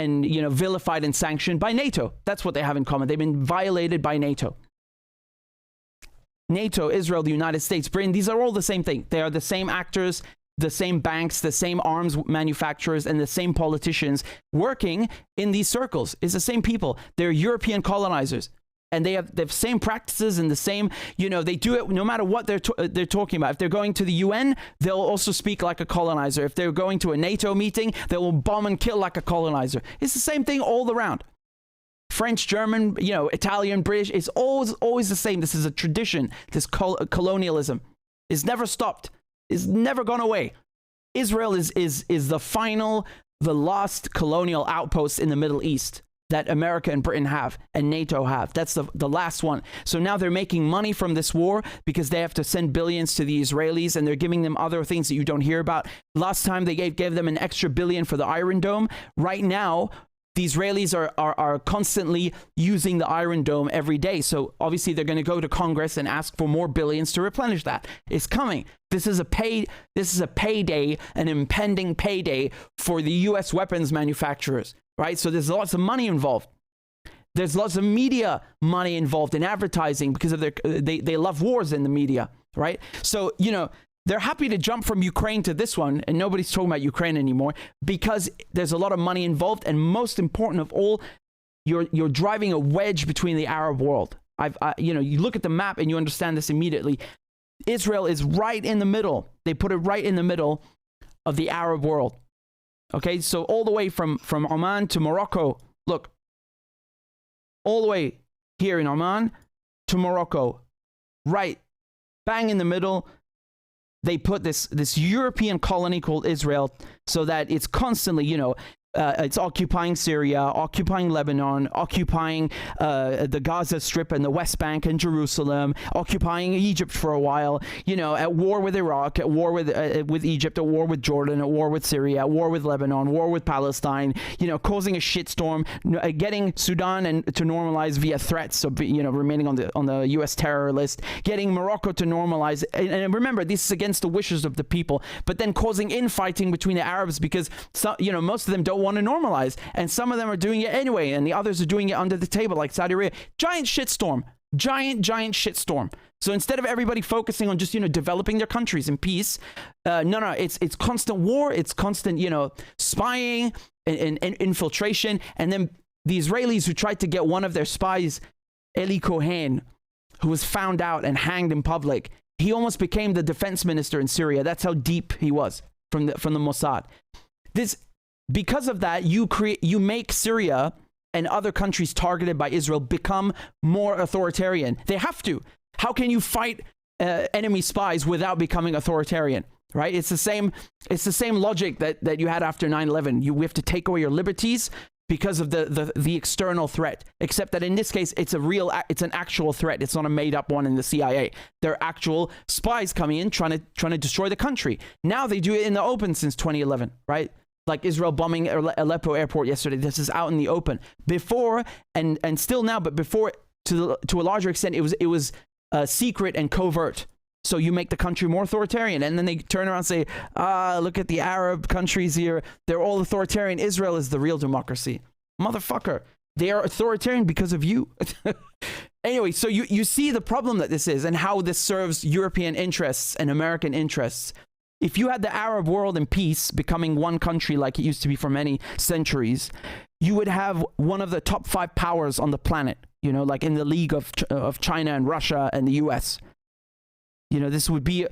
vilified and sanctioned by NATO. That's what they have in common. They've been violated by NATO. NATO, Israel, the United States, Britain, these are all the same thing. They are the same actors, the same banks, the same arms manufacturers, and the same politicians working in these circles. It's the same people. They're European colonizers. And they have the same practices and the same, they do it no matter what they're talking about. If they're going to the UN, they'll also speak like a colonizer. If they're going to a NATO meeting, they will bomb and kill like a colonizer. It's the same thing all around. French, German, Italian, British, it's always the same. This is a tradition. This colonialism is never stopped. It's never gone away. Israel is the last colonial outpost in the Middle East that America and Britain have and NATO have. That's the last one. So now they're making money from this war because they have to send billions to the Israelis, and they're giving them other things that you don't hear about. Last time they gave them an extra $1 billion for the Iron Dome. Right now, the Israelis are constantly using the Iron Dome every day. So obviously they're going to go to Congress and ask for more billions to replenish that. It's coming. This is a payday, an impending payday for the U.S. weapons manufacturers, right? So there's lots of money involved. There's lots of media money involved in advertising because of they love wars in the media, right? So, they're happy to jump from Ukraine to this one, and nobody's talking about Ukraine anymore because there's a lot of money involved, and most important of all, you're driving a wedge between the Arab world. You look at the map and you understand this immediately. Israel is right in the middle. They put it right in the middle of the Arab world. Okay, so all the way from Oman to Morocco, look, all the way here in Oman to Morocco, right, bang in the middle. They put this European colony called Israel so that it's constantly, it's occupying Syria, occupying Lebanon, occupying the Gaza Strip and the West Bank and Jerusalem, occupying Egypt for a while, at war with Iraq, at war with Egypt, at war with Jordan, at war with Syria, at war with Lebanon, war with Palestine, causing a shitstorm, getting Sudan to normalize via threats of, remaining on the U.S. terror list, getting Morocco to normalize. And remember, this is against the wishes of the people, but then causing infighting between the Arabs because, most of them don't want to normalize, and some of them are doing it anyway, and the others are doing it under the table, like Saudi Arabia. Giant shitstorm. So instead of everybody focusing on just developing their countries in peace, it's constant war, it's constant spying and infiltration. And then the Israelis who tried to get one of their spies, Eli Cohen, who was found out and hanged in public, he almost became the defense minister in Syria. That's how deep he was from the Mossad. Because of that, you make Syria and other countries targeted by Israel become more authoritarian. They have to. How can you fight enemy spies without becoming authoritarian? Right? It's the same logic that you had after 9/11. We have to take away your liberties because of the external threat. Except that in this case, it's an actual threat. It's not a made up one in the CIA. They're actual spies coming in trying to destroy the country. Now they do it in the open since 2011, right? Like Israel bombing Aleppo airport yesterday. This is out in the open. Before and still now, but before to a larger extent, it was secret and covert. So you make the country more authoritarian, and then they turn around and say, look at the Arab countries here. They're all authoritarian. Israel is the real democracy. Motherfucker. They are authoritarian because of you. Anyway, so you see the problem that this is and how this serves European interests and American interests. If you had the Arab world in peace, becoming one country like it used to be for many centuries, you would have one of the top 5 powers on the planet, you know, like in the league of China and Russia and the US. You know, this would be,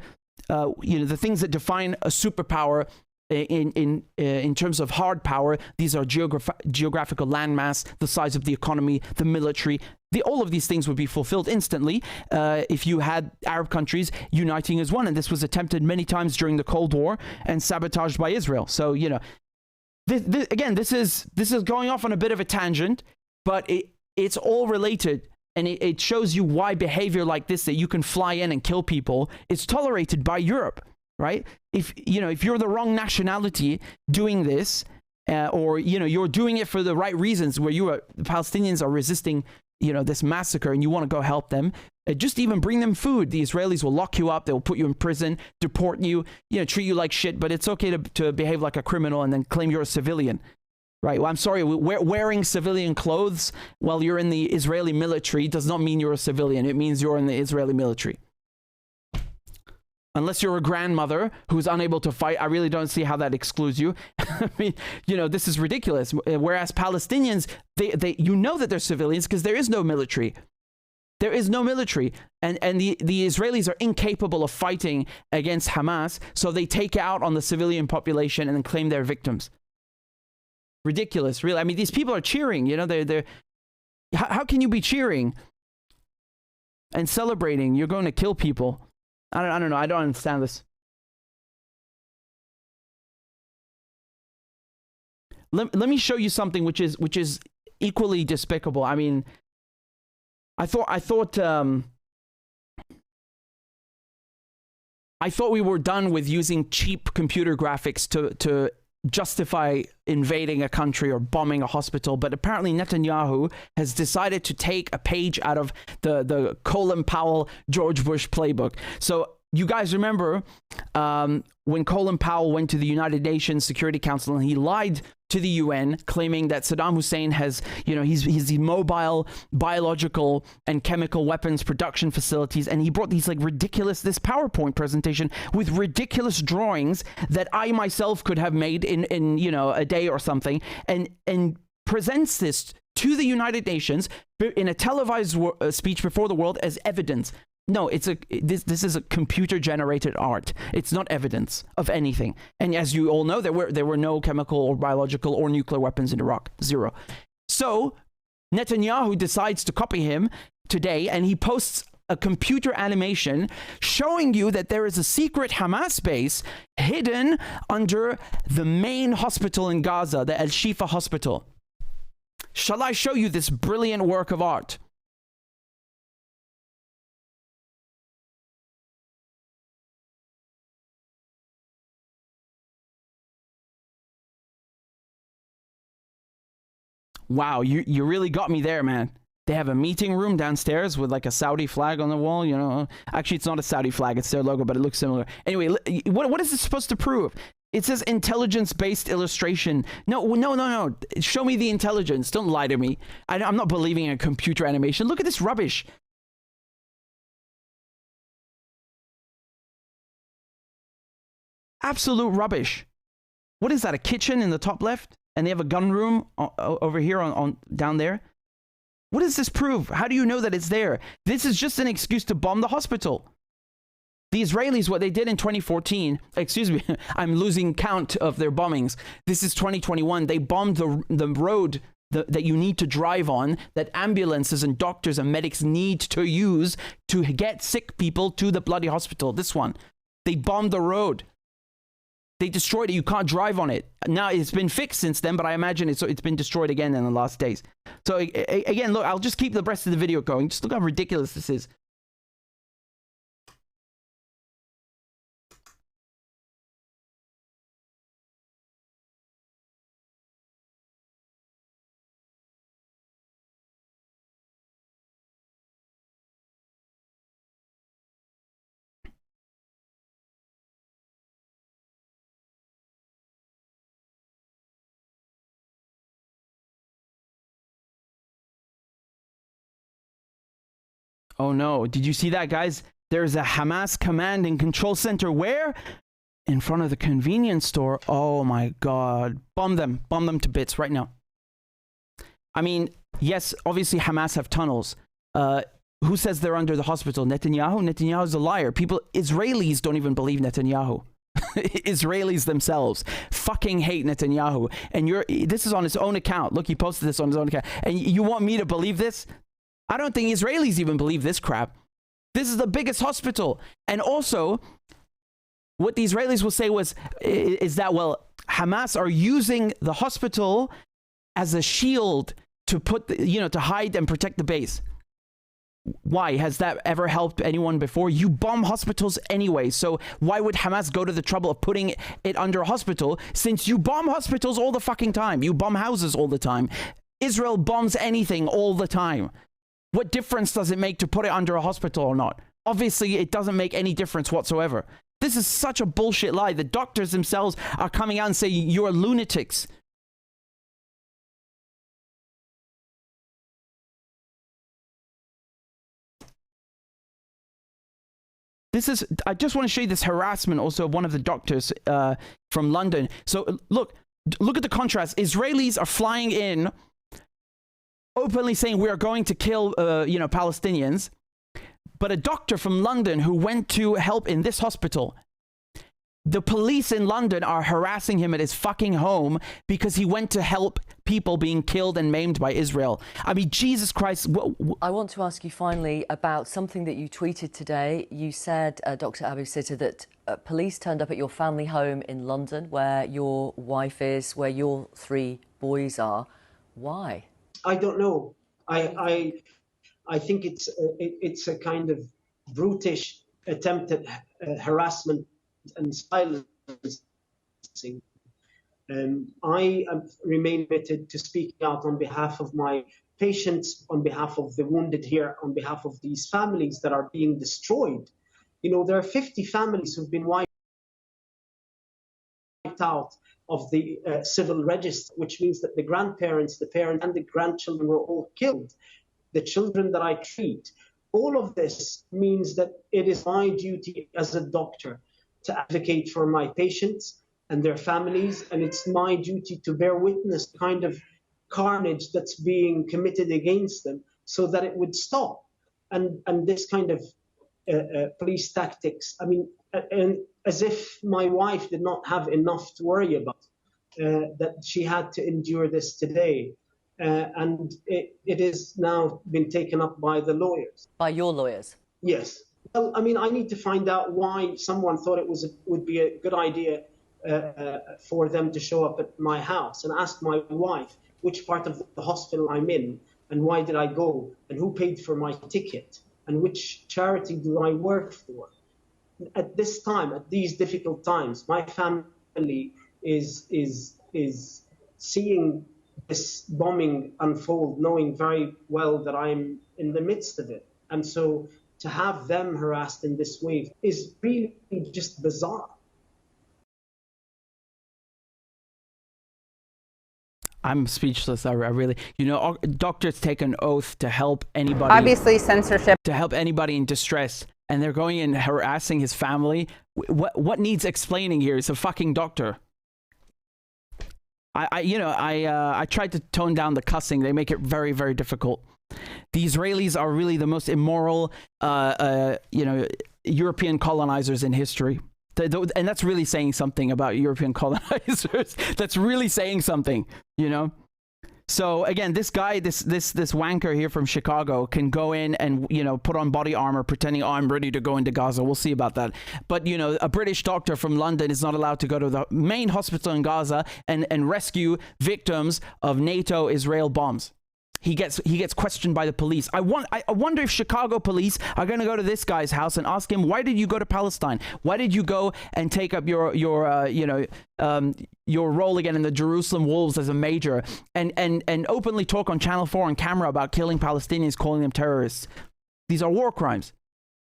you know, the things that define a superpower in terms of hard power. These are geographical landmass, the size of the economy, the military. All of these things would be fulfilled instantly if you had Arab countries uniting as one. And this was attempted many times during the Cold War and sabotaged by Israel. So, you know, again, this is going off on a bit of a tangent, but it's all related. And it shows you why behavior like this, that you can fly in and kill people, is tolerated by Europe, right? If you're the wrong nationality doing this, or, you know, you're doing it for the right reasons, where the Palestinians are resisting, you know, this massacre, and you want to go help them, just even bring them food. The Israelis will lock you up, they'll put you in prison, deport you, you know, treat you like shit, but it's okay to behave like a criminal and then claim you're a civilian. Right. Well, I'm sorry. Wearing civilian clothes while you're in the Israeli military does not mean you're a civilian. It means you're in the Israeli military. Unless you're a grandmother who's unable to fight, I really don't see how that excludes you. I mean, you know, this is ridiculous. Whereas Palestinians, they you know that they're civilians because there is no military. There is no military. And the Israelis are incapable of fighting against Hamas, so they take out on the civilian population and then claim they're victims. Ridiculous, really. I mean, these people are cheering, you know, they're how can you be cheering and celebrating? You're going to kill people. I don't know. I don't understand this. Let me show you something which is equally despicable. I mean, I thought we were done with using cheap computer graphics to justify invading a country or bombing a hospital, but apparently Netanyahu has decided to take a page out of the Colin Powell George Bush playbook. So you guys remember when Colin Powell went to the United Nations Security Council and he lied to the UN, claiming that Saddam Hussein has, you know, he's mobile biological and chemical weapons production facilities, and he brought these this PowerPoint presentation with ridiculous drawings that I myself could have made in you know, a day or something, and presents this to the United Nations in a televised speech before the world as evidence. No, this is a computer-generated art. It's not evidence of anything. And as you all know, there were no chemical or biological or nuclear weapons in Iraq. Zero. So Netanyahu decides to copy him today, and he posts a computer animation showing you that there is a secret Hamas base hidden under the main hospital in Gaza, the Al-Shifa hospital. Shall I show you this brilliant work of art? Wow, you really got me there, man. They have a meeting room downstairs with like a Saudi flag on the wall, you know. Actually, it's not a Saudi flag, it's their logo, but it looks similar. Anyway, what is this supposed to prove? It says intelligence-based illustration. No. Show me the intelligence. Don't lie to me. I'm not believing in a computer animation. Look at this rubbish. Absolute rubbish. What is that, a kitchen in the top left? And they have a gun room over here on down there. What does this prove? How do you know that it's there? This is just an excuse to bomb the hospital. The Israelis, what they did in 2014, excuse me, I'm losing count of their bombings. This is 2021. They bombed the road that you need to drive on, that ambulances and doctors and medics need to use to get sick people to the bloody hospital. This one. They bombed the road. They destroyed it. You can't drive on it. Now, it's been fixed since then, but I imagine it's been destroyed again in the last days. So, again, look, I'll just keep the rest of the video going. Just look how ridiculous this is. Oh no, did you see that, guys? There's a Hamas command and control center. Where? In front of the convenience store. Oh my God. Bomb them to bits right now. I mean, yes, obviously Hamas have tunnels. Who says they're under the hospital? Netanyahu? Netanyahu's a liar. Israelis don't even believe Netanyahu. Israelis themselves fucking hate Netanyahu. And this is on his own account. Look, he posted this on his own account. And you want me to believe this? I don't think Israelis even believe this crap. This is the biggest hospital. And also, what the Israelis will say is that, well, Hamas are using the hospital as a shield to to hide and protect the base. Why? Has that ever helped anyone before? You bomb hospitals anyway, so why would Hamas go to the trouble of putting it under a hospital, since you bomb hospitals all the fucking time? You bomb houses all the time. Israel bombs anything all the time. What difference does it make to put it under a hospital or not? Obviously, it doesn't make any difference whatsoever. This is such a bullshit lie. The doctors themselves are coming out and saying, you're lunatics. I just want to show you this harassment also of one of the doctors from London. So look at the contrast. Israelis are flying in, openly saying we are going to kill, Palestinians. But a doctor from London who went to help in this hospital, the police in London are harassing him at his fucking home because he went to help people being killed and maimed by Israel. I mean, Jesus Christ. I want to ask you finally about something that you tweeted today. You said, Dr. Abu Sitter, that police turned up at your family home in London, where your wife is, where your 3 boys are. Why? I don't know. I think it's a kind of brutish attempt at harassment and silencing. I remain committed to speaking out on behalf of my patients, on behalf of the wounded here, on behalf of these families that are being destroyed. There are 50 families who've been wiped out of the civil register, which means that the grandparents, the parents, and the grandchildren were all killed. The children that I treat. All of this means that it is my duty as a doctor to advocate for my patients and their families, and it's my duty to bear witness to the kind of carnage that's being committed against them so that it would stop. And this kind of police tactics, I mean, and as if my wife did not have enough to worry about, that she had to endure this today. And it is now been taken up by the lawyers. By your lawyers? Yes. Well, I mean, I need to find out why someone thought it would be a good idea for them to show up at my house, and ask my wife which part of the hospital I'm in, and why did I go, and who paid for my ticket, and which charity do I work for. At this time, at these difficult times, my family is seeing this bombing unfold, knowing very well that I'm in the midst of it. And so to have them harassed in this way is really just bizarre. I'm speechless. I really, doctors take an oath to help anybody. Obviously, censorship. To help anybody in distress. And they're going and harassing his family. What needs explaining here? It's a fucking doctor. I tried to tone down the cussing. They make it very, very difficult. The Israelis are really the most immoral, European colonizers in history. And that's really saying something about European colonizers. That's really saying something, So again, this guy, this wanker here from Chicago can go in and, put on body armor pretending, I'm ready to go into Gaza. We'll see about that. But, a British doctor from London is not allowed to go to the main hospital in Gaza and rescue victims of NATO-Israel bombs. He gets questioned by the police. I wonder if Chicago police are going to go to this guy's house and ask him, why did you go to Palestine? Why did you go and take up your role again in the Jerusalem Wolves as a major and openly talk on Channel 4 on camera about killing Palestinians, calling them terrorists? These are war crimes.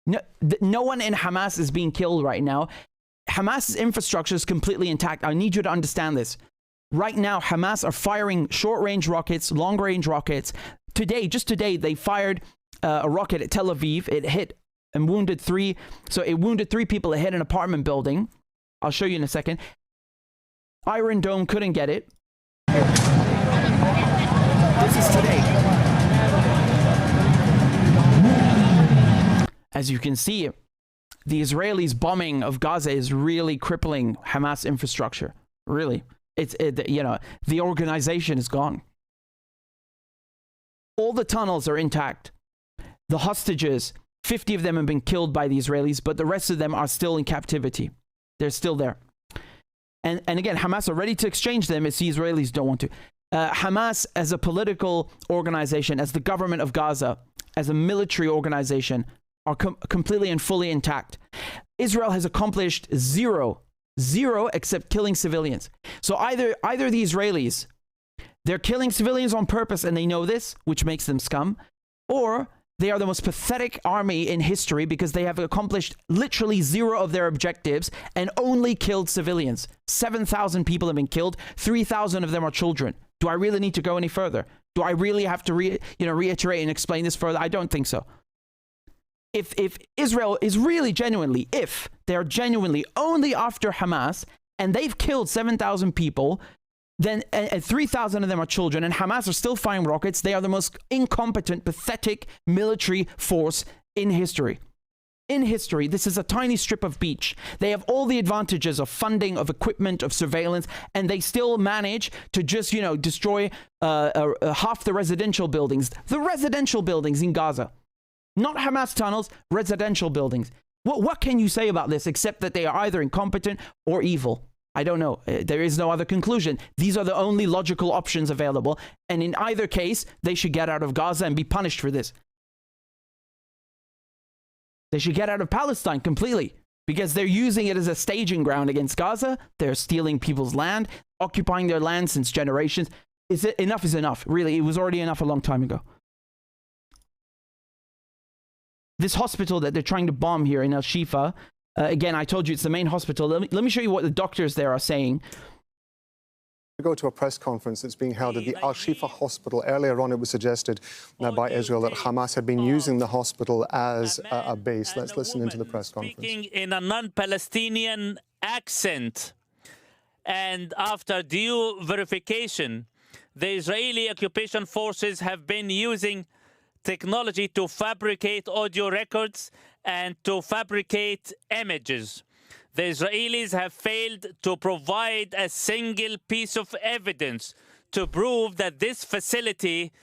No one in Hamas is being killed right now. Hamas's infrastructure is completely intact. I need you to understand this. Right now, Hamas are firing short-range rockets, long-range rockets. Just today, they fired a rocket at Tel Aviv. It hit and wounded 3. So it wounded 3 people. It hit an apartment building. I'll show you in a second. Iron Dome couldn't get it. This is today. As you can see, the Israelis' bombing of Gaza is really crippling Hamas infrastructure. Really. The organization is gone. All the tunnels are intact. The hostages, 50 of them have been killed by the Israelis, but the rest of them are still in captivity. They're still there. And again, Hamas are ready to exchange them. It's the Israelis don't want to. Hamas as a political organization, as the government of Gaza, as a military organization, are completely and fully intact. Israel has accomplished zero except killing civilians. So either the Israelis, they're killing civilians on purpose and they know this, which makes them scum, or they are the most pathetic army in history because they have accomplished literally 0 of their objectives and only killed civilians. 7,000 people have been killed. 3,000 of them are children. Do I really need to go any further? Do I really have to reiterate and explain this further? I don't think so. If Israel is really genuinely, if they're genuinely only after Hamas and they've killed 7,000 people, then 3,000 of them are children, and Hamas are still firing rockets. They are the most incompetent, pathetic military force in history. In history, this is a tiny strip of beach. They have all the advantages of funding, of equipment, of surveillance, and they still manage to just, destroy half the residential buildings. The residential buildings in Gaza. Not Hamas tunnels, residential buildings. What can you say about this except that they are either incompetent or evil? I don't know. There is no other conclusion. These are the only logical options available. And in either case, they should get out of Gaza and be punished for this. They should get out of Palestine completely because they're using it as a staging ground against Gaza. They're stealing people's land, occupying their land since generations. Enough is enough. Really, it was already enough a long time ago. This hospital that they're trying to bomb here in Al-Shifa, again, I told you it's the main hospital. Let me show you what the doctors there are saying. We go to a press conference that's being held at the Al-Shifa hospital. Earlier on, it was suggested by Israel that Hamas had been using the hospital as a base. Let's listen into the press conference. Speaking in a non-Palestinian accent, and after due verification, the Israeli occupation forces have been using technology to fabricate audio records and to fabricate images. The Israelis have failed to provide a single piece of evidence to prove that this facility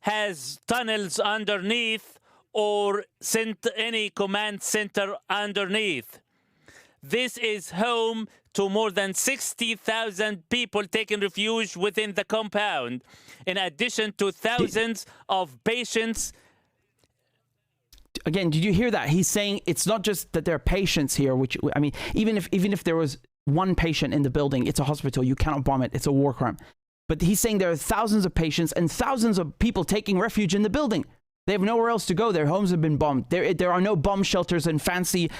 has tunnels underneath or any command center underneath. This is home to more than 60,000 people taking refuge within the compound, in addition to thousands of patients. Again, did you hear that? He's saying it's not just that there are patients here, which, I mean, even if there was one patient in the building, it's a hospital, you cannot bomb it, it's a war crime. But he's saying there are thousands of patients and thousands of people taking refuge in the building. They have nowhere else to go. Their homes have been bombed. There are no bomb shelters and fancy,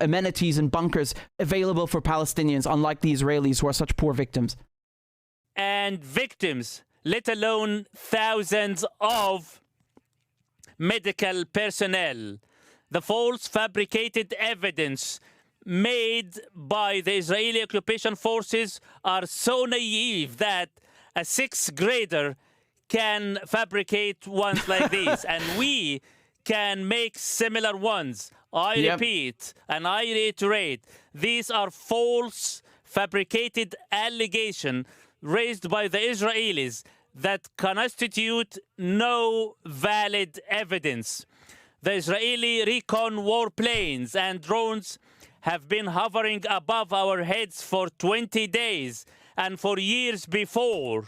amenities and bunkers available for Palestinians, unlike the Israelis who are such poor victims. And victims, let alone thousands of medical personnel. The false fabricated evidence made by the Israeli occupation forces are so naive that a 6th grader can fabricate ones like these, and we can make similar ones. I repeat and I reiterate, these are false fabricated allegations raised by the Israelis that constitute no valid evidence. The Israeli recon warplanes and drones have been hovering above our heads for 20 days and for years before.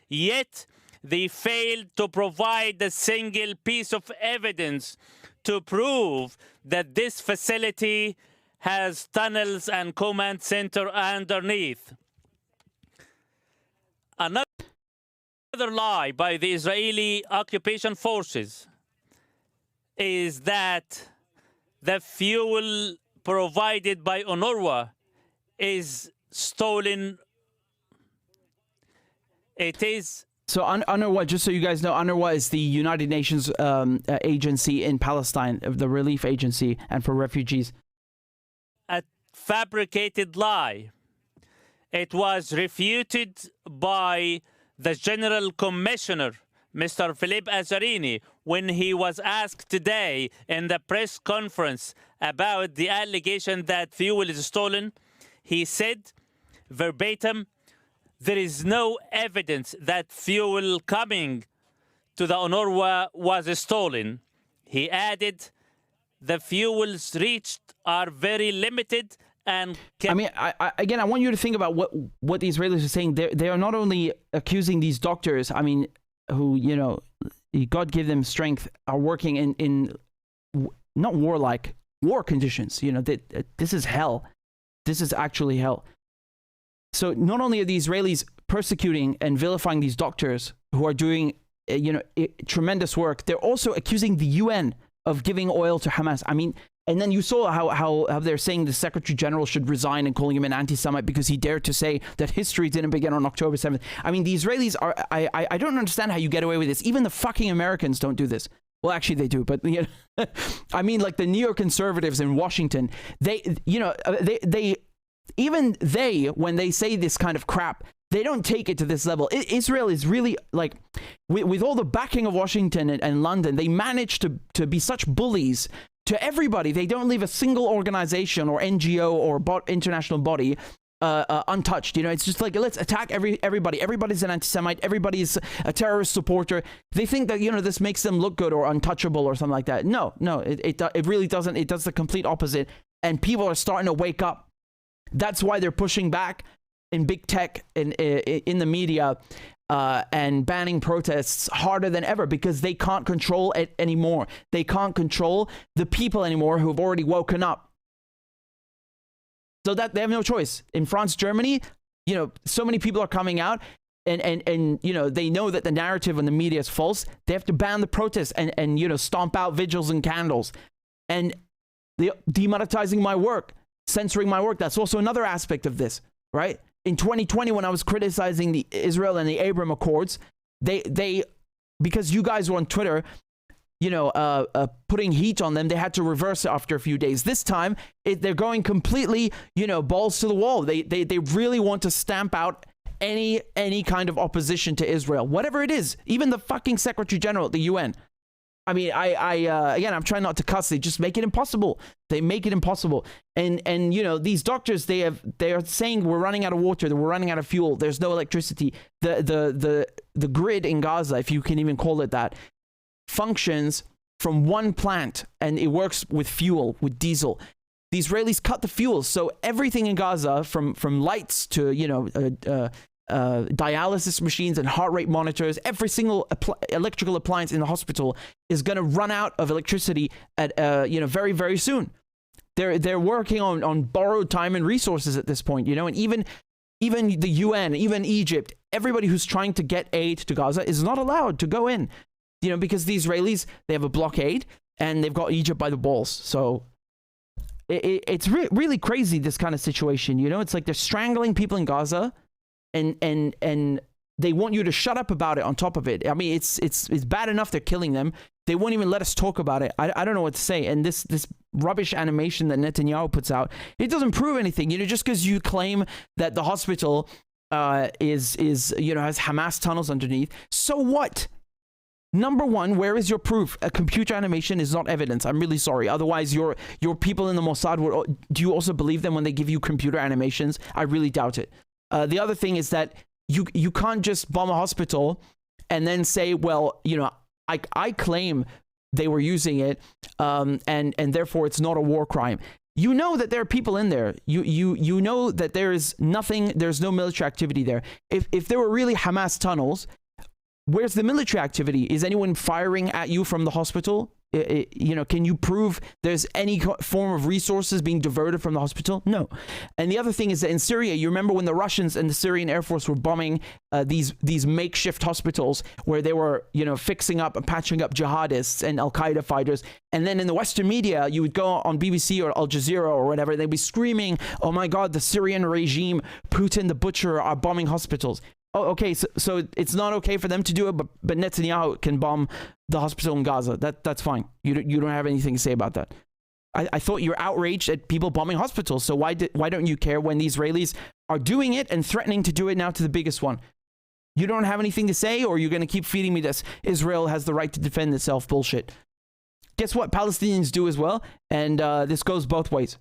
Yet, they failed to provide a single piece of evidence to prove that this facility has tunnels and command center underneath. Another lie by the Israeli occupation forces is that the fuel provided by UNRWA is stolen. It is So UNRWA, just so you guys know, UNRWA is the United Nations agency in Palestine, the relief agency, and for refugees. A fabricated lie. It was refuted by the General Commissioner, Mr. Philippe Azzarini, when he was asked today in the press conference about the allegation that fuel is stolen. He said, verbatim, there is no evidence that fuel coming to the UNRWA was stolen. He added, the fuels reached are very limited and I mean, I want you to think about what the Israelis are saying. They are not only accusing these doctors, I mean, who, you know, God give them strength, are working in not warlike, war conditions. You know, this is hell. This is actually hell. So not only are the Israelis persecuting and vilifying these doctors who are doing, tremendous work, they're also accusing the UN of giving oil to Hamas. I mean, and then you saw how they're saying the Secretary General should resign and calling him an anti-Semite because he dared to say that history didn't begin on October 7th. I mean, the Israelis are, I don't understand how you get away with this. Even the fucking Americans don't do this. Well, actually they do, but you know, I mean, like the neoconservatives in Washington, even they, when they say this kind of crap, they don't take it to this level. Israel is really, like, with all the backing of Washington and London, they manage to be such bullies to everybody. They don't leave a single organization or NGO or international body untouched. You know, it's just like, let's attack everybody. Everybody's an anti-Semite. Everybody's a terrorist supporter. They think that, you know, this makes them look good or untouchable or something like that. No, it really doesn't. It does the complete opposite. And people are starting to wake up. That's why they're pushing back in big tech and in the media and banning protests harder than ever, because they can't control it anymore. They can't control the people anymore who have already woken up. So that they have no choice. In France, Germany, you know, so many people are coming out and you know, they know that the narrative in the media is false. They have to ban the protests and you know, stomp out vigils and candles. And they're demonetizing my work, censoring my work. That's also another aspect of this, right? In 2020, when I was criticizing the Israel and the Abraham Accords, they because you guys were on Twitter, you know, putting heat on them, they had to reverse it after a few days. This time, they're going completely, you know, balls to the wall. They really want to stamp out any kind of opposition to Israel, whatever it is. Even the fucking Secretary General at the UN. I mean, again, I'm trying not to cuss. They just make it impossible. They make it impossible. And you know, these doctors, they are saying we're running out of water, we're running out of fuel, there's no electricity. The grid in Gaza, if you can even call it that, functions from one plant, and it works with fuel, with diesel. The Israelis cut the fuel, so everything in Gaza, from lights to, you know, dialysis machines and heart rate monitors, every single electrical appliance in the hospital is going to run out of electricity at you know, very, very soon. They're working on borrowed time and resources at this point, you know, and even the UN, even Egypt, everybody who's trying to get aid to Gaza is not allowed to go in, you know, because the Israelis, they have a blockade and they've got Egypt by the balls. So it's really crazy, this kind of situation, you know. It's like they're strangling people in Gaza. And they want you to shut up about it on top of it. I mean, it's bad enough they're killing them. They won't even let us talk about it. I don't know what to say. And this rubbish animation that Netanyahu puts out, it doesn't prove anything. You know, just because you claim that the hospital is you know, has Hamas tunnels underneath, so what? Number one, where is your proof? A computer animation is not evidence. I'm really sorry. Otherwise, your people in the Mossad would. Do you also believe them when they give you computer animations? I really doubt it. The other thing is that you can't just bomb a hospital and then say, well, you know, I claim they were using it, and therefore it's not a war crime. You know that there are people in there. You know that there's no military activity there. If there were really Hamas tunnels, where's the military activity? Is anyone firing at you from the hospital? You know, can you prove there's any form of resources being diverted from the hospital? No. And the other thing is that in Syria, you remember when the Russians and the Syrian Air Force were bombing these makeshift hospitals where they were, you know, fixing up and patching up jihadists and Al-Qaeda fighters. And then in the Western media, you would go on BBC or Al Jazeera or whatever, they'd be screaming, oh my God, the Syrian regime, Putin the butcher, are bombing hospitals. Oh, okay, so it's not okay for them to do it, but Netanyahu can bomb the hospital in Gaza. That's fine. You don't have anything to say about that. I thought you're outraged at people bombing hospitals. So why don't you care when the Israelis are doing it and threatening to do it now to the biggest one? You don't have anything to say, or you're going to keep feeding me this Israel has the right to defend itself bullshit. Guess what? Palestinians do as well, and this goes both ways.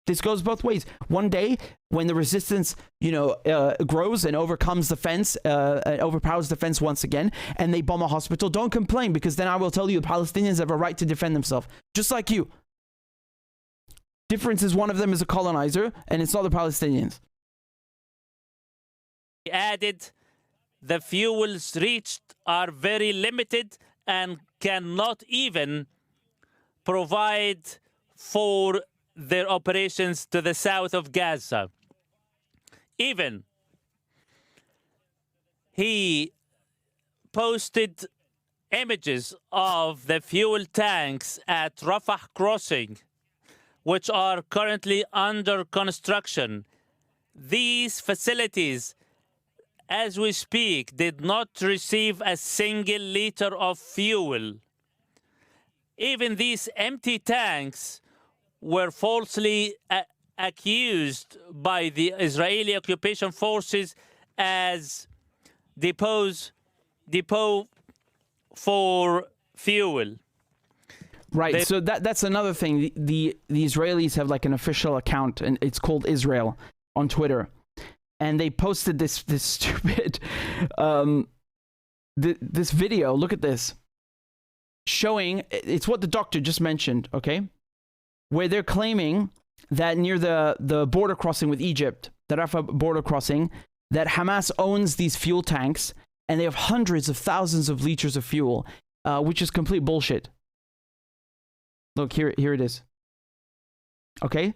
This goes both ways. One day, when the resistance, grows and overcomes the fence, overpowers the fence once again, and they bomb a hospital, don't complain, because then I will tell you the Palestinians have a right to defend themselves, just like you. Difference is one of them is a colonizer, and it's not the Palestinians. Added, the fuels reached are very limited and cannot even provide for their operations to the south of Gaza. Even he posted images of the fuel tanks at Rafah crossing, which are currently under construction. These facilities, as we speak, did not receive a single liter of fuel. Even these empty tanks were falsely accused by the Israeli occupation forces as depot for fuel. Right. So that's another thing. The Israelis have like an official account, and it's called Israel on Twitter, and they posted this stupid this video. Look at this, showing it's what the doctor just mentioned. Okay. Where they're claiming that near the border crossing with Egypt, the Rafah border crossing, that Hamas owns these fuel tanks, and they have hundreds of thousands of liters of fuel, which is complete bullshit. Look, here it is. Okay?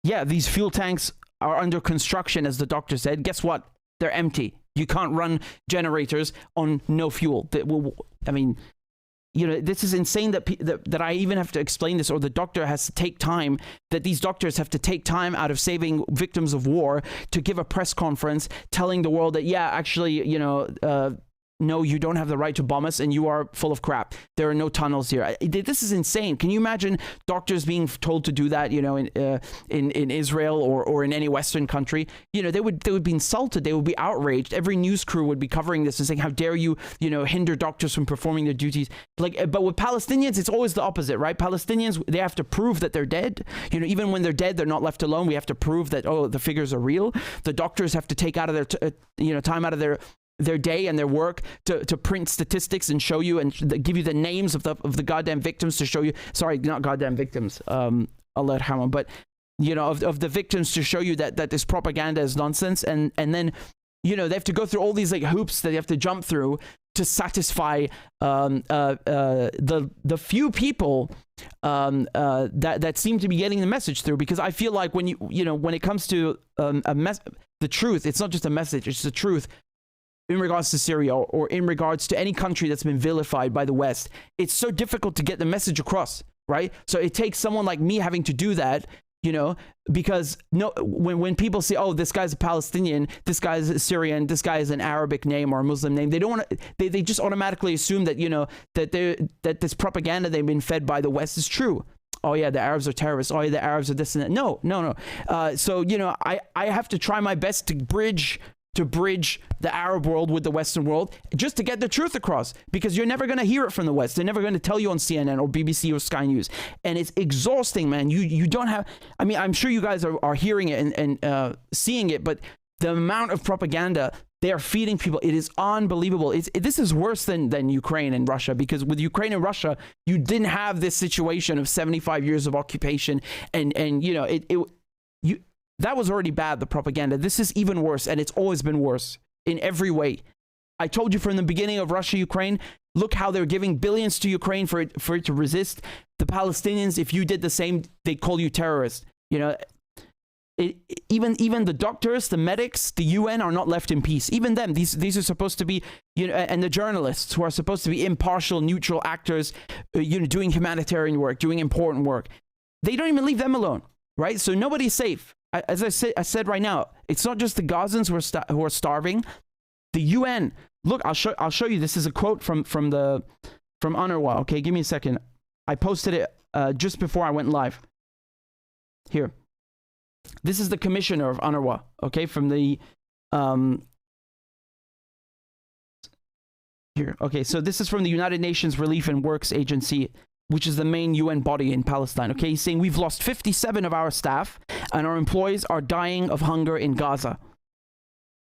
Yeah, these fuel tanks are under construction, as the doctor said. Guess what? They're empty. You can't run generators on no fuel. This is insane that I even have to explain this, or the doctor has to take time, that these doctors have to take time out of saving victims of war to give a press conference telling the world that, yeah, actually, no, you don't have the right to bomb us, and you are full of crap. There are no tunnels here. This is insane. Can you imagine doctors being told to do that, in Israel or in any Western country? They would be insulted. They would be outraged. Every news crew would be covering this and saying, how dare you, hinder doctors from performing their duties. But with Palestinians, it's always the opposite, right? Palestinians, they have to prove that they're dead. Even when they're dead, they're not left alone. We have to prove that, the figures are real. The doctors have to take out of their, time out of their day and their work to print statistics and show you and give you the names of the goddamn victims to show you. Sorry, not goddamn victims. Allah yarhamhum, but of the victims to show you that this propaganda is nonsense. And then they have to go through all these hoops that they have to jump through to satisfy the few people that seem to be getting the message through. Because I feel like when when it comes to the truth, it's not just a message; it's the truth. In regards to Syria or in regards to any country that's been vilified by the West, it's so difficult to get the message across, right? So it takes someone like me having to do that, because when people say, oh, this guy's a Palestinian, this guy's a Syrian, this guy is an Arabic name or a Muslim name, they don't want to, they just automatically assume that, that this propaganda they've been fed by the West is true. Oh yeah, the Arabs are terrorists. Oh yeah, the Arabs are this and that. No. So, I have to try my best to bridge the Arab world with the Western world just to get the truth across, because you're never going to hear it from the West. They're never going to tell you on CNN or BBC or Sky News. And it's exhausting, man. You don't have, I'm sure you guys are hearing it and seeing it, but the amount of propaganda they are feeding people, it is unbelievable. This is worse than Ukraine and Russia, because with Ukraine and Russia, you didn't have this situation of 75 years of occupation and that was already bad, the propaganda. This is even worse, and it's always been worse in every way. I told you from the beginning of Russia-Ukraine, look how they're giving billions to Ukraine for it to resist. The Palestinians, if you did the same, they'd call you terrorist. Even the doctors, the medics, the UN are not left in peace. Even them, these are supposed to be, and the journalists who are supposed to be impartial, neutral actors, doing humanitarian work, doing important work. They don't even leave them alone, right? So nobody's safe. As I said right now, it's not just the Gazans who are starving. The UN. Look, I'll show you. This is a quote from UNRWA. Okay, give me a second. I posted it just before I went live. Here. This is the commissioner of UNRWA. Okay, from the here. Okay, so this is from the United Nations Relief and Works Agency, which is the main UN body in Palestine. Okay, he's saying we've lost 57 of our staff and our employees are dying of hunger in Gaza.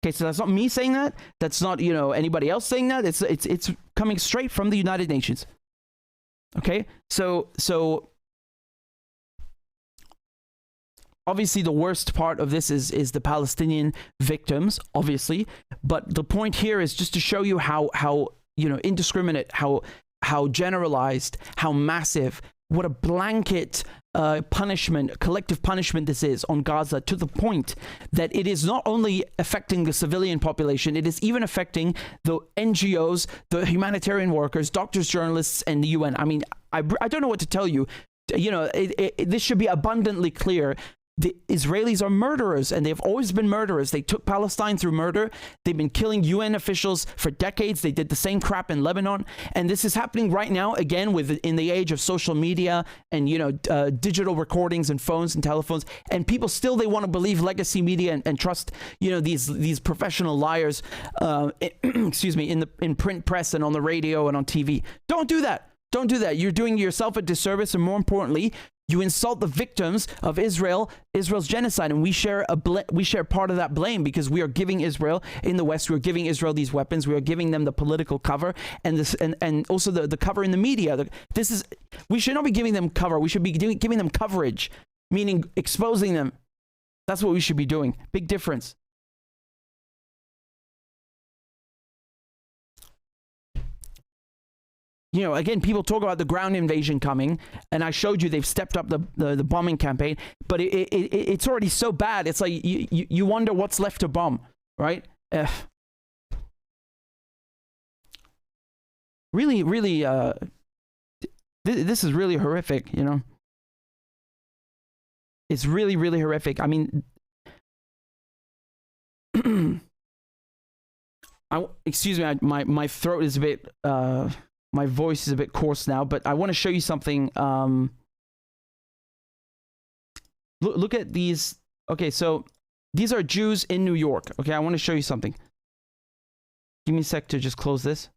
Okay, so that's not me saying that. That's not, you know, anybody else saying that. It's coming straight from the United Nations. Okay, so obviously the worst part of this is the Palestinian victims, obviously. But the point here is just to show you how you know, indiscriminate, how generalized, how massive, what a blanket punishment, collective punishment this is on Gaza, to the point that it is not only affecting the civilian population, it is even affecting the NGOs, the humanitarian workers, doctors, journalists, and the UN. I mean, I don't know what to tell you. You know, this should be abundantly clear. The Israelis are murderers, and they've always been murderers. They took Palestine through murder. They've been killing UN officials for decades. They did the same crap in Lebanon. And this is happening right now, again, in the age of social media and, you know, digital recordings and phones and telephones. And people still, they want to believe legacy media and trust, you know, these professional liars, excuse me, in print press and on the radio and on TV. Don't do that. Don't do that. You're doing yourself a disservice, and more importantly, you insult the victims of Israel's genocide, and we share part of that blame, because we are giving Israel in the West, we're giving Israel these weapons, we are giving them the political cover and also the cover in the media. We should not be giving them cover. We should be giving them coverage, meaning exposing them. That's what we should be doing. Big difference. You know, again, people talk about the ground invasion coming, and I showed you they've stepped up the bombing campaign, but it's already so bad. It's like you wonder what's left to bomb, right? Really, really, this is really horrific, you know? It's really, really horrific. I mean, excuse me, my throat is a bit... my voice is a bit coarse now, but I want to show you something. Look at these. Okay, so these are Jews in New York. Okay, I want to show you something. Give me a sec to just close this.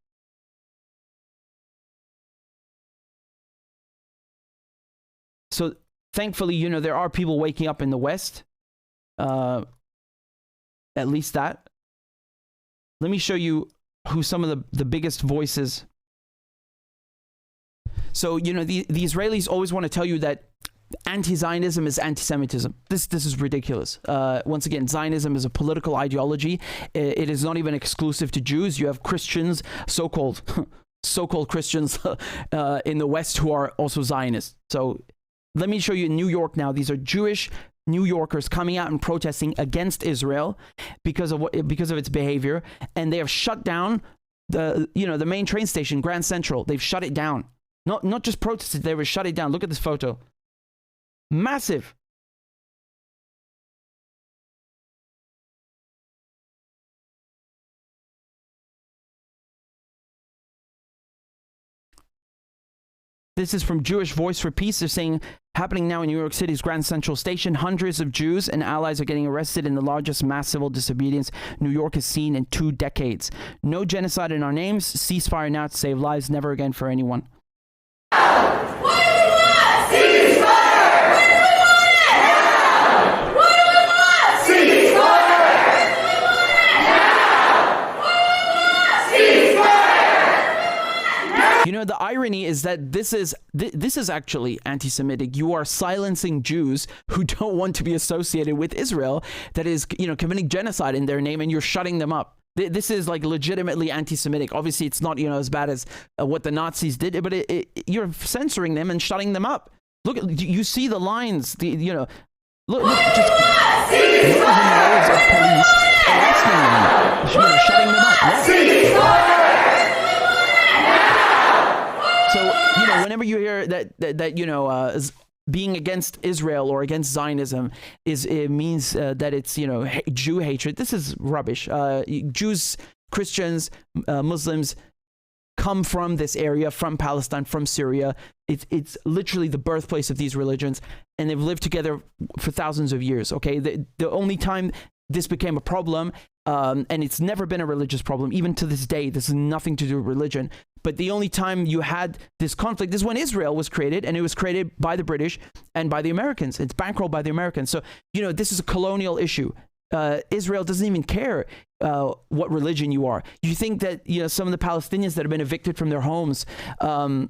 So thankfully, you know, there are people waking up in the West. At least that. Let me show you who some of the biggest voices. So, you know, the Israelis always want to tell you that anti-Zionism is anti-Semitism. This is ridiculous. Once again, Zionism is a political ideology. It is not even exclusive to Jews. You have Christians, so-called Christians in the West who are also Zionists. So let me show you in New York now. These are Jewish New Yorkers coming out and protesting against Israel because of its behavior, and they have shut down the main train station, Grand Central. They've shut it down. Not just protested, they were shut it down. Look at this photo. Massive. This is from Jewish Voice for Peace. They're saying, happening now in New York City's Grand Central Station, hundreds of Jews and allies are getting arrested in the largest mass civil disobedience New York has seen in 2 decades. No genocide in our names. Ceasefire now to save lives. Never again for anyone. You know, the irony is that this is actually anti-Semitic. You are silencing Jews who don't want to be associated with Israel, that is, you know, committing genocide in their name, and you're shutting them up. This is like legitimately anti-Semitic. Obviously, it's not, you know, as bad as what the Nazis did, but you're censoring them and shutting them up. Look, you see the lines. Look, just rows and rows of police arresting them, shutting them up. So, you know, whenever you hear that you know, being against Israel or against Zionism it means that it's, you know, Jew hatred. This is rubbish. Jews Christians, Muslims come from this area, from Palestine, from Syria. It's literally the birthplace of these religions, and they've lived together for thousands of years. Okay, the only time this became a problem, and it's never been a religious problem, even to this day. This has nothing to do with religion. But the only time you had this conflict is when Israel was created, and it was created by the British and by the Americans. It's bankrolled by the Americans. So, this is a colonial issue. Israel doesn't even care what religion you are. You think that some of the Palestinians that have been evicted from their homes, who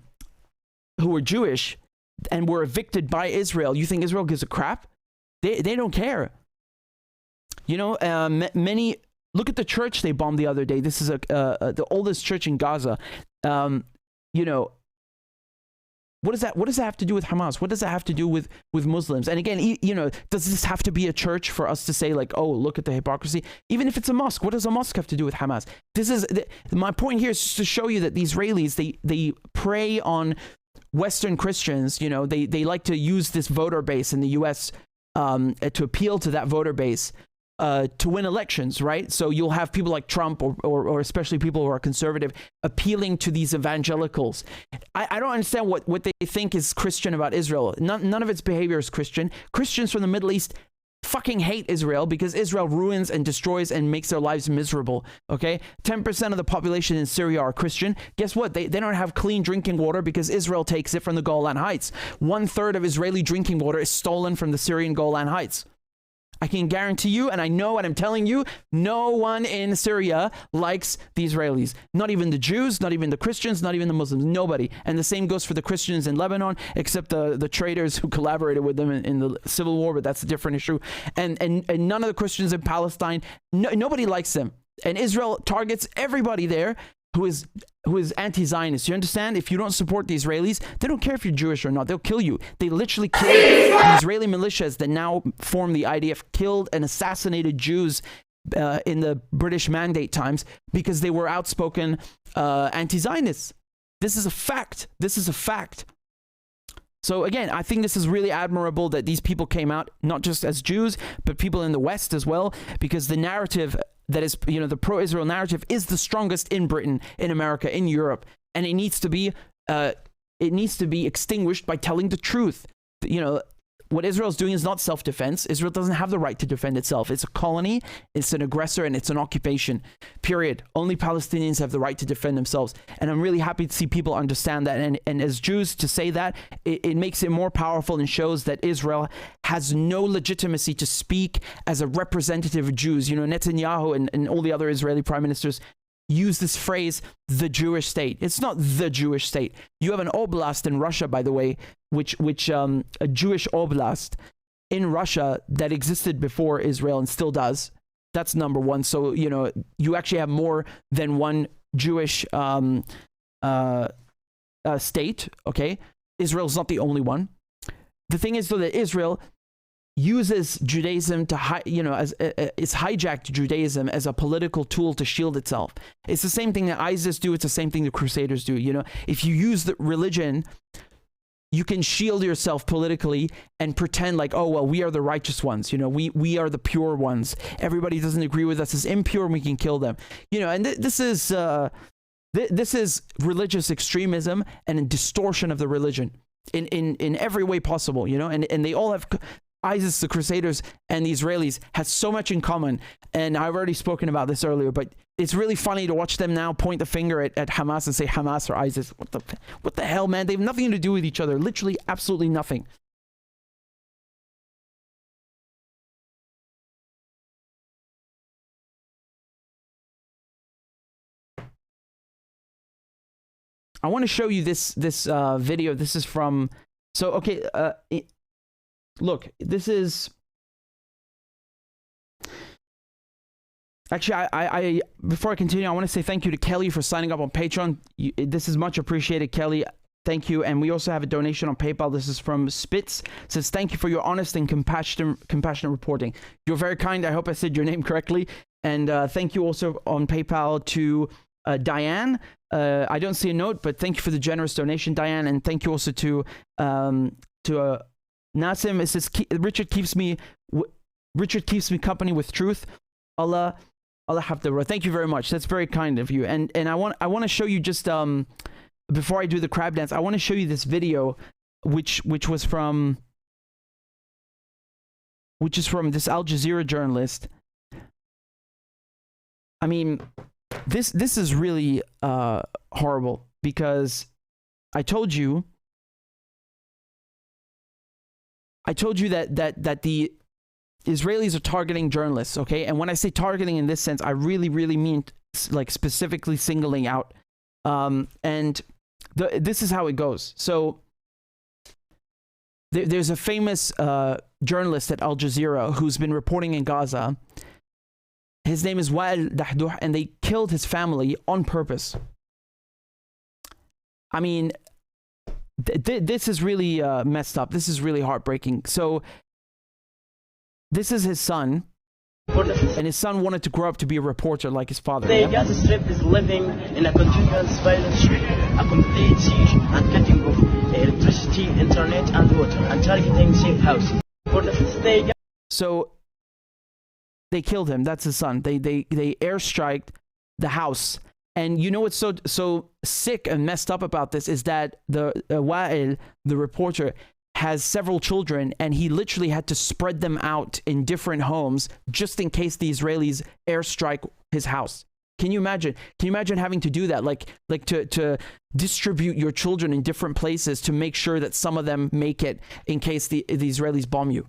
were Jewish and were evicted by Israel, you think Israel gives a crap? They don't care. Many look at the church they bombed the other day. This is the oldest church in Gaza. What does that have to do with Hamas? What does that have to do with Muslims? And again, does this have to be a church for us to say, like, oh, look at the hypocrisy? Even if it's a mosque, what does a mosque have to do with Hamas? My point here is just to show you that the Israelis, they prey on Western Christians. They like to use this voter base in the U.S. To appeal to that voter base. To win elections, right? So you'll have people like Trump or especially people who are conservative appealing to these evangelicals. I don't understand what they think is Christian about Israel. None of its behavior is Christian. Christians from the Middle East fucking hate Israel because Israel ruins and destroys and makes their lives miserable, okay? 10% of the population in Syria are Christian. Guess what? They don't have clean drinking water because Israel takes it from the Golan Heights. 1/3 of Israeli drinking water is stolen from the Syrian Golan Heights. I can guarantee you, and I know what I'm telling you, no one in Syria likes the Israelis. Not even the Jews, not even the Christians, not even the Muslims, nobody. And the same goes for the Christians in Lebanon, except the traitors who collaborated with them in the civil war, but that's a different issue. And none of the Christians in Palestine, nobody likes them. And Israel targets everybody there who is anti-Zionist. You understand? If you don't support the Israelis, they don't care if you're Jewish or not. They'll kill you. They literally killed the Israeli militias that now form the IDF, killed and assassinated Jews in the British Mandate times because they were outspoken anti-Zionists. This is a fact. This is a fact. So again, I think this is really admirable that these people came out, not just as Jews, but people in the West as well, because the narrative that is, the pro-Israel narrative is the strongest in Britain, in America, in Europe, and it needs to be extinguished by telling the truth. What Israel's doing is not self-defense. Israel doesn't have the right to defend itself. It's a colony, it's an aggressor, and it's an occupation, period. Only Palestinians have the right to defend themselves. And I'm really happy to see people understand that. And as Jews, to say that, it makes it more powerful and shows that Israel has no legitimacy to speak as a representative of Jews. Netanyahu and all the other Israeli prime ministers use this phrase, the Jewish state. It's not the Jewish state. You have an oblast in Russia, by the way, which a Jewish oblast in Russia that existed before Israel and still does. That's number one. So, you actually have more than one Jewish state, okay? Israel's not the only one. The thing is, though, that Israel uses Judaism to, it's hijacked Judaism as a political tool to shield itself. It's the same thing that ISIS do. It's the same thing the Crusaders do. If you use the religion, you can shield yourself politically and pretend like, oh, well, we are the righteous ones. We are the pure ones. Everybody doesn't agree with us is impure and we can kill them. And this is religious extremism and a distortion of the religion in every way possible, and they all have, ISIS, the Crusaders, and the Israelis has so much in common. And I've already spoken about this earlier, but it's really funny to watch them now point the finger at Hamas and say Hamas or ISIS. What the hell, man? They have nothing to do with each other. Literally, absolutely nothing. I want to show you this video. This is from, look, this is, actually, I before I continue, I want to say thank you to Kelly for signing up on Patreon. This is much appreciated, Kelly. Thank you. And we also have a donation on PayPal. This is from Spitz. It says, thank you for your honest and compassionate reporting. You're very kind. I hope I said your name correctly. And thank you also on PayPal to Diane. I don't see a note, but thank you for the generous donation, Diane. And thank you also to Nasim. It says, Richard keeps me company with truth. Allah Allah hafidh. Thank you very much. That's very kind of you. And I want to show you just before I do the crab dance, I want to show you this video which is from this Al Jazeera journalist. I mean, this is really horrible, because I told you that the Israelis are targeting journalists, okay? And when I say targeting in this sense, I really mean like specifically singling out. And this is how it goes. So there's a famous journalist at Al Jazeera who's been reporting in Gaza. His name is Wa'il Dahduh, and they killed his family on purpose. I mean, this is really messed up. This is really heartbreaking. So this is his son, and his son wanted to grow up to be a reporter like his father. The Gaza Strip is living in a continuous violence, a complete siege and cutting off electricity, internet and water, and targeting safe houses. So they killed him. That's his son. They airstriked the house. And you know what's so sick and messed up about this is that the Wa'il, the reporter, has several children, and he literally had to spread them out in different homes just in case the Israelis airstrike his house. Can you imagine? Can you imagine having to do that? Like to distribute your children in different places to make sure that some of them make it in case the Israelis bomb you.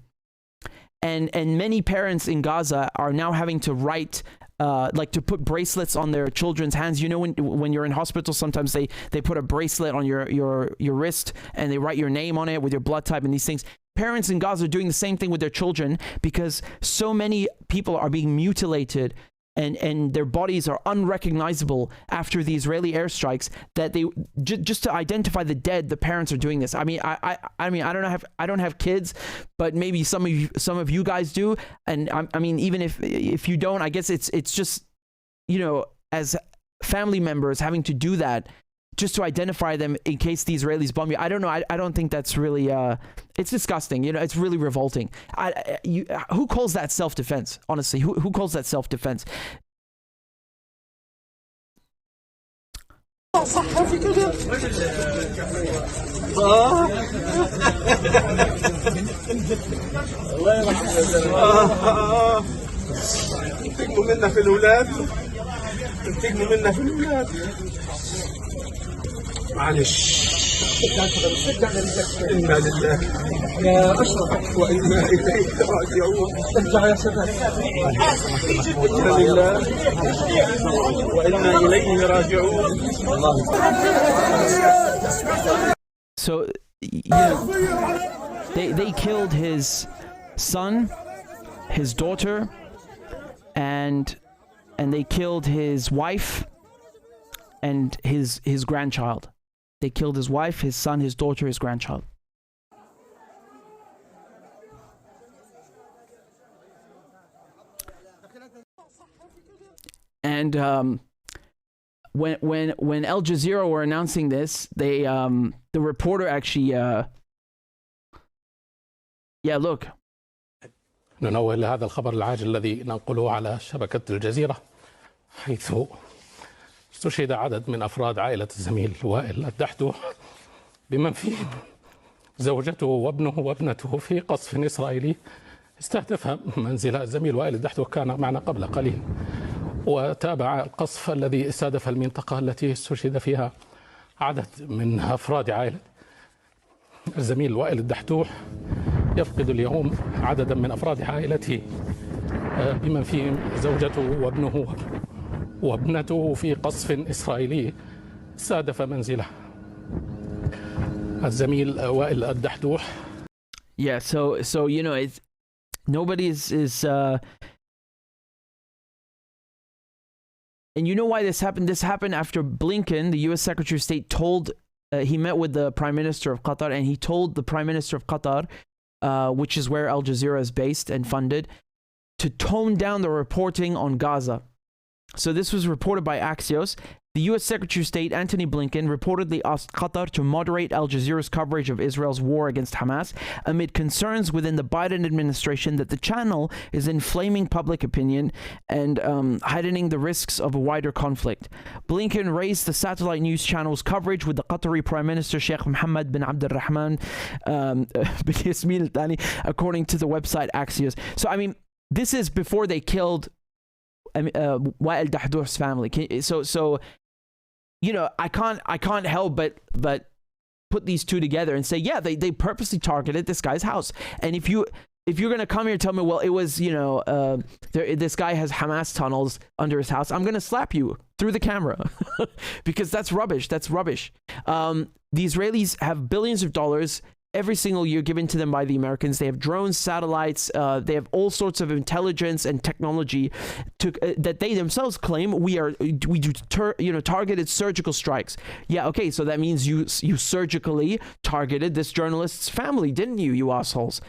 And many parents in Gaza are now having to write, like to put bracelets on their children's hands. You know, when you're in hospital, sometimes they put a bracelet on your wrist and they write your name on it with your blood type and these things. Parents in Gaza are doing the same thing with their children because so many people are being mutilated and their bodies are unrecognizable after the Israeli airstrikes, that they just to identify the dead, the parents are doing this. I mean, I don't have kids, but maybe some of you guys do. And I mean, even if you don't, I guess it's just, you know, as family members having to do that just to identify them in case the Israelis bomb you. I don't know. I don't think that's really, it's disgusting. You know, it's really revolting. Who calls that self-defense? Honestly, who calls that self-defense? معلش إنا لله يا أشرف وإنا إليه راجعون ارجع يا شباب إنا لله وإنا إليه راجعون. So, you know, they killed his son, his daughter, and they killed his wife and his grandchild. They killed his wife, his son, his daughter, his grandchild. And when Al Jazeera were announcing this, they the reporter actually look. ننوه هذا الخبر العاجل الذي ننقله على شبكة الجزيرة، حيث استشهد عدد من أفراد عائلة الزميل وائل الدحدوح بمن فيهم زوجته وابنه وابنته في قصف إسرائيلي استهدف منزل الزميل وائل الدحدوح. كان معنا قبل قليل وتابع القصف الذي استهدف المنطقة التي استشهد فيها عدد من أفراد عائلة الزميل وائل الدحدوح. يفقد اليوم عددا من أفراد عائلته بمن فيهم زوجته وابنه وابنته في قصف إسرائيلي استهدف منزله الزميل وائل الدحدوح. Yeah, so you know, it's nobody is and you know why this happened? This happened after Blinken, the U.S. Secretary of State, told he met with the Prime Minister of Qatar, and he told the Prime Minister of Qatar, which is where Al Jazeera is based and funded, to tone down the reporting on Gaza. So this was reported by Axios. The U.S. Secretary of State Antony Blinken reportedly asked Qatar to moderate Al Jazeera's coverage of Israel's war against Hamas amid concerns within the Biden administration that the channel is inflaming public opinion and heightening the risks of a wider conflict. Blinken raised the satellite news channel's coverage with the Qatari Prime Minister Sheikh Mohammed bin Abdulrahman bin Yasmin Al Thani, according to the website Axios. So, I mean, this is before they killed Wa'il Dahdouh's family. So you know, I can't help but put these two together and say, yeah, they purposely targeted this guy's house. And if you're gonna come here and tell me, well, it was, you know, this guy has Hamas tunnels under his house, I'm gonna slap you through the camera because that's rubbish. That's rubbish. The Israelis have billions of dollars every single year given to them by the Americans. They have drones, satellites, they have all sorts of intelligence and technology that they themselves claim we do targeted surgical strikes. Yeah, okay, so that means you surgically targeted this journalist's family, didn't you, you assholes?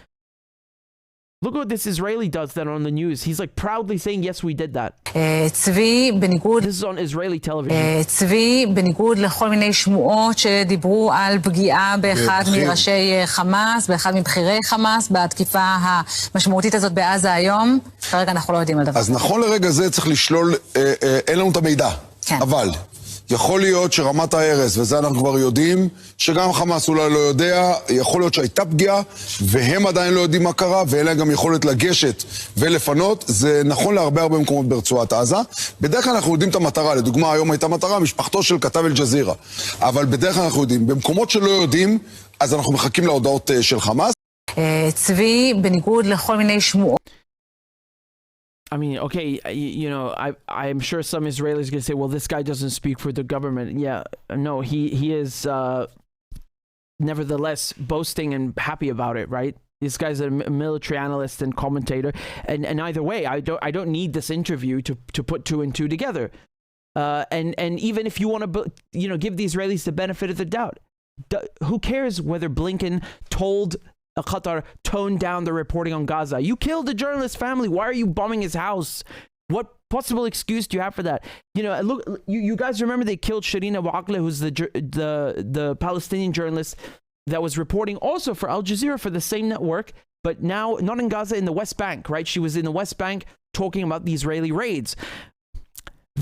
Look what this Israeli does then on the news. He's like proudly saying, yes, we did that. This is on Israeli television. צבי, בניגוד לכל מיני שמועות שדיברו על פגיעה באחד מראשי חמאס, באחד מבחירי חמאס, בתקיפה המשמעותית הזאת בעזה היום, כרגע אנחנו לא יודעים על דבר. אז נכון לרגע זה צריך לשלול, אין לנו את המידע, אבל יכול להיות שרמת ההרס, וזה אנחנו כבר יודעים, שגם חמאס אולי לא יודע, יכול להיות שהייתה פגיעה, והם עדיין לא יודעים מה קרה, ואין להם גם יכולת לגשת ולפנות. זה נכון להרבה מקומות ברצועת עזה. בדרך כלל אנחנו יודעים את המטרה, לדוגמה היום הייתה מטרה, משפחתו של כתב אל-ג'זירה. אבל בדרך כלל אנחנו יודעים, במקומות שלא יודעים, אז אנחנו מחכים להודעות של חמאס. צבי, בניגוד לכל מיני שמועות. I mean, okay, you know, I'm sure some Israelis are going to say, well, this guy doesn't speak for the government. Yeah, no, he is nevertheless boasting and happy about it, right? This guy's a military analyst and commentator. And either way, I don't need this interview to put two and two together. And even if you want to, you know, give the Israelis the benefit of the doubt, who cares whether Blinken told Qatar toned down the reporting on Gaza? You killed a journalist's family. Why are you bombing his house? What possible excuse do you have for that? You know, look, you guys remember they killed Shireen Abu Akleh, who's the Palestinian journalist that was reporting also for Al Jazeera for the same network, but now not in Gaza, in the West Bank, right? She was in the West Bank talking about the Israeli raids.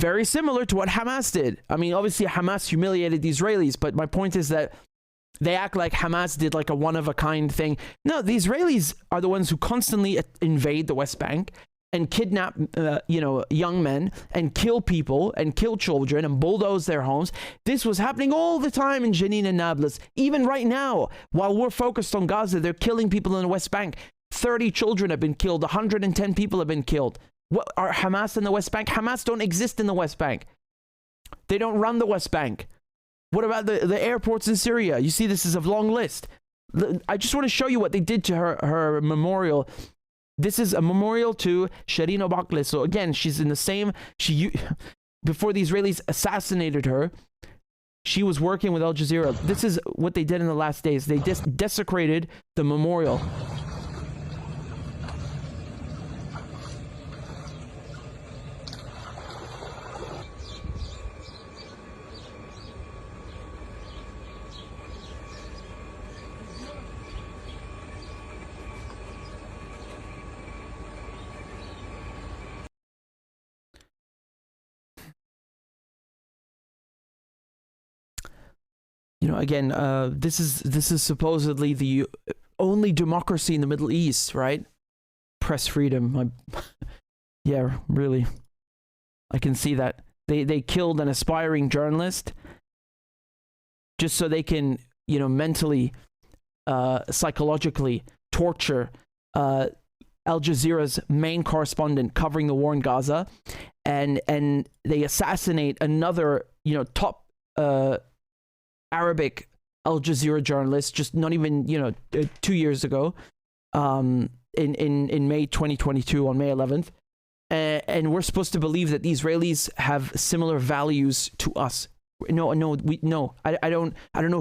Very similar to what Hamas did. I mean, obviously Hamas humiliated the Israelis, but my point is that they act like Hamas did like a one-of-a-kind thing. No, the Israelis are the ones who constantly invade the West Bank and kidnap, young men and kill people and kill children and bulldoze their homes. This was happening all the time in Jenin and Nablus. Even right now, while we're focused on Gaza, they're killing people in the West Bank. 30 children have been killed. 110 people have been killed. What are Hamas in the West Bank? Hamas don't exist in the West Bank. They don't run the West Bank. What about the airports in Syria? You see, this is a long list. I just want to show you what they did to her memorial. This is a memorial to Shireen Abu Akleh. So again, she's in the same, before the Israelis assassinated her, she was working with Al Jazeera. This is what they did in the last days. They desecrated the memorial. You know, again, this is supposedly the only democracy in the Middle East, right? Press freedom. Yeah, really. I can see that. They killed an aspiring journalist just so they can, you know, mentally, psychologically torture Al Jazeera's main correspondent covering the war in Gaza, and they assassinate another, you know, top Arabic Al Jazeera journalist, just not even, 2 years ago, in May 2022, on May 11th. And we're supposed to believe that the Israelis have similar values to us. I don't know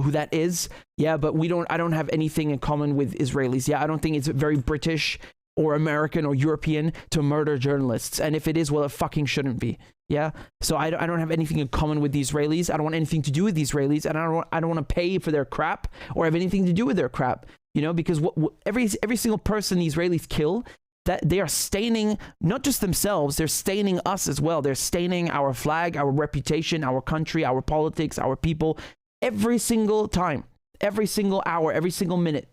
who that is. Yeah, but I don't have anything in common with Israelis. Yeah, I don't think it's very British. or American or European to murder journalists. And if it is, well, it fucking shouldn't be. Yeah. So I don't have anything in common with the Israelis. I don't want anything to do with the Israelis, and I don't want to pay for their crap or have anything to do with their crap. You know, because every single person the Israelis kill, that they are staining not just themselves, they're staining us as well. They're staining our flag, our reputation, our country, our politics, our people, every single time, every single hour, every single minute.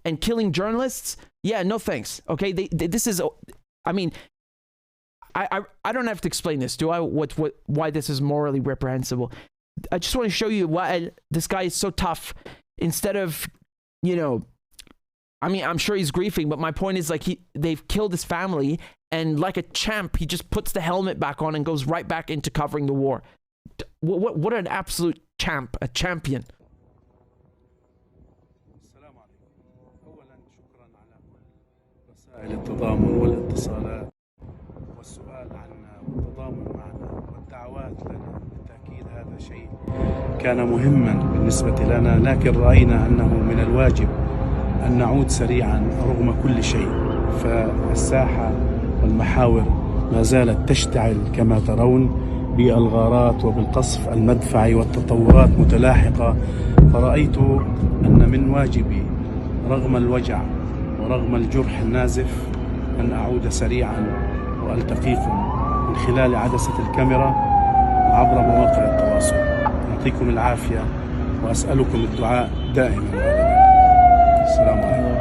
And killing journalists, yeah, no thanks. Okay, this is, I mean, I don't have to explain this, do I? Why this is morally reprehensible. I just want to show you why this guy is so tough. Instead of, you know, I mean, I'm sure he's grieving, but my point is, like, they've killed his family, and like a champ, he just puts the helmet back on and goes right back into covering the war. What an absolute champ, a champion. التضامن والاتصالات والسؤال عنا والتضامن معنا والدعوات لنا، بالتأكيد هذا شيء كان مهما بالنسبة لنا، لكن رأينا أنه من الواجب أن نعود سريعا رغم كل شيء. فالساحة والمحاور ما زالت تشتعل كما ترون بالغارات وبالقصف المدفعي والتطورات متلاحقة. فرأيت أن من واجبي رغم الوجع ورغم الجرح النازف أن أعود سريعا وألتقيكم من خلال عدسة الكاميرا عبر مواقع التواصل. يعطيكم العافية وأسألكم الدعاء دائما وأبدا. السلام عليكم.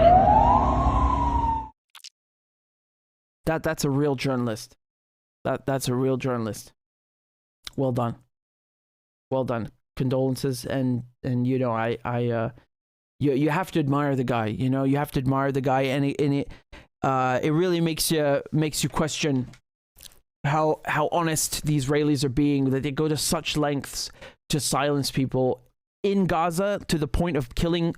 That's a real journalist. That's a real journalist. Well done. Well done. Condolences, and you know, you have to admire the guy. You know, you have to admire the guy, and it really makes you question how honest the Israelis are being, that they go to such lengths to silence people in Gaza to the point of killing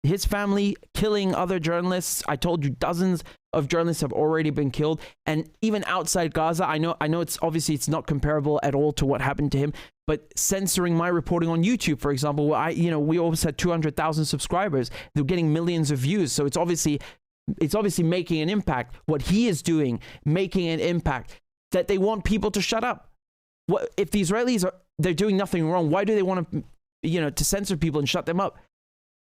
his family, killing other journalists. I told you dozens of journalists have already been killed, and even outside Gaza, I know it's obviously it's not comparable at all to what happened to him, but censoring my reporting on YouTube, for example, where we almost had 200,000 subscribers. They're getting millions of views, so it's obviously making an impact. What he is doing, making an impact, that they want people to shut up. What if the Israelis they're doing nothing wrong? Why do they want to censor people and shut them up?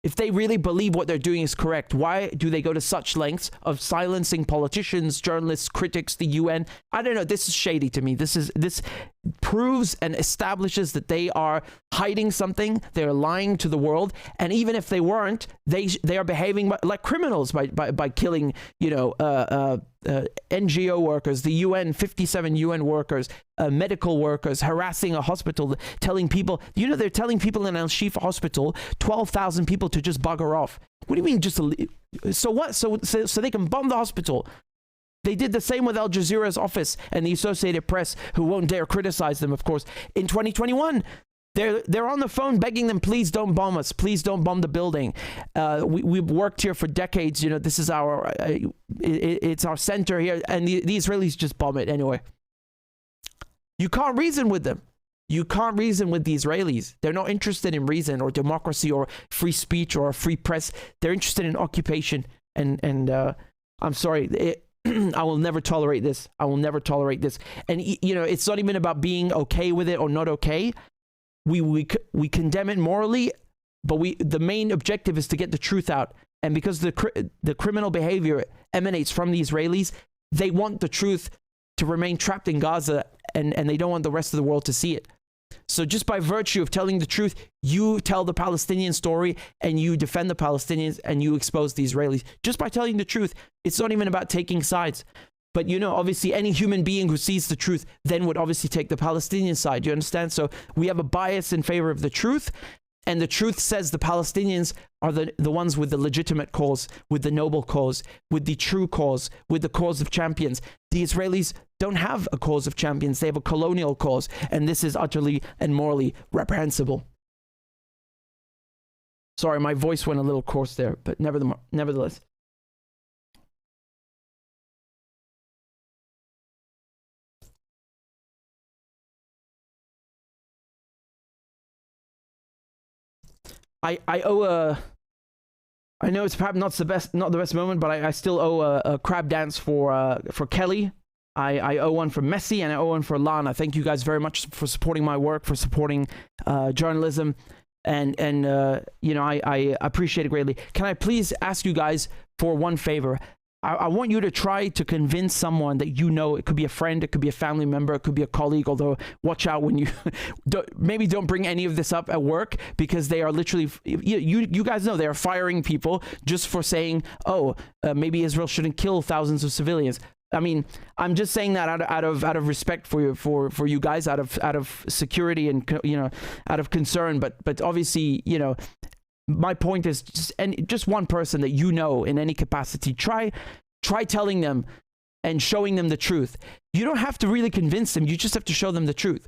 If they really believe what they're doing is correct, why do they go to such lengths of silencing politicians, journalists, critics, the UN? I don't know. This is shady to me. This proves and establishes that they are hiding something. They're lying to the world. And even if they weren't, they are behaving like criminals by killing, NGO workers, the UN, 57 UN workers, medical workers, harassing a hospital, telling people, they're telling people in Al-Shifa hospital, 12,000 people to just bugger off. What do you mean so what? So they can bomb the hospital. They did the same with Al Jazeera's office and the Associated Press, who won't dare criticize them, of course, in 2021. They're on the phone begging them, please don't bomb us. Please don't bomb the building. We've worked here for decades. This is it's our center here. And the Israelis just bomb it anyway. You can't reason with them. You can't reason with the Israelis. They're not interested in reason or democracy or free speech or a free press. They're interested in occupation. And I'm sorry, I will never tolerate this. I will never tolerate this. And, it's not even about being okay with it or not okay. We condemn it morally, but the main objective is to get the truth out. And because the criminal behavior emanates from the Israelis, they want the truth to remain trapped in Gaza, and they don't want the rest of the world to see it. So just by virtue of telling the truth, you tell the Palestinian story and you defend the Palestinians and you expose the Israelis. Just by telling the truth, it's not even about taking sides. But, obviously any human being who sees the truth then would obviously take the Palestinian side. You understand? So we have a bias in favor of the truth. And the truth says the Palestinians are the ones with the legitimate cause, with the noble cause, with the true cause, with the cause of champions. The Israelis don't have a cause of champions. They have a colonial cause. And this is utterly and morally reprehensible. Sorry, my voice went a little coarse there, but nevertheless. I owe I know it's perhaps not the best moment, but I still owe a crab dance for Kelly. I owe one for Messi, and I owe one for Lana. Thank you guys very much for supporting my work, for supporting journalism, and you know, I appreciate it greatly. Can I please ask you guys for one favor? I want you to try to convince someone that you know. It could be a friend, it could be a family member, it could be a colleague, although watch out when you maybe don't bring any of this up at work, because they are literally, you guys know, they are firing people just for saying, oh, maybe Israel shouldn't kill thousands of civilians. I mean, I'm just saying that out of respect for you guys, out of security and, you know, out of concern, but obviously, you know, my point is just one person that you know in any capacity, try telling them and showing them the truth. You don't have to really convince them, you just have to show them the truth.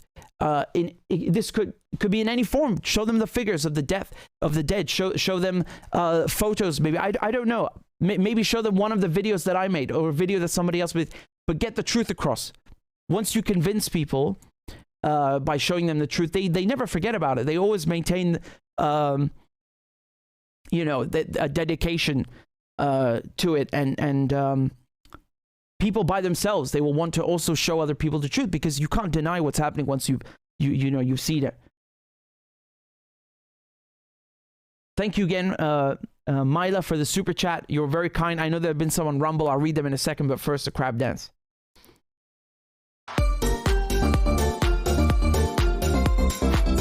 This could be in any form. Show them the figures of the death of the dead, show them photos, maybe, I don't know, maybe show them one of the videos that I made or a video that somebody else made, but get the truth across. Once you convince people by showing them the truth, they never forget about it. They always maintain you know, a dedication to it, and people by themselves, they will want to also show other people the truth, because you can't deny what's happening once you've seen it. Thank you again, Myla, for the super chat. You're very kind. I know there have been some on Rumble. I'll read them in a second, but first, the crab dance.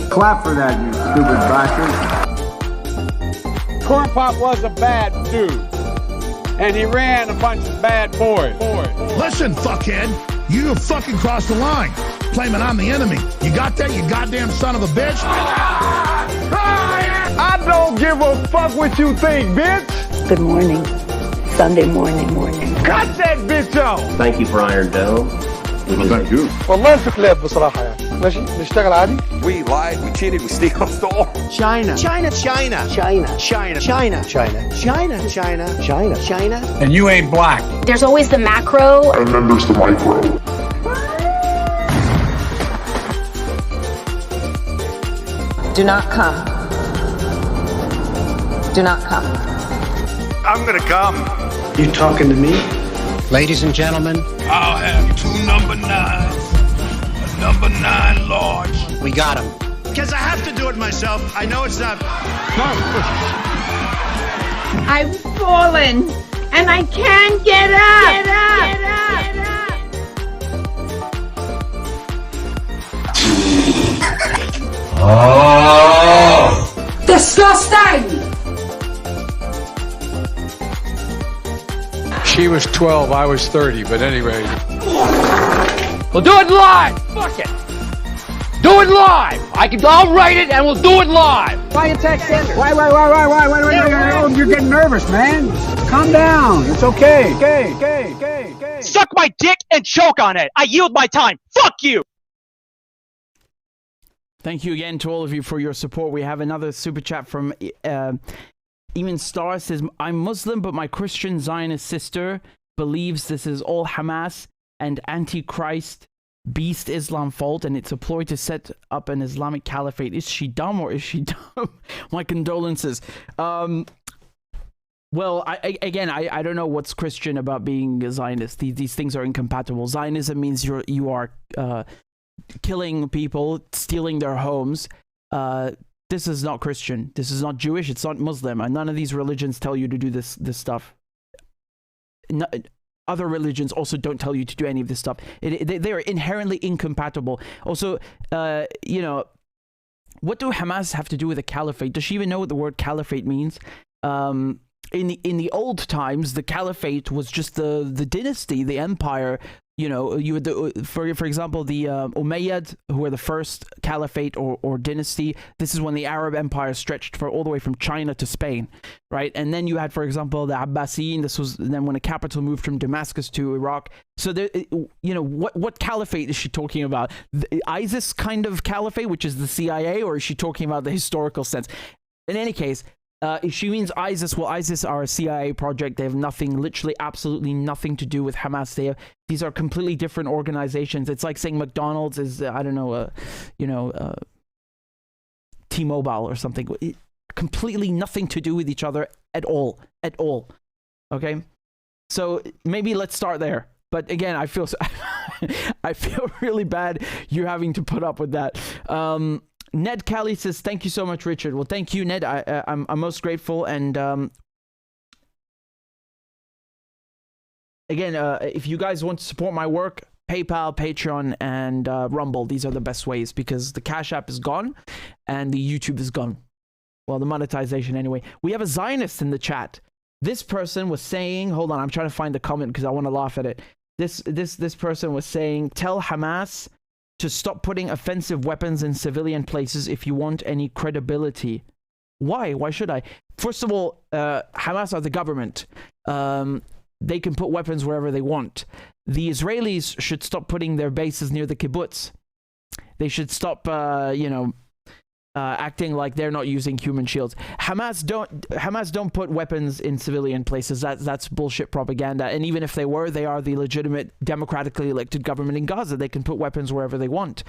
Clap for that, you stupid bastard. Corn Pop was a bad dude, and he ran a bunch of bad boys. Listen, fuckhead, you have fucking crossed the line, claiming I'm the enemy. You got that, you goddamn son of a bitch? I don't give a fuck what you think, bitch. Good morning. Sunday morning. Cut that bitch off. Thank you for Iron Dome. Thank you. والله في كلاب بصراحة يعني. ماشي نشتغل عادي. We lied, we cheated, we stole. China. And you ain't black. There's always the macro. And then there's the micro. Do not come. Do not come. I'm gonna come. You talking to me? Ladies and gentlemen, I'll have 2 number 9s, a number 9 large. we got him. Because I have to do it myself. I know it's not. I've fallen and I can't get up. Oh! Disgusting! She was 12, I was 30, but anyway. We'll do it live. Fuck it. Do it live. I'll write it and we'll do it live. Why attack Sanders? Why? You're getting nervous, man. Calm down. It's okay. Okay. Suck my dick and choke on it. I yield my time. Fuck you. Thank you again to all of you for your support. We have another super chat from Eamon Star. Says, I'm Muslim, but my Christian Zionist sister believes this is all Hamas and Antichrist beast Islam fault, and it's a ploy to set up an Islamic caliphate. Is she dumb or is she dumb? My condolences. Well, I don't know what's Christian about being a Zionist. These things are incompatible. Zionism means you are killing people, stealing their homes. This is not Christian. This is not Jewish. It's not Muslim. And none of these religions tell you to do this stuff. Other religions also don't tell you to do any of this stuff. They are inherently incompatible. Also, you know, what do Hamas have to do with a caliphate? Does she even know what the word caliphate means? In the old times, the caliphate was just the dynasty, the empire. You know, you had for example, the Umayyad, who were the first caliphate or dynasty. This is when the Arab Empire stretched all the way from China to Spain, right? And then you had, for example, the Abbasiyin. This was then when the capital moved from Damascus to Iraq. So, you know, what caliphate is she talking about? The ISIS kind of caliphate, which is the CIA, or is she talking about the historical sense? In any case, if she means ISIS, well, ISIS are a CIA project. They have nothing, literally absolutely nothing to do with Hamas. These are completely different organizations. It's like saying McDonald's is, I don't know, T-Mobile or something. Completely nothing to do with each other at all. Okay, so maybe let's start there. But again, I feel I feel really bad you having to put up with that. Ned Callie says, thank you so much, Richard. Well, thank you, Ned. I'm most grateful. And again, if you guys want to support my work, PayPal, Patreon, and Rumble, these are the best ways, because the Cash App is gone and the YouTube is gone. Well, the monetization anyway. We have a Zionist in the chat. This person was saying, hold on, I'm trying to find the comment because I want to laugh at it. This person was saying, tell Hamas to stop putting offensive weapons in civilian places if you want any credibility. Why? Why should I? First of all, Hamas are the government. They can put weapons wherever they want. The Israelis should stop putting their bases near the kibbutz. They should stop, acting like they're not using human shields. Hamas don't put weapons in civilian places. That's bullshit propaganda. And even if they were, they are the legitimate democratically elected government in Gaza. They can put weapons wherever they want.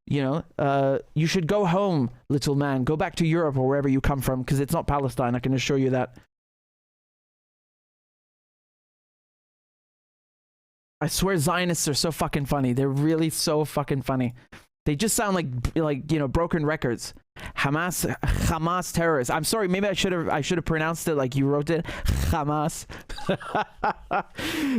You should go home, little man. Go back to Europe or wherever you come from, because it's not Palestine. I can assure you that. I swear Zionists are so fucking funny. They're really so fucking funny. They just sound like broken records. Hamas terrorists. I'm sorry, maybe I should have pronounced it like you wrote it. Hamas.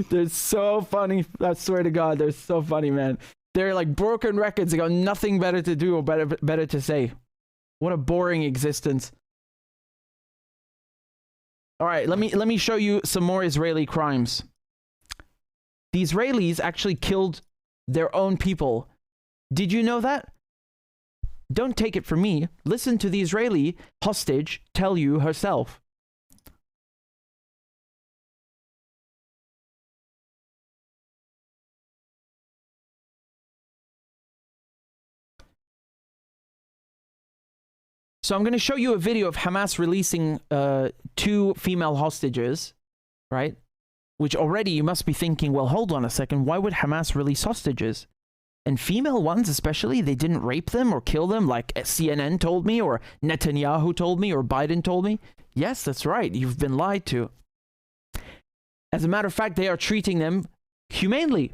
They're so funny. I swear to God, they're so funny, man. They're like broken records. They got nothing better to do or better to say. What a boring existence. All right, let me show you some more Israeli crimes. The Israelis actually killed their own people. Did you know that? Don't take it from me. Listen to the Israeli hostage tell you herself. So I'm going to show you a video of Hamas releasing 2 female hostages, right? Which already you must be thinking, well, hold on a second. Why would Hamas release hostages? And female ones especially, they didn't rape them or kill them like CNN told me, or Netanyahu told me, or Biden told me. Yes, that's right. You've been lied to. As a matter of fact, they are treating them humanely.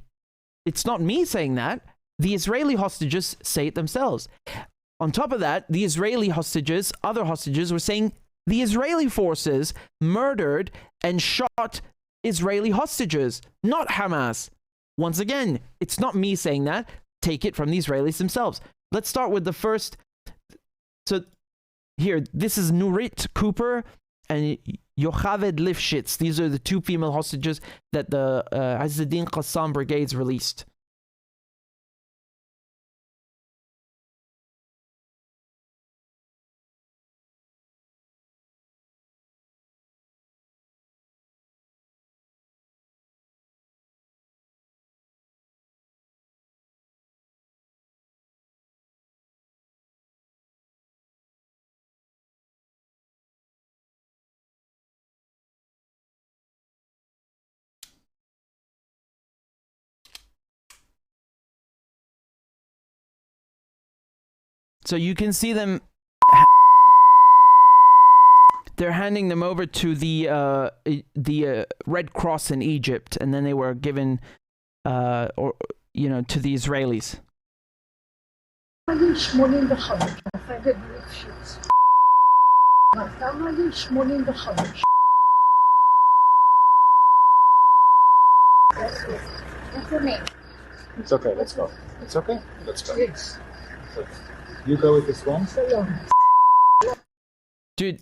It's not me saying that. The Israeli hostages say it themselves. On top of that, the Israeli hostages, other hostages, were saying the Israeli forces murdered and shot Israeli hostages, not Hamas. Once again, it's not me saying that. Take it from the Israelis themselves. Let's start with the first. So here, this is Nurit Cooper and Yocheved Lifshitz. These are the 2 female hostages that the Azzeddin Qassam brigades released. So you can see them. They're handing them over to the Red Cross in Egypt, and then they were given, to the Israelis. It's okay, let's go. It's okay, let's go. Yes. You go with this one. Dude,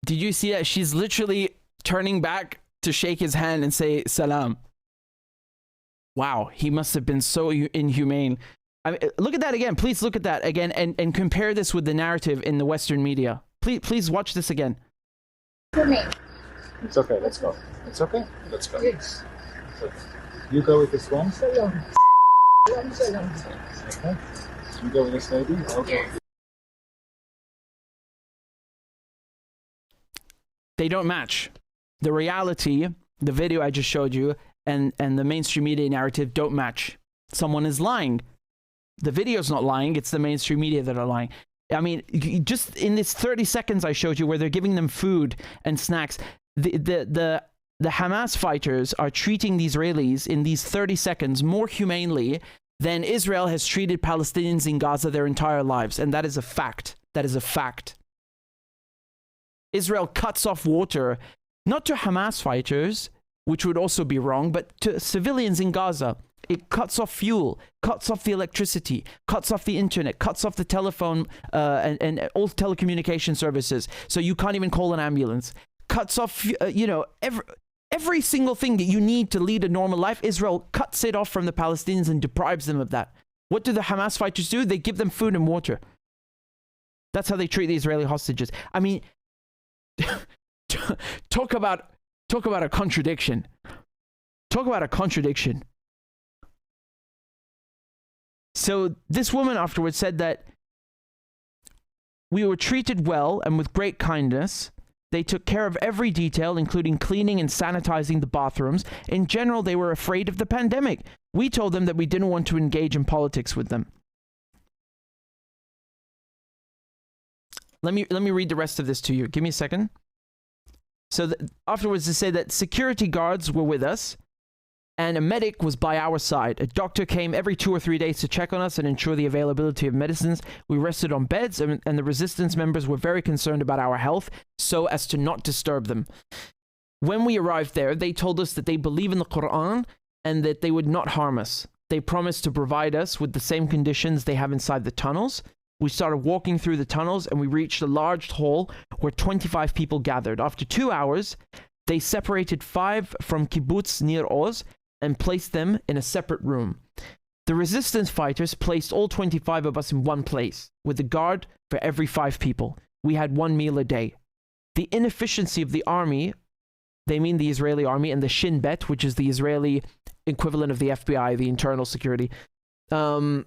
did you see that? She's literally turning back to shake his hand and say salam. Wow, he must have been so inhumane. I mean, look at that again. Please look at that again and compare this with the narrative in the Western media. Please watch this again. It's okay, let's go. It's okay, let's go. Yes. You go with this one. Salam. Salam. Okay. You go with this lady? Okay. They don't match. The reality, the video I just showed you, and the mainstream media narrative don't match. Someone is lying. The video's not lying, it's the mainstream media that are lying. I mean, just in this 30 seconds I showed you where they're giving them food and snacks, the Hamas fighters are treating the Israelis in these 30 seconds more humanely than Israel has treated Palestinians in Gaza their entire lives. And that is a fact. That is a fact. Israel cuts off water, not to Hamas fighters, which would also be wrong, but to civilians in Gaza. It cuts off fuel, cuts off the electricity, cuts off the internet, cuts off the telephone and all telecommunication services. So you can't even call an ambulance. Cuts off, every single thing that you need to lead a normal life. Israel cuts it off from the Palestinians and deprives them of that. What do the Hamas fighters do? They give them food and water. That's how they treat the Israeli hostages. I mean, talk about a contradiction. Talk about a contradiction. So this woman afterwards said that we were treated well and with great kindness. They took care of every detail, including cleaning and sanitizing the bathrooms. In general, they were afraid of the pandemic. We told them that we didn't want to engage in politics with them. Let me read the rest of this to you. Give me a second. So afterwards, they say that security guards were with us and a medic was by our side. A doctor came every 2 or 3 days to check on us and ensure the availability of medicines. We rested on beds, and the resistance members were very concerned about our health so as to not disturb them. When we arrived there, they told us that they believe in the Quran and that they would not harm us. They promised to provide us with the same conditions they have inside the tunnels. We started walking through the tunnels and we reached a large hall where 25 people gathered. After 2 hours, they separated 5 from kibbutz Nir Oz and placed them in a separate room. The resistance fighters placed all 25 of us in one place, with a guard for every 5 people. We had 1 meal a day. The inefficiency of the army, they mean the Israeli army, and the Shin Bet, which is the Israeli equivalent of the FBI, the internal security. The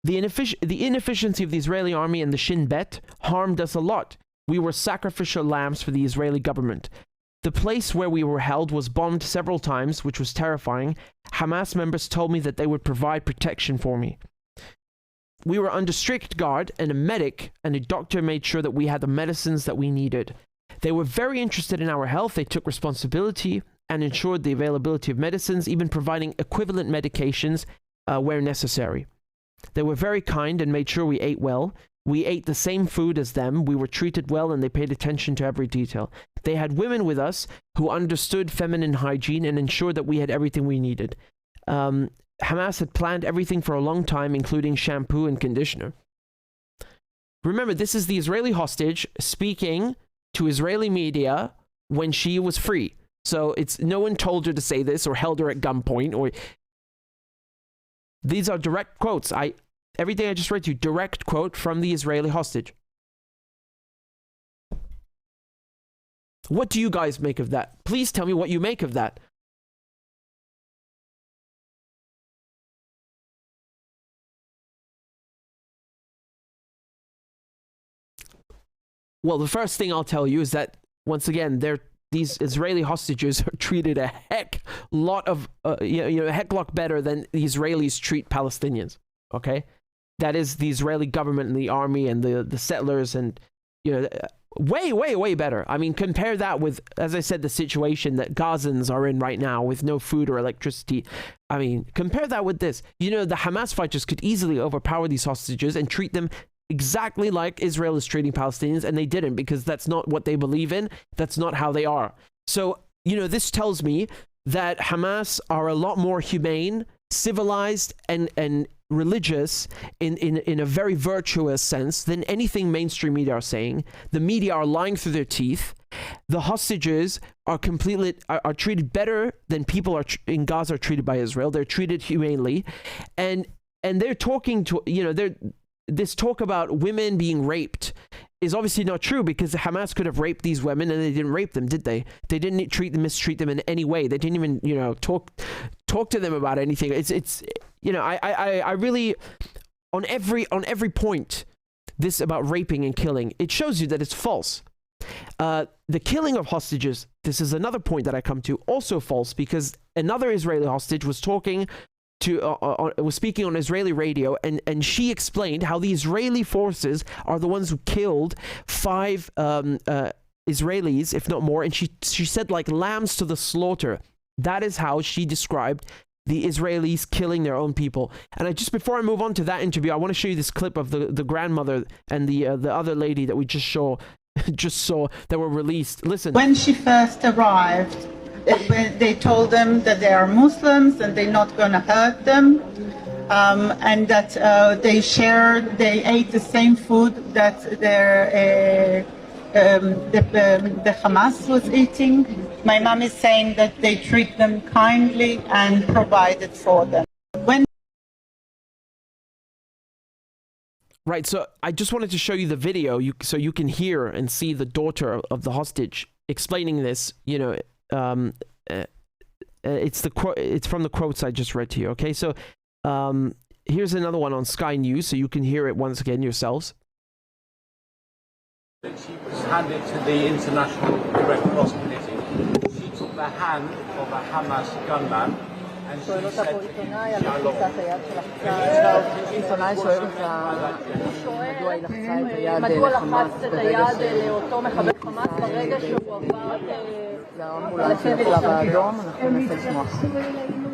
inefficiency of the Israeli army and the Shin Bet harmed us a lot. We were sacrificial lambs for the Israeli government. The place where we were held was bombed several times, which was terrifying. Hamas members told me that they would provide protection for me. We were under strict guard, and a medic and a doctor made sure that we had the medicines that we needed. They were very interested in our health. They took responsibility and ensured the availability of medicines, even providing equivalent medications where necessary. They were very kind and made sure we ate well. We ate the same food as them. We were treated well, and they paid attention to every detail. They had women with us who understood feminine hygiene and ensured that we had everything we needed. Hamas had planned everything for a long time, including shampoo and conditioner. Remember, this is the Israeli hostage speaking to Israeli media when she was free. So no one told her to say this or held her at gunpoint. These are direct quotes. Everything I just read to you, direct quote from the Israeli hostage. What do you guys make of that? Please tell me what you make of that. Well, the first thing I'll tell you is that, once again, these Israeli hostages are treated a heck lot better than the Israelis treat Palestinians. Okay? That is the Israeli government and the army and the settlers and, way, way, way better. I mean, compare that with, as I said, the situation that Gazans are in right now with no food or electricity. I mean, compare that with this. The Hamas fighters could easily overpower these hostages and treat them exactly like Israel is treating Palestinians, and they didn't, because that's not what they believe in. That's not how they are. So, this tells me that Hamas are a lot more humane, civilized, and religious in a very virtuous sense than anything mainstream media are saying. The media are lying through their teeth. The hostages are treated better than people in Gaza are treated by Israel. They're treated humanely, and they're talking to this talk about women being raped is obviously not true, because Hamas could have raped these women and they didn't rape them, did they? They didn't mistreat them in any way. They didn't even talk to them about anything. I really, on every point, this about raping and killing, it shows you that it's false. The killing of hostages, this is another point that I come to, also false, because another Israeli hostage was talking was speaking on Israeli radio, and she explained how the Israeli forces are the ones who killed 5 Israelis, if not more, and she said like lambs to the slaughter. That is how she described the Israelis killing their own people. And before I move on to that interview, I want to show you this clip of the grandmother and the other lady that we just saw that were released. Listen. When she first arrived, they told them that they are Muslims and they're not going to hurt them, and that they ate the same food that the Hamas was eating. My mom is saying that they treat them kindly and provided for them. Right, so I just wanted to show you the video so you can hear and see the daughter of the hostage explaining this. It's from the quotes I just read to you. Okay, so here's another one on Sky News, so you can hear it once again yourselves. She was handed to the International Red Cross Committee. She took the hand of a Hamas gunman and she said,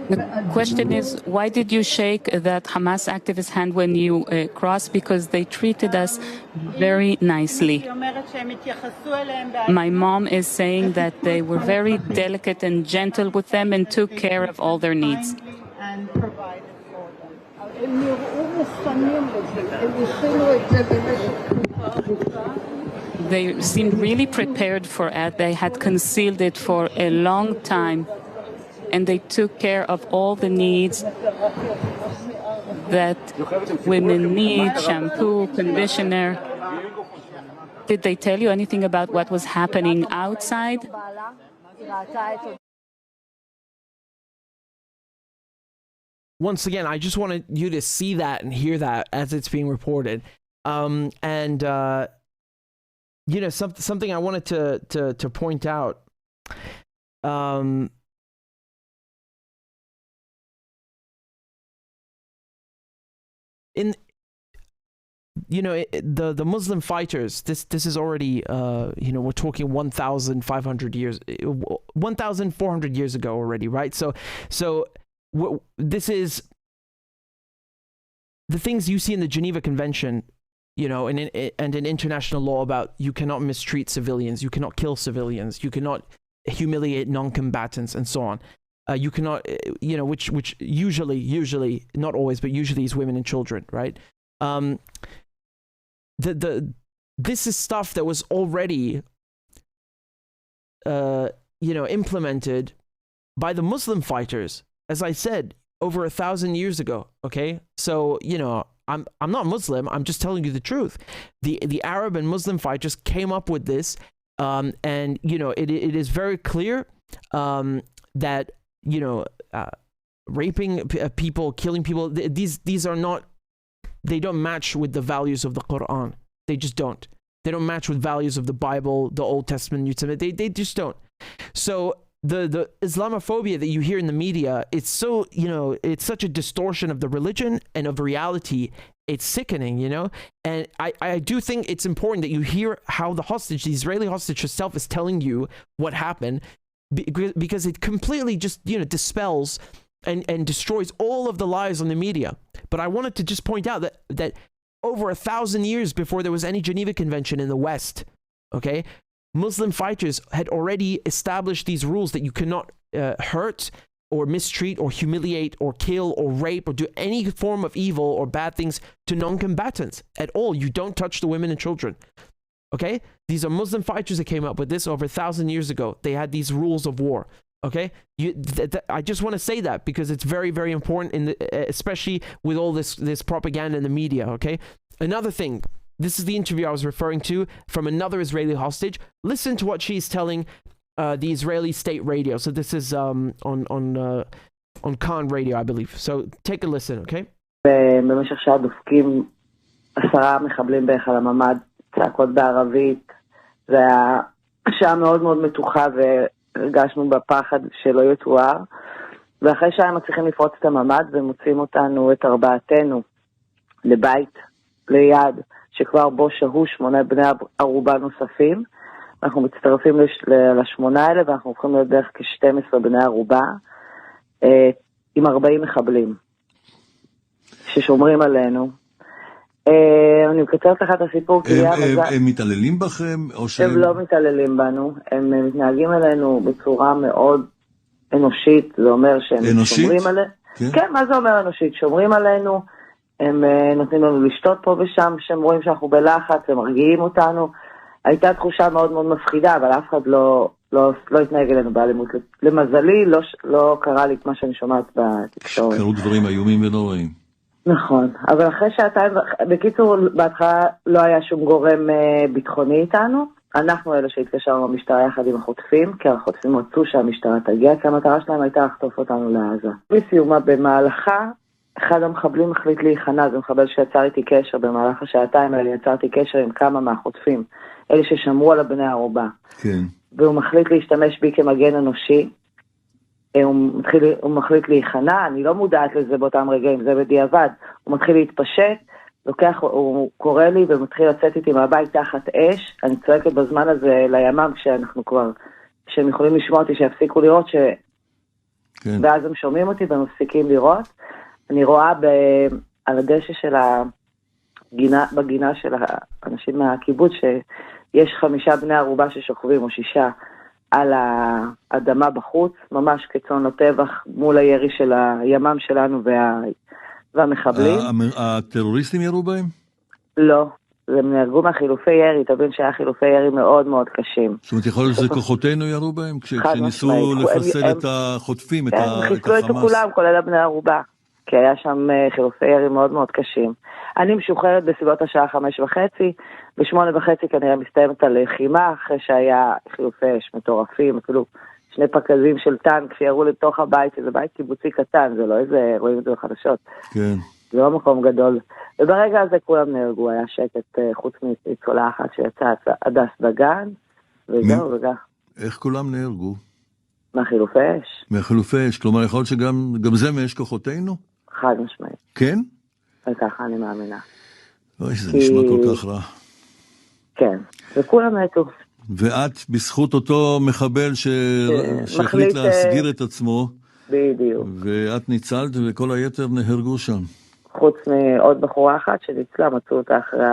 The question is, why did you shake that Hamas activist hand when you crossed? Because they treated us very nicely. My mom is saying that they were very delicate and gentle with them and took care of all their needs. And provided for them. They seemed really prepared for it. They had concealed it for a long time. And they took care of all the needs that women need, shampoo, conditioner. Did they tell you anything about what was happening outside? Once again, I just wanted you to see that and hear that as it's being reported. Something I wanted to point out. The Muslim fighters, this is already we're talking 1,400 years ago already, right? So this is the things you see in the Geneva Convention, and in international law about you cannot mistreat civilians, you cannot kill civilians, you cannot humiliate non-combatants, and so on. You cannot, which usually, not always, but usually is women and children, right? This is stuff that was already, implemented by the Muslim fighters, as I said, over 1,000 years ago. Okay, so I'm not Muslim. I'm just telling you the truth. The Arab and Muslim fighters came up with this, and it is very clear that. Raping people, killing people, these are not, they don't match with the values of the Quran. They just don't. They don't match with values of the Bible, the Old Testament, New Testament. They just don't. So the Islamophobia that you hear in the media, it's so, it's such a distortion of the religion and of reality. It's sickening, and I do think it's important that you hear how the Israeli hostage herself is telling you what happened, because it completely just dispels and destroys all of the lies on the media. But I wanted to just point out that over 1,000 years before there was any Geneva Convention in the West, okay, Muslim fighters had already established these rules that you cannot hurt or mistreat or humiliate or kill or rape or do any form of evil or bad things to non-combatants at all. You don't touch the women and children. Okay, these are Muslim fighters that came up with this over 1,000 years ago. They had these rules of war. Okay, I just want to say that because it's very, very important especially with all this propaganda in the media. Okay, another thing. This is the interview I was referring to from another Israeli hostage. Listen to what she's telling the Israeli state radio. So this is on Khan radio, I believe. So take a listen. Okay. במשך שעה דופקים 10 מחבלים בהיכל הממ"ד. צעקות בערבית, זה היה שעה מאוד מאוד מתוחה והרגשנו בפחד שלא יתואר, ואחרי שעה הם מצליחים לפרוץ את הממ"ד ומוצאים אותנו, את ארבעתנו, לבית ליד, שכבר בו שהו 8 בני ערובה נוספים, אנחנו מצטרפים ל8 האלה, ואנחנו הופכים להיות בערך כ-12 בני ערובה, עם 40 מחבלים, ששומרים עלינו. אני מקצרת לך את הסיפור, הם מתעללים בכם? הם לא מתעללים בנו, הם מתנהגים אלינו בצורה מאוד אנושית, זה אומר שהם שומרים עלינו. כן, מה זה אומר אנושית? שומרים עלינו, הם נותנים לנו לשתות פה ושם, שהם רואים שאנחנו בלחץ, הם מרגיעים אותנו. הייתה תחושה מאוד מאוד מפחידה, אבל אף אחד לא התנהג אלינו באלימות. למזלי, לא קרה לי את מה שאני שומעת בתקשורת. קרו דברים איומים ונוראים. נכון, אבל אחרי שעתיים, בקיצור, בהתחלה לא היה שום גורם ביטחוני איתנו. אנחנו אלה שהתקשרנו במשטרה יחד עם החוטפים, כי החוטפים רצו שהמשטרה תגיע, כי המטרה שלהם הייתה לחטוף אותנו לעזה. בסיומה במהלכה, אחד המחבלים החליט להיכנע, זה מחבל שיצר איתי קשר במהלך השעתיים האלה, יצרתי קשר עם כמה מהחוטפים, אלה ששמרו על הבני הערובה. כן. והוא מחליט להשתמש בי כמגן אנושי, הוא מחליט להיכנע, אני לא מודעת לזה באותם רגעים, זה בדיעבד, הוא מתחיל להתפשט, הוא קורא לי ומתחיל לצאת איתי מהבית תחת אש, אני צועקת בזמן הזה לימ"מ כשהם יכולים לשמוע אותי, שיפסיקו לראות, כן. ואז הם שומעים אותי והם מפסיקים לראות, אני רואה על הדשא של בגינה של האנשים מהקיבוץ, שיש 5 בני ערובה ששוכבים, או 6, על האדמה בחוץ, ממש כצאן לטבח, מול הירי של הימ"מ שלנו והמחבלים. הטרוריסטים ירו בהם? לא, הם נהרגו מהחילופי ירי, תבין שהיה חילופי ירי מאוד מאוד קשים. זאת אומרת, יכול להיות שזה כוחותינו ירו בהם? כשניסו לחסל את החוטפים, את החמאס? כן, חיסלו את כולם, כולל הבני ערובה, כי היה שם חילופי ירי מאוד מאוד קשים. אני משוחררת בסביבות השעה 5:30, ב8:30 כנראה מסתיימת הלחימה, אחרי שהיה חילופי אש מטורפים, אפילו 2 פקזים של טנק שירו לתוך הבית, שזה בית קיבוצי קטן, זה לא איזה, רואים את זה בחדשות. כן. זה לא מקום גדול. וברגע הזה כולם נהרגו, היה שקט חוץ מצולה אחת שיצאה הדס דגן, וזהו וגם. איך כולם נהרגו? מהחילופי אש. מהחילופי אש, כלומר יכול להיות שגם זה מאש כוחותינו? חד משמעית. כן? וככה אני מאמינה. אוי, זה נשמע כל כך רע. כן, וכולם מתו. ואת, בזכות אותו מחבל שהחליט להסגיר את עצמו, בדיוק. ואת ניצלת וכל היתר נהרגו שם. חוץ מעוד בחורה אחת שניצלה, מצאו אותה אחרי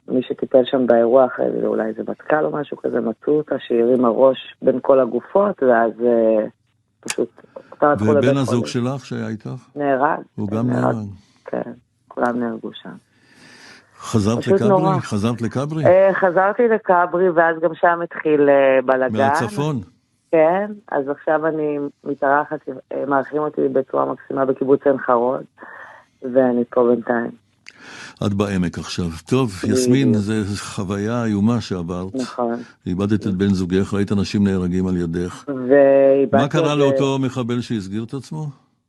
מי שטיפל שם באירוע, אחרי אולי זה בתקל או משהו כזה, מצאו אותה שהרימה ראש בין כל הגופות, ואז פשוט... ובן הזוג שלך שהיה איתך? נהרג. הוא גם נהרג. כן, כולם נהרגו שם. חזרת לקברי? חזרת לקברי? חזרתי לקברי, ואז גם שם התחיל בלגן. מהצפון? כן, אז עכשיו אני מתארחת, מארחים אותי בצורה מקסימה בקיבוץ עין חרוד, ואני פה בינתיים. את בעמק עכשיו. טוב, יסמין, זו חוויה איומה שעברת. נכון. איבדת את בן זוגך, ראית אנשים נהרגים על ידך. מה קרה לאותו מחבל שהסגיר את עצמו?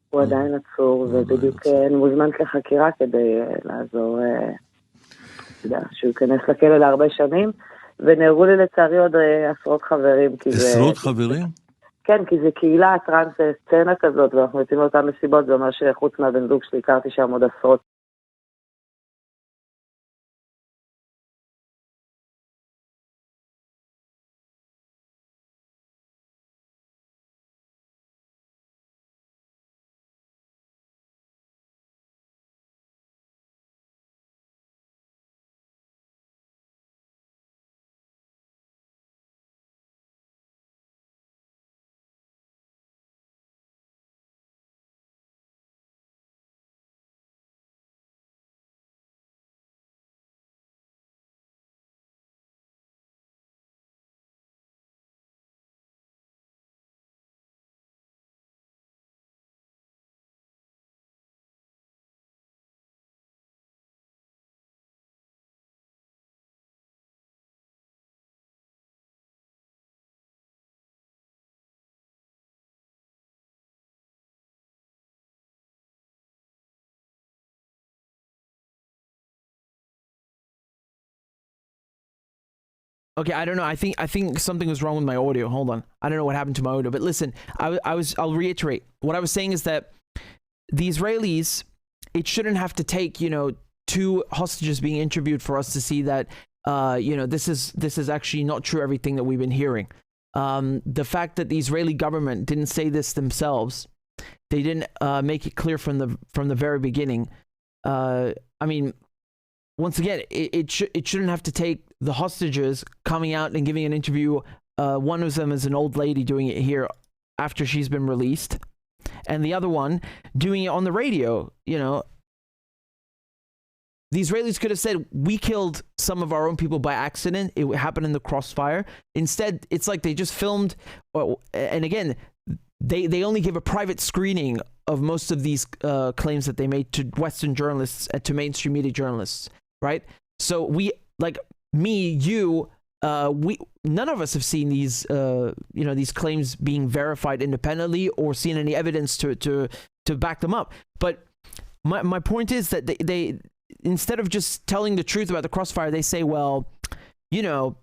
הוא עדיין עצור, ובדיוק אני מוזמנת לחקירה כדי לעזור, שהוא ייכנס לכלא להרבה שנים, ונהרגו לי לצערי עוד עשרות חברים. עשרות חברים? כן, כי זה קהילה טרנס סצנה כזאת, ואנחנו יוצאים לאותן מסיבות, זה אומר שחוץ מהבן זוג שלי הכרתי שם עוד עשרות. Okay, I don't know. I think something was wrong with my audio. Hold on. I don't know what happened to my audio. But listen, I'll reiterate. What I was saying is that the Israelis, it shouldn't have to take, 2 hostages being interviewed for us to see that this is actually not true, everything that we've been hearing. The fact that the Israeli government didn't say this themselves, they didn't make it clear from the very beginning. I mean, once again, it shouldn't have to take the hostages coming out and giving an interview. One of them is an old lady doing it here after she's been released, and the other one doing it on the radio. The Israelis could have said, we killed some of our own people by accident. It happened in the crossfire. Instead, it's like they just filmed. And again, they only gave a private screening of most of these claims that they made to Western journalists and to mainstream media journalists, right? So we, like me, you, none of us have seen these, these claims being verified independently or seen any evidence to back them up. But my point is that they instead of just telling the truth about the crossfire, they say, well, the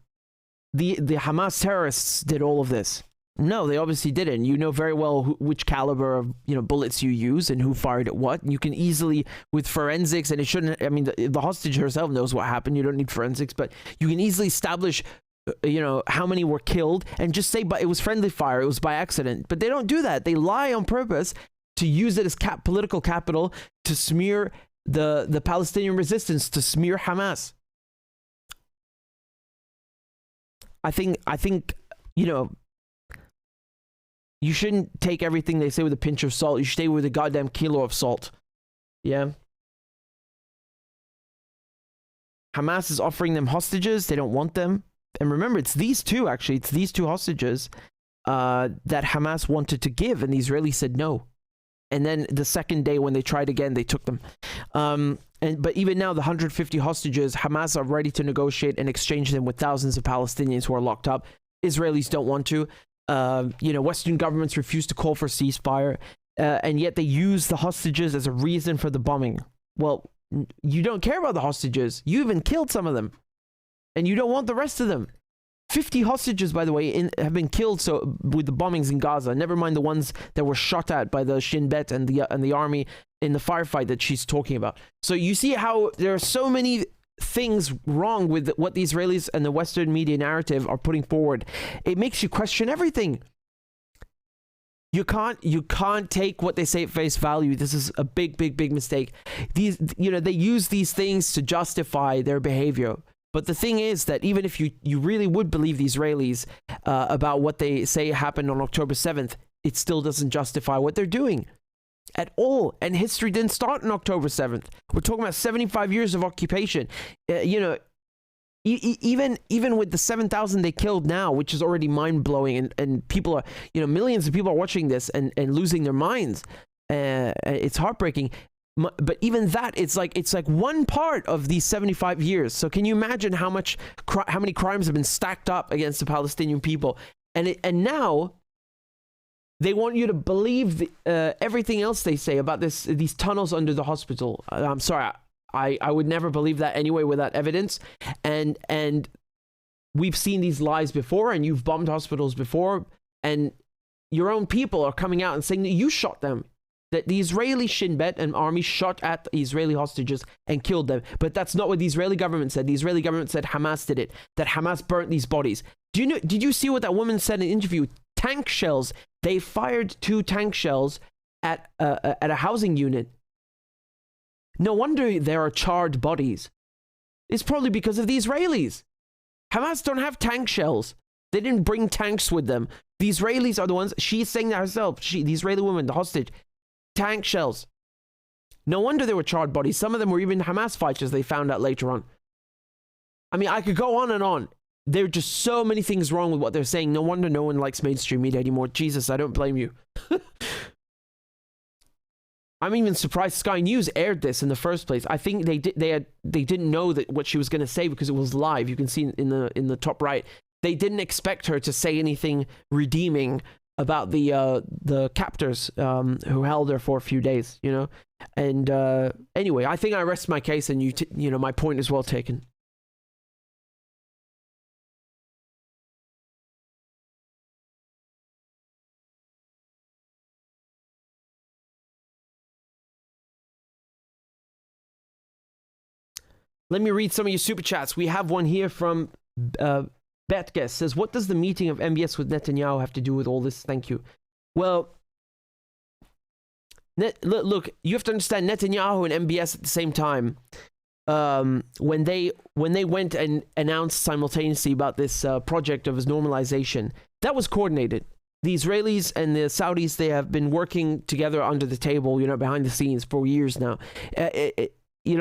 Hamas terrorists did all of this. No, they obviously didn't. You know very well which caliber of bullets you use and who fired at what. You can easily, with forensics, and it shouldn't. I mean, the hostage herself knows what happened. You don't need forensics, but you can easily establish, how many were killed and just say, but it was friendly fire. It was by accident. But they don't do that. They lie on purpose to use it as political capital to smear the Palestinian resistance, to smear Hamas. I think you shouldn't take everything they say with a pinch of salt. You should take it with a goddamn kilo of salt. Yeah. Hamas is offering them hostages. They don't want them. And remember, it's these two hostages that Hamas wanted to give, and the Israelis said no. And then the second day when they tried again, they took them. But even now, the 150 hostages, Hamas are ready to negotiate and exchange them with thousands of Palestinians who are locked up. Israelis don't want to. Western governments refuse to call for ceasefire, and yet they use the hostages as a reason for the bombing. Well, you don't care about the hostages. You even killed some of them, and you don't want the rest of them. 50 hostages, by the way, have been killed with the bombings in Gaza. Never mind the ones that were shot at by the Shin Bet and the army in the firefight that she's talking about. So you see how there are so many things wrong with what the Israelis and the Western media narrative are putting forward. It makes you question everything. You can't take what they say at face value. This is a big mistake. They use these things to justify their behavior. But the thing is that even if you really would believe the Israelis about what they say happened on October 7th, it still doesn't justify what they're doing at all. And history didn't start on October 7th. We're talking about 75 years of occupation. Even with the 7,000 they killed now, which is already mind-blowing, and people are, millions of people are watching this and losing their minds. It's heartbreaking. But even that, it's like one part of these 75 years. So can you imagine how many crimes have been stacked up against the Palestinian people? And now they want you to believe everything else they say about these tunnels under the hospital. I'm sorry, I would never believe that anyway without evidence. And we've seen these lies before, and you've bombed hospitals before, and your own people are coming out and saying that you shot them. That the Israeli Shin Bet and army shot at the Israeli hostages and killed them. But that's not what the Israeli government said. The Israeli government said Hamas did it, that Hamas burnt these bodies. Did you see what that woman said in an interview? Tank shells. They fired 2 tank shells at a housing unit. No wonder there are charred bodies. It's probably because of the Israelis. Hamas don't have tank shells. They didn't bring tanks with them. The Israelis are the ones. She's saying that herself. The Israeli woman, the hostage. Tank shells. No wonder there were charred bodies. Some of them were even Hamas fighters, they found out later on. I mean, I could go on and on. There are just so many things wrong with what they're saying. No wonder no one likes mainstream media anymore. Jesus, I don't blame you. I'm even surprised Sky News aired this in the first place. I think they didn't know that what she was going to say because it was live. You can see in the top right. They didn't expect her to say anything redeeming about the captors who held her for a few days, And anyway, I think I rest my case, and my point is well taken. let me read some of your super chats. We have one here from Betges. Says, what does the meeting of MBS with Netanyahu have to do with all this? Thank you. Well, look, you have to understand Netanyahu and MBS at the same time. When they went and announced simultaneously about this project of his normalization, that was coordinated. The Israelis and the Saudis, they have been working together under the table, behind the scenes for years now.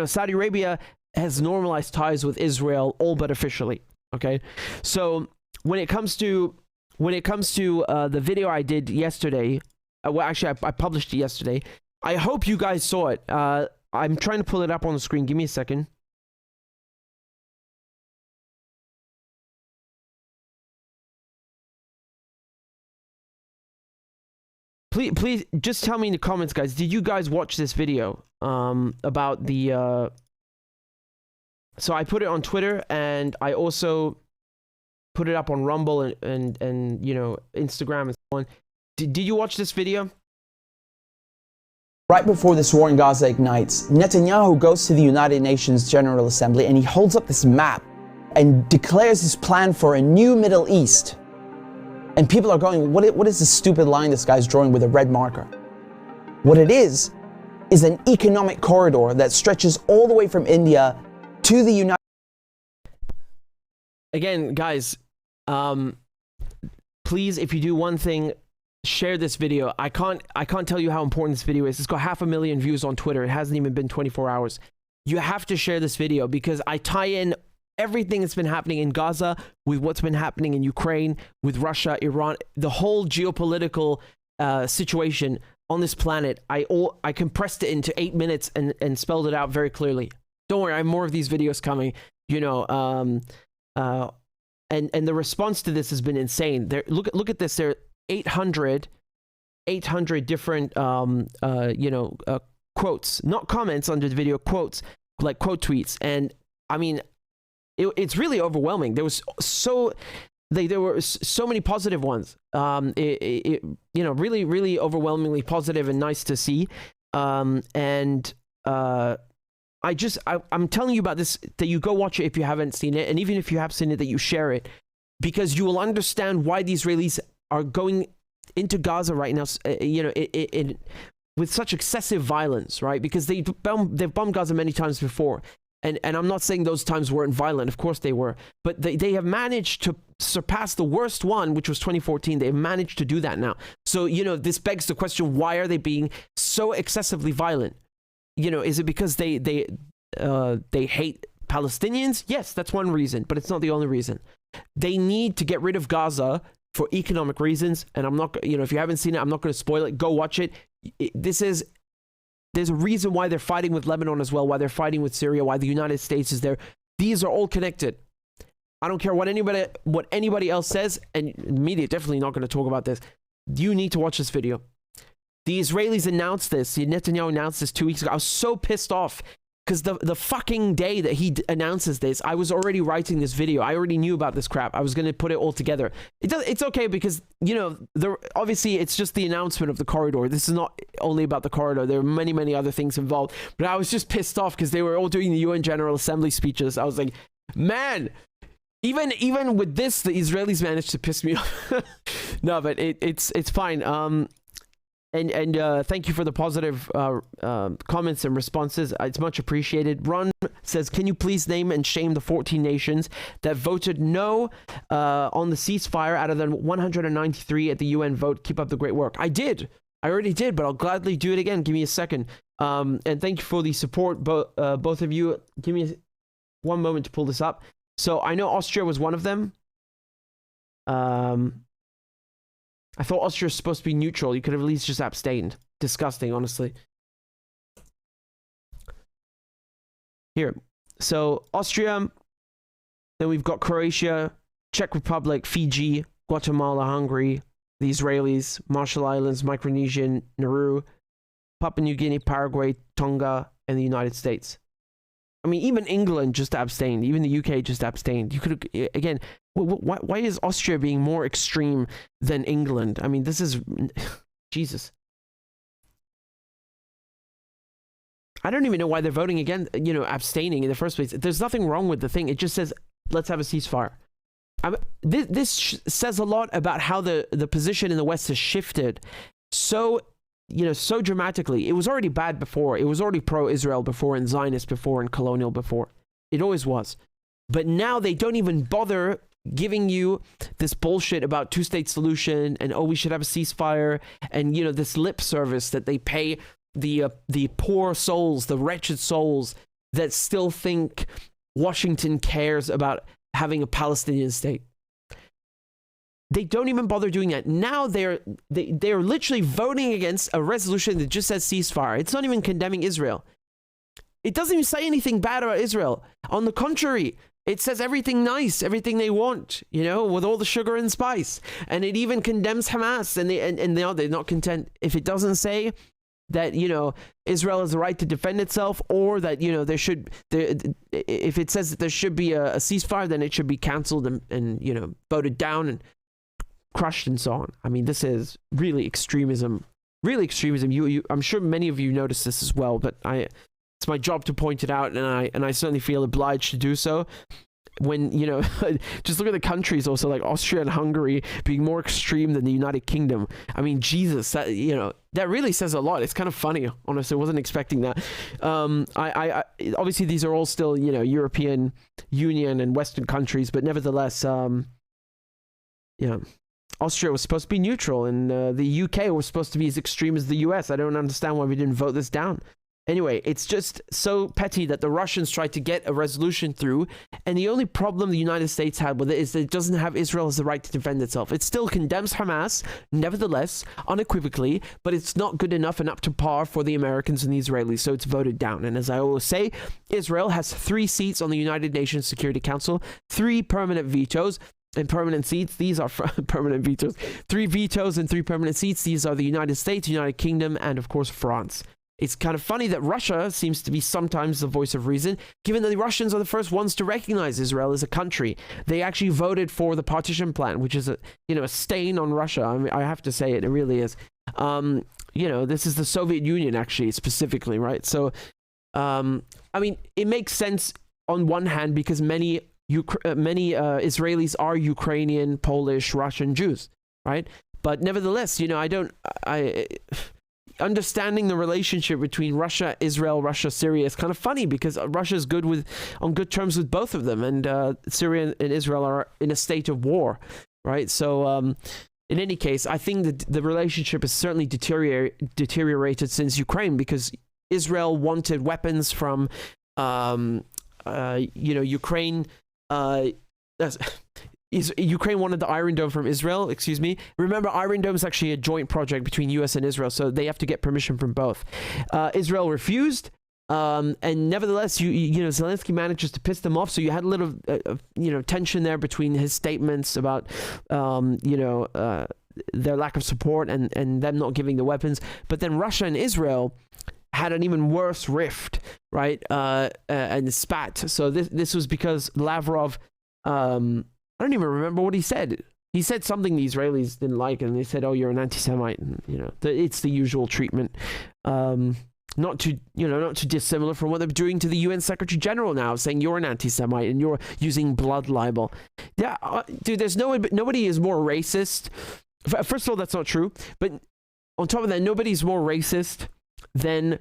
Saudi Arabia has normalized ties with Israel, all but officially. Okay, so when it comes to the video I did yesterday, I published it yesterday. I hope you guys saw it. I'm trying to pull it up on the screen. Give me a second. Please, just tell me in the comments, guys. Did you guys watch this video about the? So I put it on Twitter, and I also put it up on Rumble and Instagram and so on. Did you watch this video? Right before this war in Gaza ignites, Netanyahu goes to the United Nations General Assembly and he holds up this map and declares his plan for a new Middle East. And people are going, what is this stupid line this guy's drawing with a red marker? What it is an economic corridor that stretches all the way from India to the United. Again, guys, please, if you do one thing, share this video. I can't tell you how important this video is. It's got 500,000 views on Twitter. It hasn't even been 24 hours. You have to share this video because I tie in everything that's been happening in Gaza with what's been happening in Ukraine, with Russia, Iran, the whole geopolitical situation on this planet. I compressed it into 8 minutes and spelled it out very clearly. Don't worry, I have more of these videos coming. And the response to this has been insane. Look at this. There are 800 different quotes, not comments under the video, quotes, like quote tweets. And I mean, it's really overwhelming. There was there were so many positive ones. Really, really overwhelmingly positive and nice to see. I'm telling you about this, that you go watch it if you haven't seen it, and even if you have seen it, that you share it, because you will understand why the Israelis are going into Gaza right now, with such excessive violence, right? Because they've bombed Gaza many times before. And I'm not saying those times weren't violent. Of course they were. But they have managed to surpass the worst one, which was 2014. They've managed to do that now. So, this begs the question, why are they being so excessively violent? Is it because they hate Palestinians? Yes, that's one reason, but it's not the only reason. They need to get rid of Gaza for economic reasons. And I'm not, if you haven't seen it, I'm not going to spoil it. Go watch it. There's a reason why they're fighting with Lebanon as well, why they're fighting with Syria, why the United States is there. These are all connected. I don't care what anybody else says, and the media definitely not going to talk about this. You need to watch this video. The Israelis announced this. Netanyahu announced this 2 weeks ago. I was so pissed off because the fucking day that he announces this, I was already writing this video. I already knew about this crap. I was going to put it all together. It's okay because, obviously it's just the announcement of the corridor. This is not only about the corridor. There are many, many other things involved. But I was just pissed off because they were all doing the UN General Assembly speeches. I was like, man, even with this, the Israelis managed to piss me off. No, but it's fine. And thank you for the positive comments and responses. It's much appreciated. Ron says, can you please name and shame the 14 nations that voted no on the ceasefire out of the 193 at the UN vote? Keep up the great work. I already did, but I'll gladly do it again. Give me a second. And thank you for the support, both of you. Give me one moment to pull this up. So I know Austria was one of them. I thought Austria was supposed to be neutral. You could have at least just abstained. Disgusting, honestly. Here. So, Austria. Then we've got Croatia, Czech Republic, Fiji, Guatemala, Hungary, the Israelis, Marshall Islands, Micronesia, Nauru, Papua New Guinea, Paraguay, Tonga, and the United States. I mean, even England just abstained. Even the UK just abstained. You could have, again, why is Austria being more extreme than England? I mean, this is, Jesus. I don't even know why they're voting again, abstaining in the first place. There's nothing wrong with the thing. It just says, let's have a ceasefire. This says a lot about how the position in the West has shifted so dramatically. It was already bad before. It was already pro-Israel before and Zionist before and colonial before. It always was. But now they don't even bother giving you this bullshit about two-state solution and, we should have a ceasefire, and, this lip service that they pay the poor souls, the wretched souls that still think Washington cares about having a Palestinian state. They don't even bother doing that. Now they're literally voting against a resolution that just says ceasefire. It's not even condemning Israel. It doesn't even say anything bad about Israel. On the contrary, it says everything nice, everything they want, with all the sugar and spice. And it even condemns Hamas, and they're not content. If it doesn't say that, Israel has the right to defend itself, or that, if it says that there should be a ceasefire, then it should be canceled and voted down and crushed and so on. I mean, this is really extremism. Really extremism. I'm sure many of you noticed this as well, but it's my job to point it out, and I certainly feel obliged to do so. When, just look at the countries also, like Austria and Hungary being more extreme than the United Kingdom. I mean, Jesus, that really says a lot. It's kind of funny, honestly. I wasn't expecting that. I obviously these are all still, European Union and Western countries, but nevertheless, Austria was supposed to be neutral, and the UK was supposed to be as extreme as the US. I don't understand why we didn't vote this down. Anyway, it's just so petty that the Russians tried to get a resolution through, and the only problem the United States had with it is that it doesn't have Israel as the right to defend itself. It still condemns Hamas, nevertheless, unequivocally, but it's not good enough and up to par for the Americans and the Israelis, so it's voted down. And as I always say, Israel has 3 seats on the United Nations Security Council, 3 permanent vetoes, and permanent seats. These are permanent vetoes. 3 vetoes and 3 permanent seats. These are the United States, United Kingdom, and of course France. It's kind of funny that Russia seems to be sometimes the voice of reason, given that the Russians are the first ones to recognize Israel as a country. They actually voted for the partition plan, which is a stain on Russia. I mean, I have to say it really is. This is the Soviet Union, actually, specifically, right? So, I mean, it makes sense on one hand because many Israelis are Ukrainian, Polish, Russian Jews, right? But nevertheless, understanding the relationship between Russia, Israel, Russia, Syria is kind of funny because Russia is on good terms with both of them, and Syria and Israel are in a state of war, right? So in any case, I think that the relationship has certainly deteriorated since Ukraine, because Israel wanted weapons from Ukraine. Ukraine wanted the Iron Dome from Israel, excuse me. Remember, Iron Dome is actually a joint project between US and Israel, so they have to get permission from both. Israel refused, and nevertheless, Zelensky manages to piss them off, so you had a little, tension there between his statements about, their lack of support and them not giving the weapons. But then Russia and Israel had an even worse rift, right? And spat. So this was because Lavrov, I don't even remember what he said. He said something the Israelis didn't like, and they said, "Oh, you're an anti-Semite." And, it's the usual treatment. Not too dissimilar from what they're doing to the UN Secretary General now, saying you're an anti-Semite and you're using blood libel. Yeah, dude, there's nobody is more racist. First of all, that's not true. But on top of that, nobody's more racist than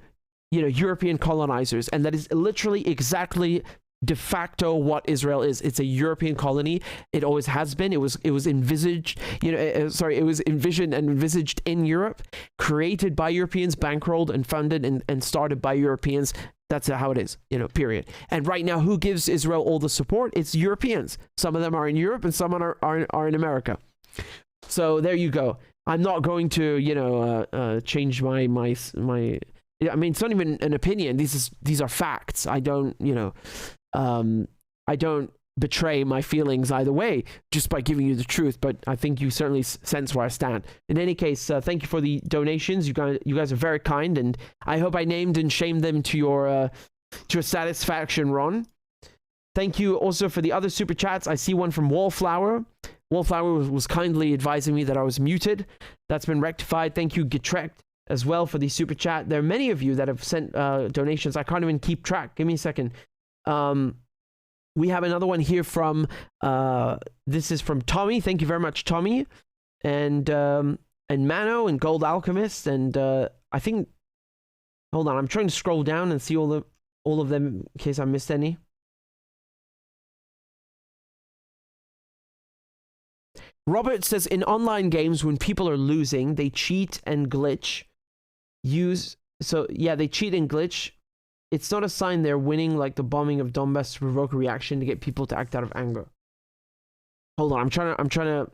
European colonizers, and that is literally exactly de facto what Israel is. It's a European colony. It always has been. It was envisaged, it was envisioned and envisaged in Europe, created by Europeans, bankrolled and funded and started by Europeans. That's how it is, period. And right now, who gives Israel all the support? It's Europeans. Some of them are in Europe and some are in America. So there you go. I'm not going to, change my I mean, it's not even an opinion. These are facts. I don't betray my feelings either way just by giving you the truth, but I think you certainly sense where I stand. In any case, thank you for the donations. You guys are very kind, and I hope I named and shamed them to your satisfaction, Ron. Thank you also for the other super chats. I see one from Wallflower. Wallflower was kindly advising me that I was muted. That's been rectified. Thank you, Getrecht. as well for the super chat. There are many of you that have sent donations. I can't even keep track. Give me a second. We have another one here from, this is from Tommy. Thank you very much, Tommy. And Mano and Gold Alchemist. And I think, hold on, I'm trying to scroll down and see all of them in case I missed any. Robert says, in online games, when people are losing, they cheat and glitch. They cheat and glitch. It's not a sign they're winning, like the bombing of Donbass to provoke a reaction to get people to act out of anger. Hold on, I'm trying to.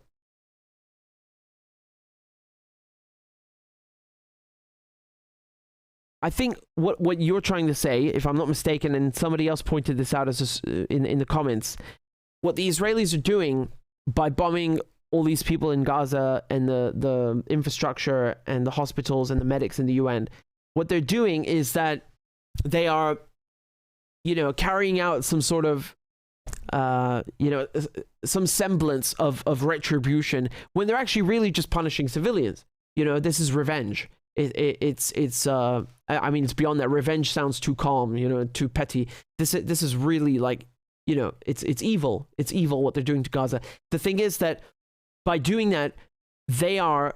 I think what you're trying to say, if I'm not mistaken, and somebody else pointed this out as in the comments, what the Israelis are doing by bombing all these people in Gaza and the infrastructure and the hospitals and the medics in the UN, what they're doing is that they are, carrying out some sort of, some semblance of retribution when they're actually really just punishing civilians. This is revenge. It's beyond that. Revenge sounds too calm, too petty. This is really like, it's evil. It's evil what they're doing to Gaza. The thing is that by doing that, they are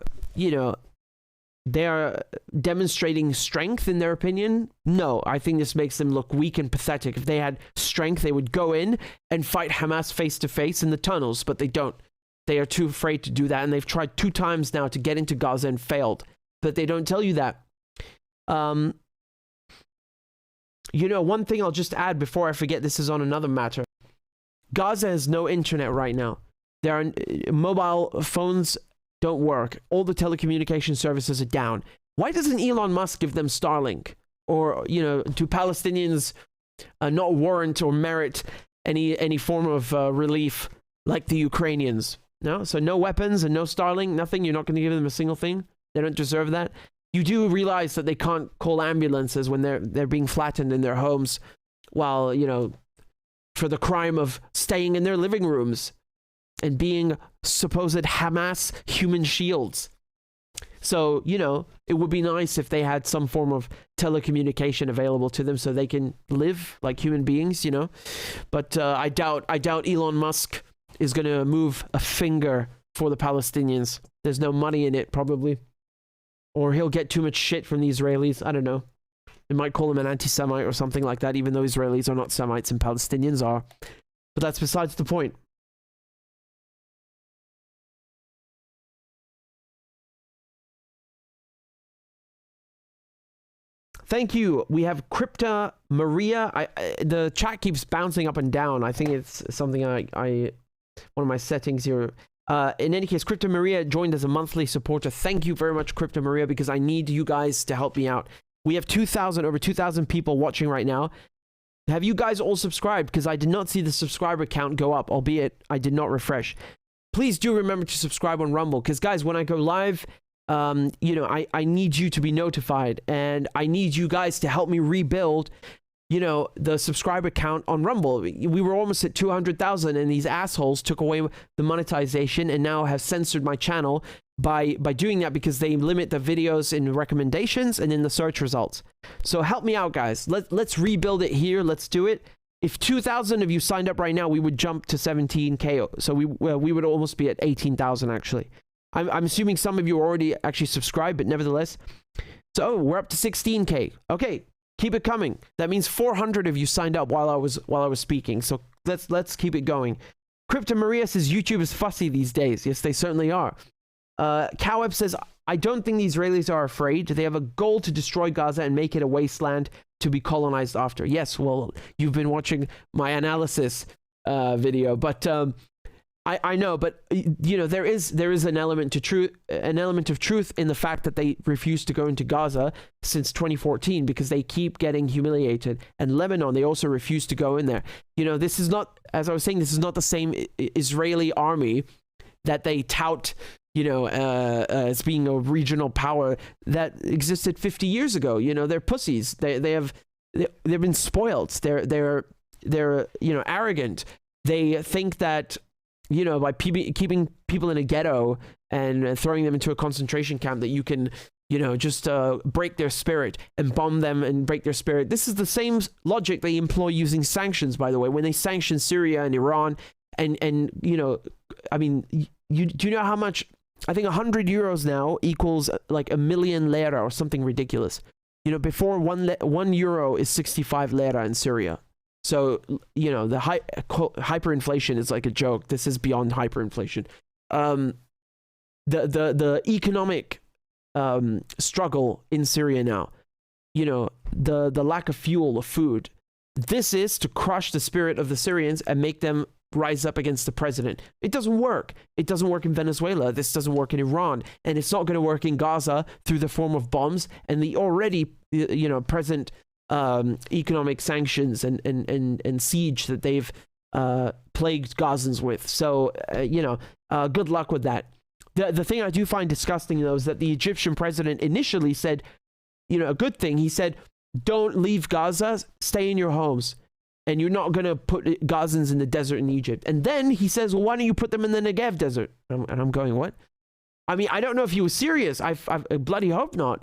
demonstrating strength in their opinion. No, I think this makes them look weak and pathetic. If they had strength, they would go in and fight Hamas face to face in the tunnels, but they don't. They are too afraid to do that, and they've tried 2 times now to get into Gaza and failed. But they don't tell you that. One thing I'll just add before I forget, this is on another matter. Gaza has no internet right now. There are mobile phones don't work. All the telecommunication services are down. Why doesn't Elon Musk give them Starlink? Or, do Palestinians not warrant or merit any form of relief like the Ukrainians? No? So no weapons and no Starlink, nothing? You're not going to give them a single thing? They don't deserve that? You do realize that they can't call ambulances when they're being flattened in their homes while, for the crime of staying in their living rooms and being supposed Hamas human shields. So, it would be nice if they had some form of telecommunication available to them so they can live like human beings, But I doubt Elon Musk is going to move a finger for the Palestinians. There's no money in it, probably. Or he'll get too much shit from the Israelis. I don't know. They might call him an anti-Semite or something like that, even though Israelis are not Semites and Palestinians are. But that's besides the point. Thank you. We have Crypta Maria. The chat keeps bouncing up and down. I think it's something one of my settings here. In any case, Crypta Maria joined as a monthly supporter. Thank you very much, Crypta Maria, because I need you guys to help me out. We have over 2,000 people watching right now. Have you guys all subscribed? Because I did not see the subscriber count go up, albeit I did not refresh. Please do remember to subscribe on Rumble, because guys, when I go live, I need you to be notified, and I need you guys to help me rebuild, the subscriber count on Rumble. We were almost at 200,000, and these assholes took away the monetization and now have censored my channel by doing that because they limit the videos in recommendations and in the search results. So help me out, guys. Let's rebuild it here. Let's do it. If 2,000 of you signed up right now, we would jump to 17K. So we would almost be at 18,000 actually. I'm assuming some of you already actually subscribed, but nevertheless. So we're up to 16K. Okay, keep it coming. That means 400 of you signed up while I was speaking. So let's keep it going. Crypto Maria says YouTube is fussy these days. Yes, they certainly are. Coweb says, I don't think the Israelis are afraid. They have a goal to destroy Gaza and make it a wasteland to be colonized after. Yes, well, you've been watching my analysis video, but I know, but there is an element of truth in the fact that they refuse to go into Gaza since 2014 because they keep getting humiliated. And Lebanon, they also refuse to go in there. This is not, as I was saying, this is not the same Israeli army that they tout, as being a regional power that existed 50 years ago. They're pussies. They've been spoiled. They're arrogant. They think that, by keeping people in a ghetto and throwing them into a concentration camp, that you can just break their spirit and bomb them and break their spirit. This is the same logic they employ using sanctions, by the way, when they sanction Syria and Iran. And I mean, do you know how much? I think 100 euros now equals like 1 million lira or something ridiculous. Before one euro is 65 lira in Syria. So, the hyperinflation is like a joke. This is beyond hyperinflation. The economic struggle in Syria now, the lack of fuel, of food. This is to crush the spirit of the Syrians and make them rise up against the president. It doesn't work. It doesn't work in Venezuela. This doesn't work in Iran. And it's not going to work in Gaza through the form of bombs and the already, present economic sanctions and siege that they've plagued Gazans with. So, good luck with that. The thing I do find disgusting, though, is that the Egyptian president initially said, a good thing. He said, don't leave Gaza, stay in your homes. And you're not going to put Gazans in the desert in Egypt. And then he says, well, why don't you put them in the Negev desert? And I'm going, what? I mean, I don't know if he was serious. I bloody hope not.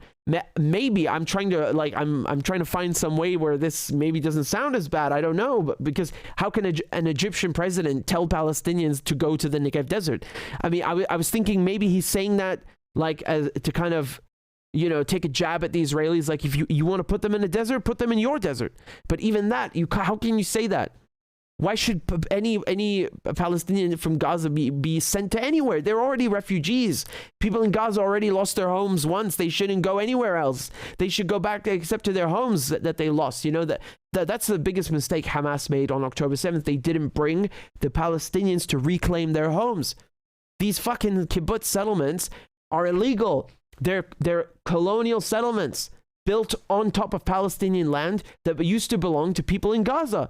Maybe I'm trying to I'm trying to find some way where this maybe doesn't sound as bad. I don't know, but because how can an Egyptian president tell Palestinians to go to the Negev desert? I mean, I was thinking maybe he's saying that to kind of take a jab at the Israelis. Like, if you want to put them in a desert, put them in your desert. But even that, how can you say that? Why should any Palestinian from Gaza be sent to anywhere? They're already refugees. People in Gaza already lost their homes once. They shouldn't go anywhere else. They should go back except to their homes that they lost. That's the biggest mistake Hamas made on October 7th. They didn't bring the Palestinians to reclaim their homes. These fucking kibbutz settlements are illegal. They're colonial settlements built on top of Palestinian land that used to belong to people in Gaza.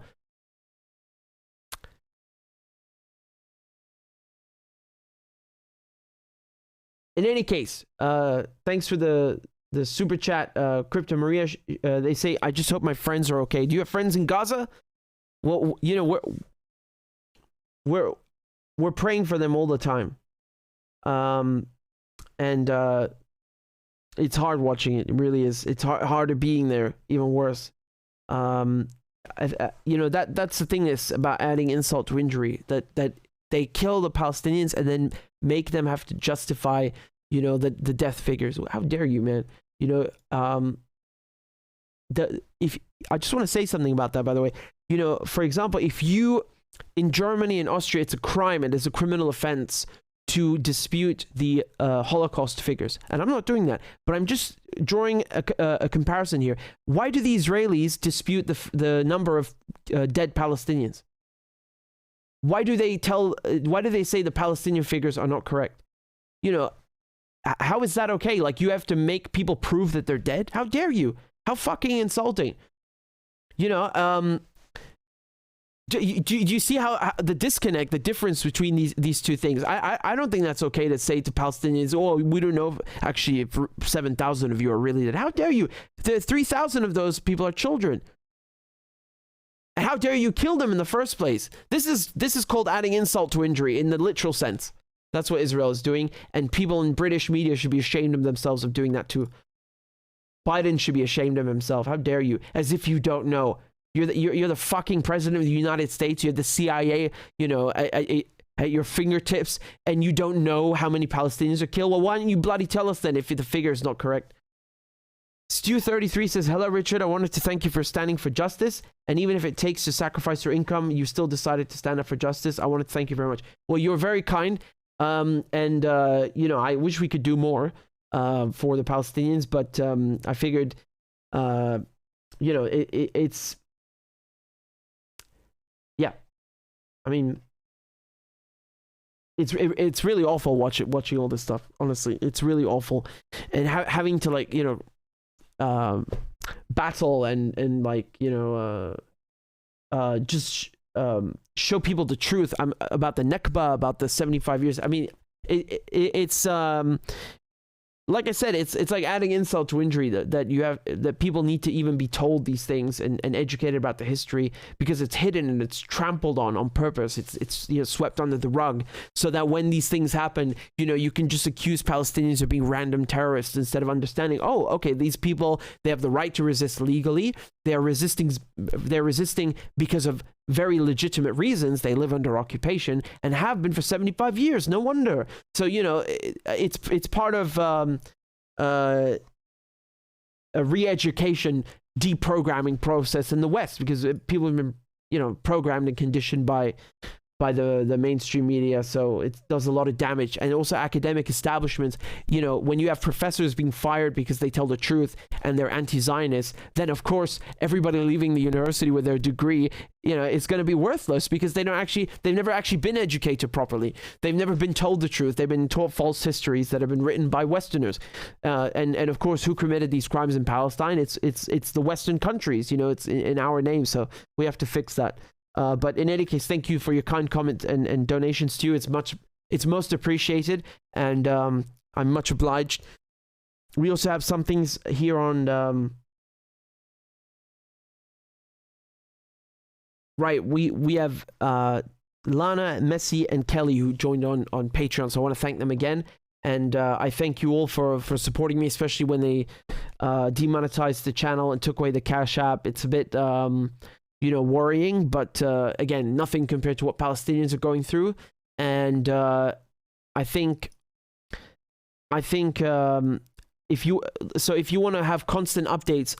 In any case, thanks for the super chat, Crypto Maria. They say, I just hope my friends are okay. Do you have friends in Gaza? Well, we're praying for them all the time. And it's hard watching it. It really is. It's harder being there, even worse. That's the thing is about adding insult to injury, that they kill the Palestinians and then make them have to justify, the death figures. How dare you, man? If I just want to say something about that, by the way. For example, if you in Germany and Austria, it's a crime and it's a criminal offense to dispute the Holocaust figures. And I'm not doing that, but I'm just drawing a comparison here. Why do the Israelis dispute the number of dead Palestinians? Why do they say the Palestinian figures are not correct? How is that okay? Like, you have to make people prove that they're dead? How dare you? How fucking insulting. Do you see how the disconnect, the difference between these two things? I don't think that's okay to say to Palestinians, oh, we don't know if 7,000 of you are really dead. How dare you? 3,000 of those people are children. How dare you kill them in the first place? This is called adding insult to injury in the literal sense. That's what Israel is doing, and people in British media should be ashamed of themselves of doing that too. Biden should be ashamed of himself. How dare you? As if you don't know. You're the fucking president of the United States. You have the CIA, at your fingertips, and you don't know how many Palestinians are killed. Well, why don't you bloody tell us then if the figure is not correct? Stu33 says, hello, Richard. I wanted to thank you for standing for justice. And even if it takes to sacrifice your income, you still decided to stand up for justice. I wanted to thank you very much. Well, you're very kind. I wish we could do more for the Palestinians, but I figured, it's... Yeah. I mean, it's really awful watching all this stuff. Honestly, it's really awful, and having to battle and just show people the truth about the Nakba, about the 75 years. I mean, it's like I said, it's like adding insult to injury that people need to even be told these things and educated about the history, because it's hidden and it's trampled on purpose. It's swept under the rug, so that when these things happen, you can just accuse Palestinians of being random terrorists instead of understanding, oh, okay, these people, they have the right to resist legally. They're resisting because of very legitimate reasons. They live under occupation and have been for 75 years. No wonder. So it's part of a re-education, deprogramming process in the West, because people have been programmed and conditioned by the mainstream media, so it does a lot of damage. And also academic establishments, when you have professors being fired because they tell the truth and they're anti-Zionist, then of course everybody leaving the university with their degree, it's going to be worthless, because they've never actually been educated properly. They've never been told the truth. They've been taught false histories that have been written by Westerners. And of course, who committed these crimes in Palestine? It's the Western countries. It's in our name, so we have to fix that. But in any case, thank you for your kind comment and donations too. It's most appreciated, and I'm much obliged. We also have some things here on right. We have Lana, Messi, and Kelly who joined on Patreon, so I want to thank them again. And I thank you all for supporting me, especially when they demonetized the channel and took away the Cash App. It's a bit worrying, but again, nothing compared to what Palestinians are going through. And I think if you want to have constant updates,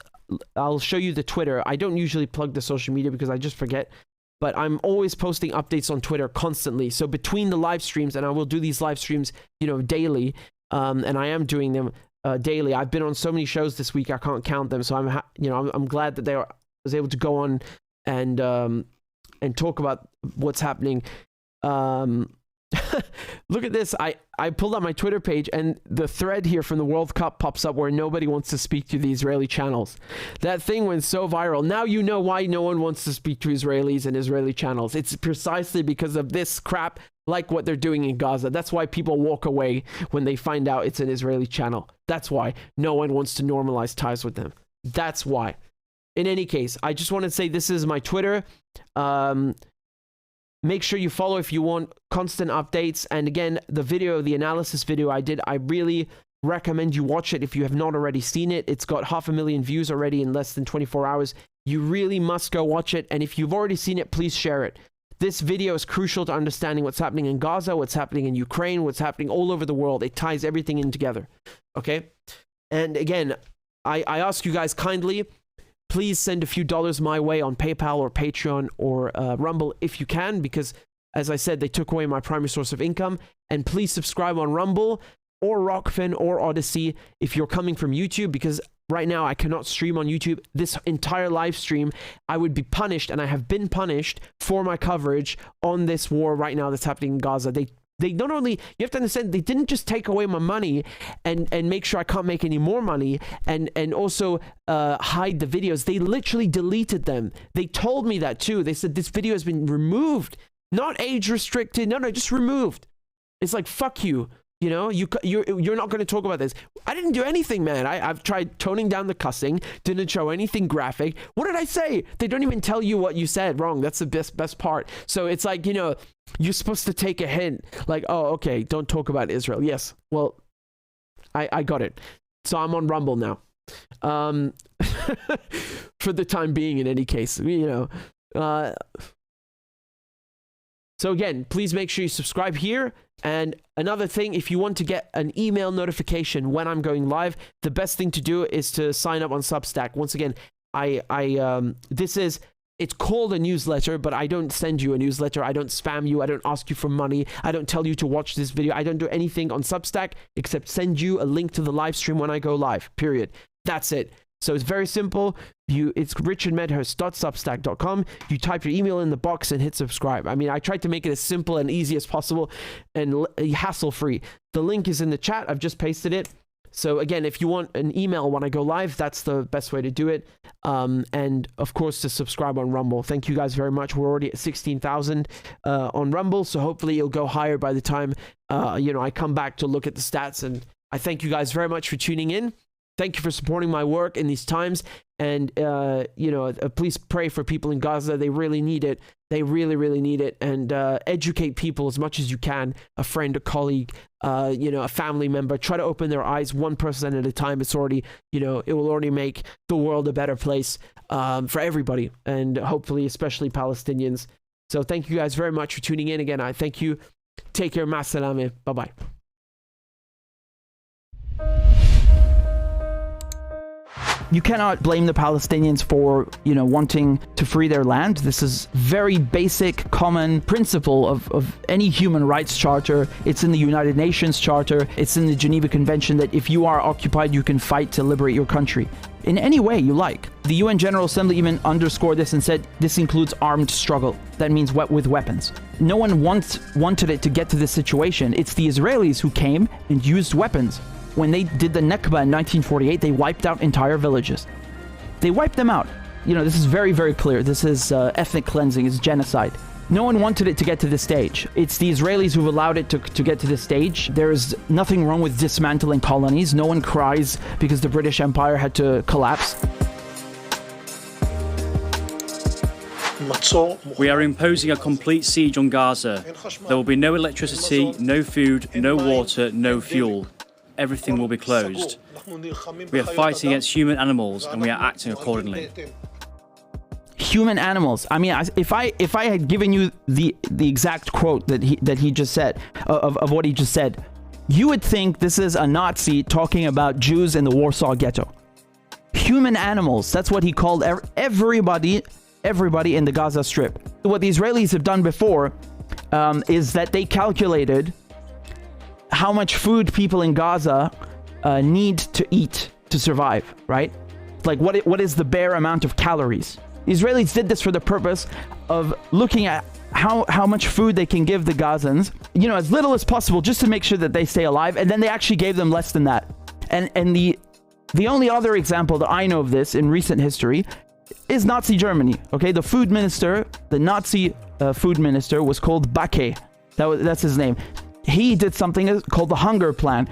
I'll show you the Twitter. I don't usually plug the social media because I just forget, but I'm always posting updates on Twitter constantly. So between the live streams, and I will do these live streams, daily, and I am doing them daily. I've been on so many shows this week, I can't count them. So I'm glad that I was able to go on and talk about what's happening. Look at this. I pulled up my Twitter page, and the thread here from the World Cup pops up where nobody wants to speak to the Israeli channels. That thing went so viral. Now you know why no one wants to speak to Israelis and Israeli channels. It's precisely because of this crap, like what they're doing in Gaza. That's why people walk away when they find out it's an Israeli channel. That's why no one wants to normalize ties with them. That's why. In any case, I just want to say this is my Twitter. Make sure you follow if you want constant updates. And again, the analysis video I did, I really recommend you watch it if you have not already seen it. It's got 500,000 views already in less than 24 hours. You really must go watch it. And if you've already seen it, please share it. This video is crucial to understanding what's happening in Gaza, what's happening in Ukraine, what's happening all over the world. It ties everything in together. Okay? And again, I ask you guys kindly, please send a few dollars my way on PayPal or Patreon or Rumble if you can, because as I said, they took away my primary source of income. And please subscribe on Rumble or Rockfin or Odyssey if you're coming from YouTube, because right now I cannot stream on YouTube. This entire live stream, I would be punished, and I have been punished for my coverage on this war right now that's happening in Gaza. They not only, you have to understand, they didn't just take away my money and make sure I can't make any more money and also hide the videos. They literally deleted them. They told me that too. They said this video has been removed, not age restricted. No, just removed. It's like, fuck you. You're not going to talk about this. I didn't do anything, man. I've tried toning down the cussing, didn't show anything graphic. What did I say? They don't even tell you what you said wrong. That's the best part. So it's like, you're supposed to take a hint. Like, oh, okay, don't talk about Israel. Yes. Well, I got it. So I'm on Rumble now. For the time being, in any case, so again, please make sure you subscribe here. And another thing, if you want to get an email notification when I'm going live, the best thing to do is to sign up on Substack. Once again, it's called a newsletter, but I don't send you a newsletter. I don't spam you. I don't ask you for money. I don't tell you to watch this video. I don't do anything on Substack except send you a link to the live stream when I go live, period. That's it. So it's very simple. It's richardmedhurst.substack.com. You type your email in the box and hit subscribe. I mean, I tried to make it as simple and easy as possible and hassle-free. The link is in the chat. I've just pasted it. So again, if you want an email when I go live, that's the best way to do it. And of course, to subscribe on Rumble. Thank you guys very much. We're already at 16,000 on Rumble, so hopefully it'll go higher by the time I come back to look at the stats. And I thank you guys very much for tuning in. Thank you for supporting my work in these times. And, please pray for people in Gaza. They really need it. They really, really need it. And educate people as much as you can. A friend, a colleague, a family member. Try to open their eyes one person at a time. It's already, it will already make the world a better place for everybody. And hopefully, especially Palestinians. So thank you guys very much for tuning in. Again, I thank you. Take care. Ma salame. Bye-bye. You cannot blame the Palestinians for, wanting to free their land. This is very basic, common principle of any human rights charter. It's in the United Nations Charter. It's in the Geneva Convention that if you are occupied, you can fight to liberate your country in any way you like. The UN General Assembly even underscored this and said this includes armed struggle. That means with weapons. No one wanted it to get to this situation. It's the Israelis who came and used weapons. When they did the Nakba in 1948, they wiped out entire villages. They wiped them out. This is very, very clear. This is ethnic cleansing, it's genocide. No one wanted it to get to this stage. It's the Israelis who've allowed it to get to this stage. There's nothing wrong with dismantling colonies. No one cries because the British Empire had to collapse. We are imposing a complete siege on Gaza. There will be no electricity, no food, no water, no fuel. Everything will be closed. We are fighting against human animals and we are acting accordingly. Human animals. I mean, if I had given you the exact quote that he just said, of what he just said, you would think this is a Nazi talking about Jews in the Warsaw Ghetto. Human animals. That's what he called everybody in the Gaza Strip. What the Israelis have done before is that they calculated how much food people in Gaza need to eat to survive, right? Like what is the bare amount of calories? The Israelis did this for the purpose of looking at how much food they can give the Gazans, as little as possible, just to make sure that they stay alive. And then they actually gave them less than that. And the only other example that I know of this in recent history is Nazi Germany. Okay, the Nazi food minister was called Backe. That's his name. He did something called the hunger plan.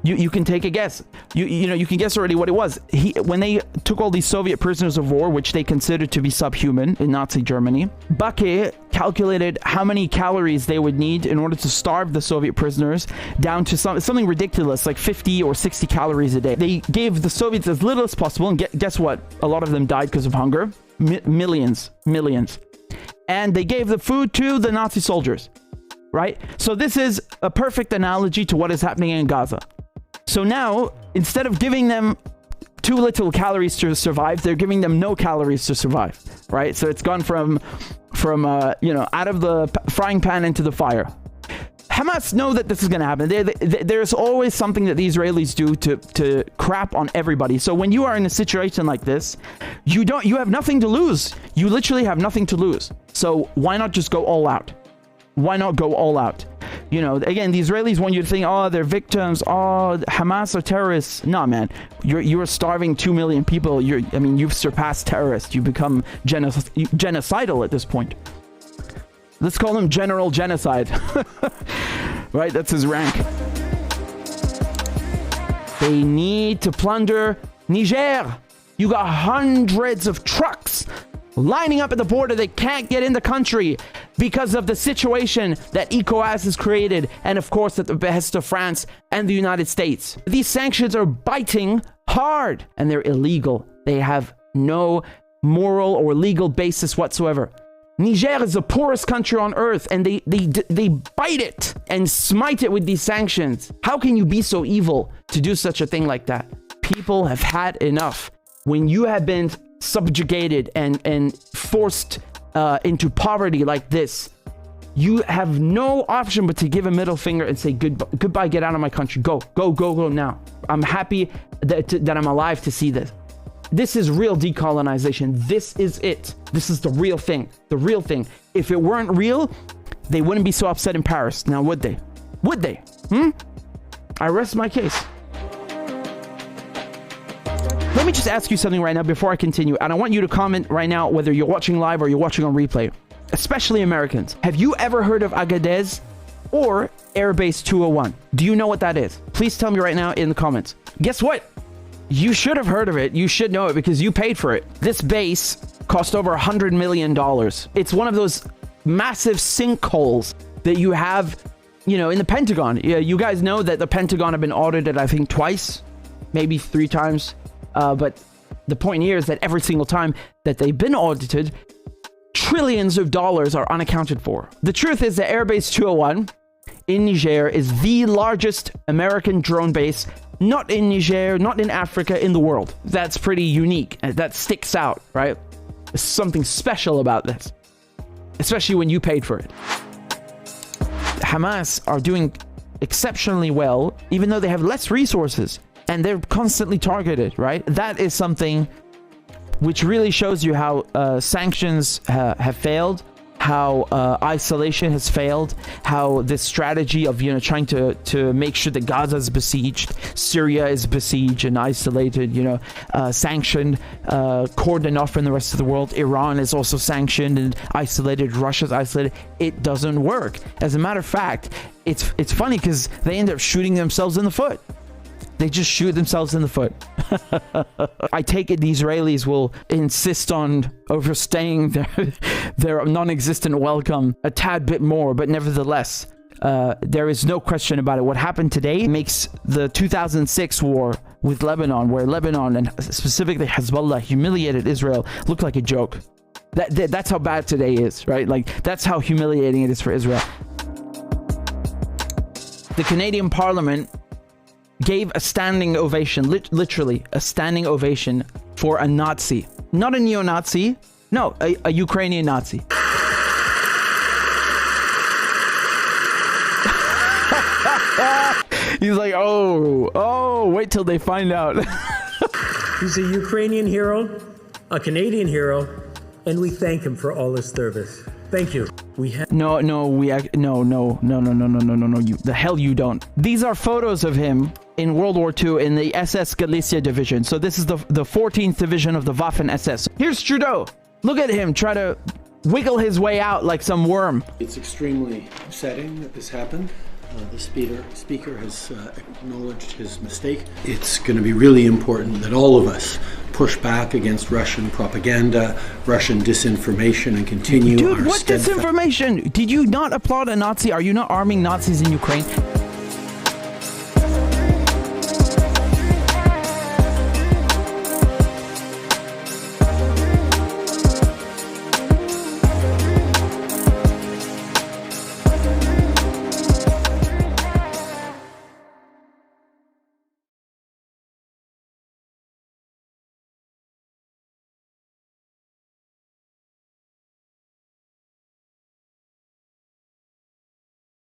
You can take a guess. You can guess already what it was. When they took all these Soviet prisoners of war, which they considered to be subhuman in Nazi Germany, Backe calculated how many calories they would need in order to starve the Soviet prisoners down to something ridiculous, like 50 or 60 calories a day. They gave the Soviets as little as possible, and guess what? A lot of them died because of hunger. Millions. And they gave the food to the Nazi soldiers. Right? So this is a perfect analogy to what is happening in Gaza. So now, instead of giving them too little calories to survive, they're giving them no calories to survive. Right? So it's gone from out of the frying pan into the fire. Hamas know that this is going to happen. There's always something that the Israelis do to crap on everybody. So when you are in a situation like this, you have nothing to lose. You literally have nothing to lose. So why not just go all out? Why not go all out? Again, the Israelis want you to think, oh, they're victims. Oh, Hamas are terrorists. No, man. You're starving 2 million people. You've surpassed terrorists. You become genocidal at this point. Let's call him General Genocide. Right? That's his rank. They need to plunder Niger. You got hundreds of trucks lining up at the border. They can't get in the country because of the situation that ECOWAS has created, and of course at the behest of France and the United States. These sanctions are biting hard and they're illegal. They have no moral or legal basis whatsoever. Niger is the poorest country on earth, and they bite it and smite it with these sanctions. How can you be so evil to do such a thing like that? People have had enough. When you have been subjugated and forced into poverty like this, you have no option but to give a middle finger and say goodbye, get out of my country, go now. I'm happy that I'm alive to see this. This is real decolonization. This is it. This is the real thing. The real thing. If it weren't real, they wouldn't be so upset in Paris. Now, would they? Would they? I rest my case. Let me just ask you something right now before I continue. And I want you to comment right now whether you're watching live or you're watching on replay. Especially Americans. Have you ever heard of Agadez? or Airbase 201. Do you know what that is? Please tell me right now in the comments. Guess what? You should have heard of it. You should know it because you paid for it. This base cost over $100 million. It's one of those massive sinkholes that you have, you know, in the Pentagon. Yeah, you guys know that the Pentagon have been audited, I think, twice, maybe 3 times. But the point here is that every single time that they've been audited, trillions of dollars are unaccounted for. The truth is that Airbase 201 in Niger is the largest American drone base, not in Niger, not in Africa, in the world. That's pretty unique. That sticks out, right? There's something special about this, especially when you paid for it. Hamas are doing exceptionally well, even though they have less resources and they're constantly targeted, right? That is something which really shows you how sanctions have failed, how isolation has failed, how this strategy of, you know, trying to make sure that Gaza is besieged, Syria is besieged and isolated, you know, sanctioned, cordoned off from the rest of the world. Iran is also sanctioned and isolated. Russia's isolated. It doesn't work. As a matter of fact, it's funny because they end up shooting themselves in the foot. They just shoot themselves in the foot. I take it the Israelis will insist on overstaying their non-existent welcome a tad bit more, but nevertheless, there is no question about it. What happened today makes the 2006 war with Lebanon, where Lebanon and specifically Hezbollah humiliated Israel, look like a joke. That's how bad today is, right? Like, that's how humiliating it is for Israel. The Canadian Parliament gave a standing ovation, literally a standing ovation for a Nazi. Not a neo-Nazi, no, a Ukrainian Nazi. He's like, oh, wait till they find out. He's a Ukrainian hero, a Canadian hero, and we thank him for all his service. Thank you. No, the hell you don't. These are photos of him in World War II in the SS Galicia division. So this is the 14th division of the Waffen SS. Here's Trudeau. Look at him try to wiggle his way out like some worm. It's extremely upsetting that this happened. The speaker has acknowledged his mistake. It's going to be really important that all of us push back against Russian propaganda, Russian disinformation, and continue. Dude, what disinformation? Did you not applaud a Nazi? Are you not arming Nazis in Ukraine?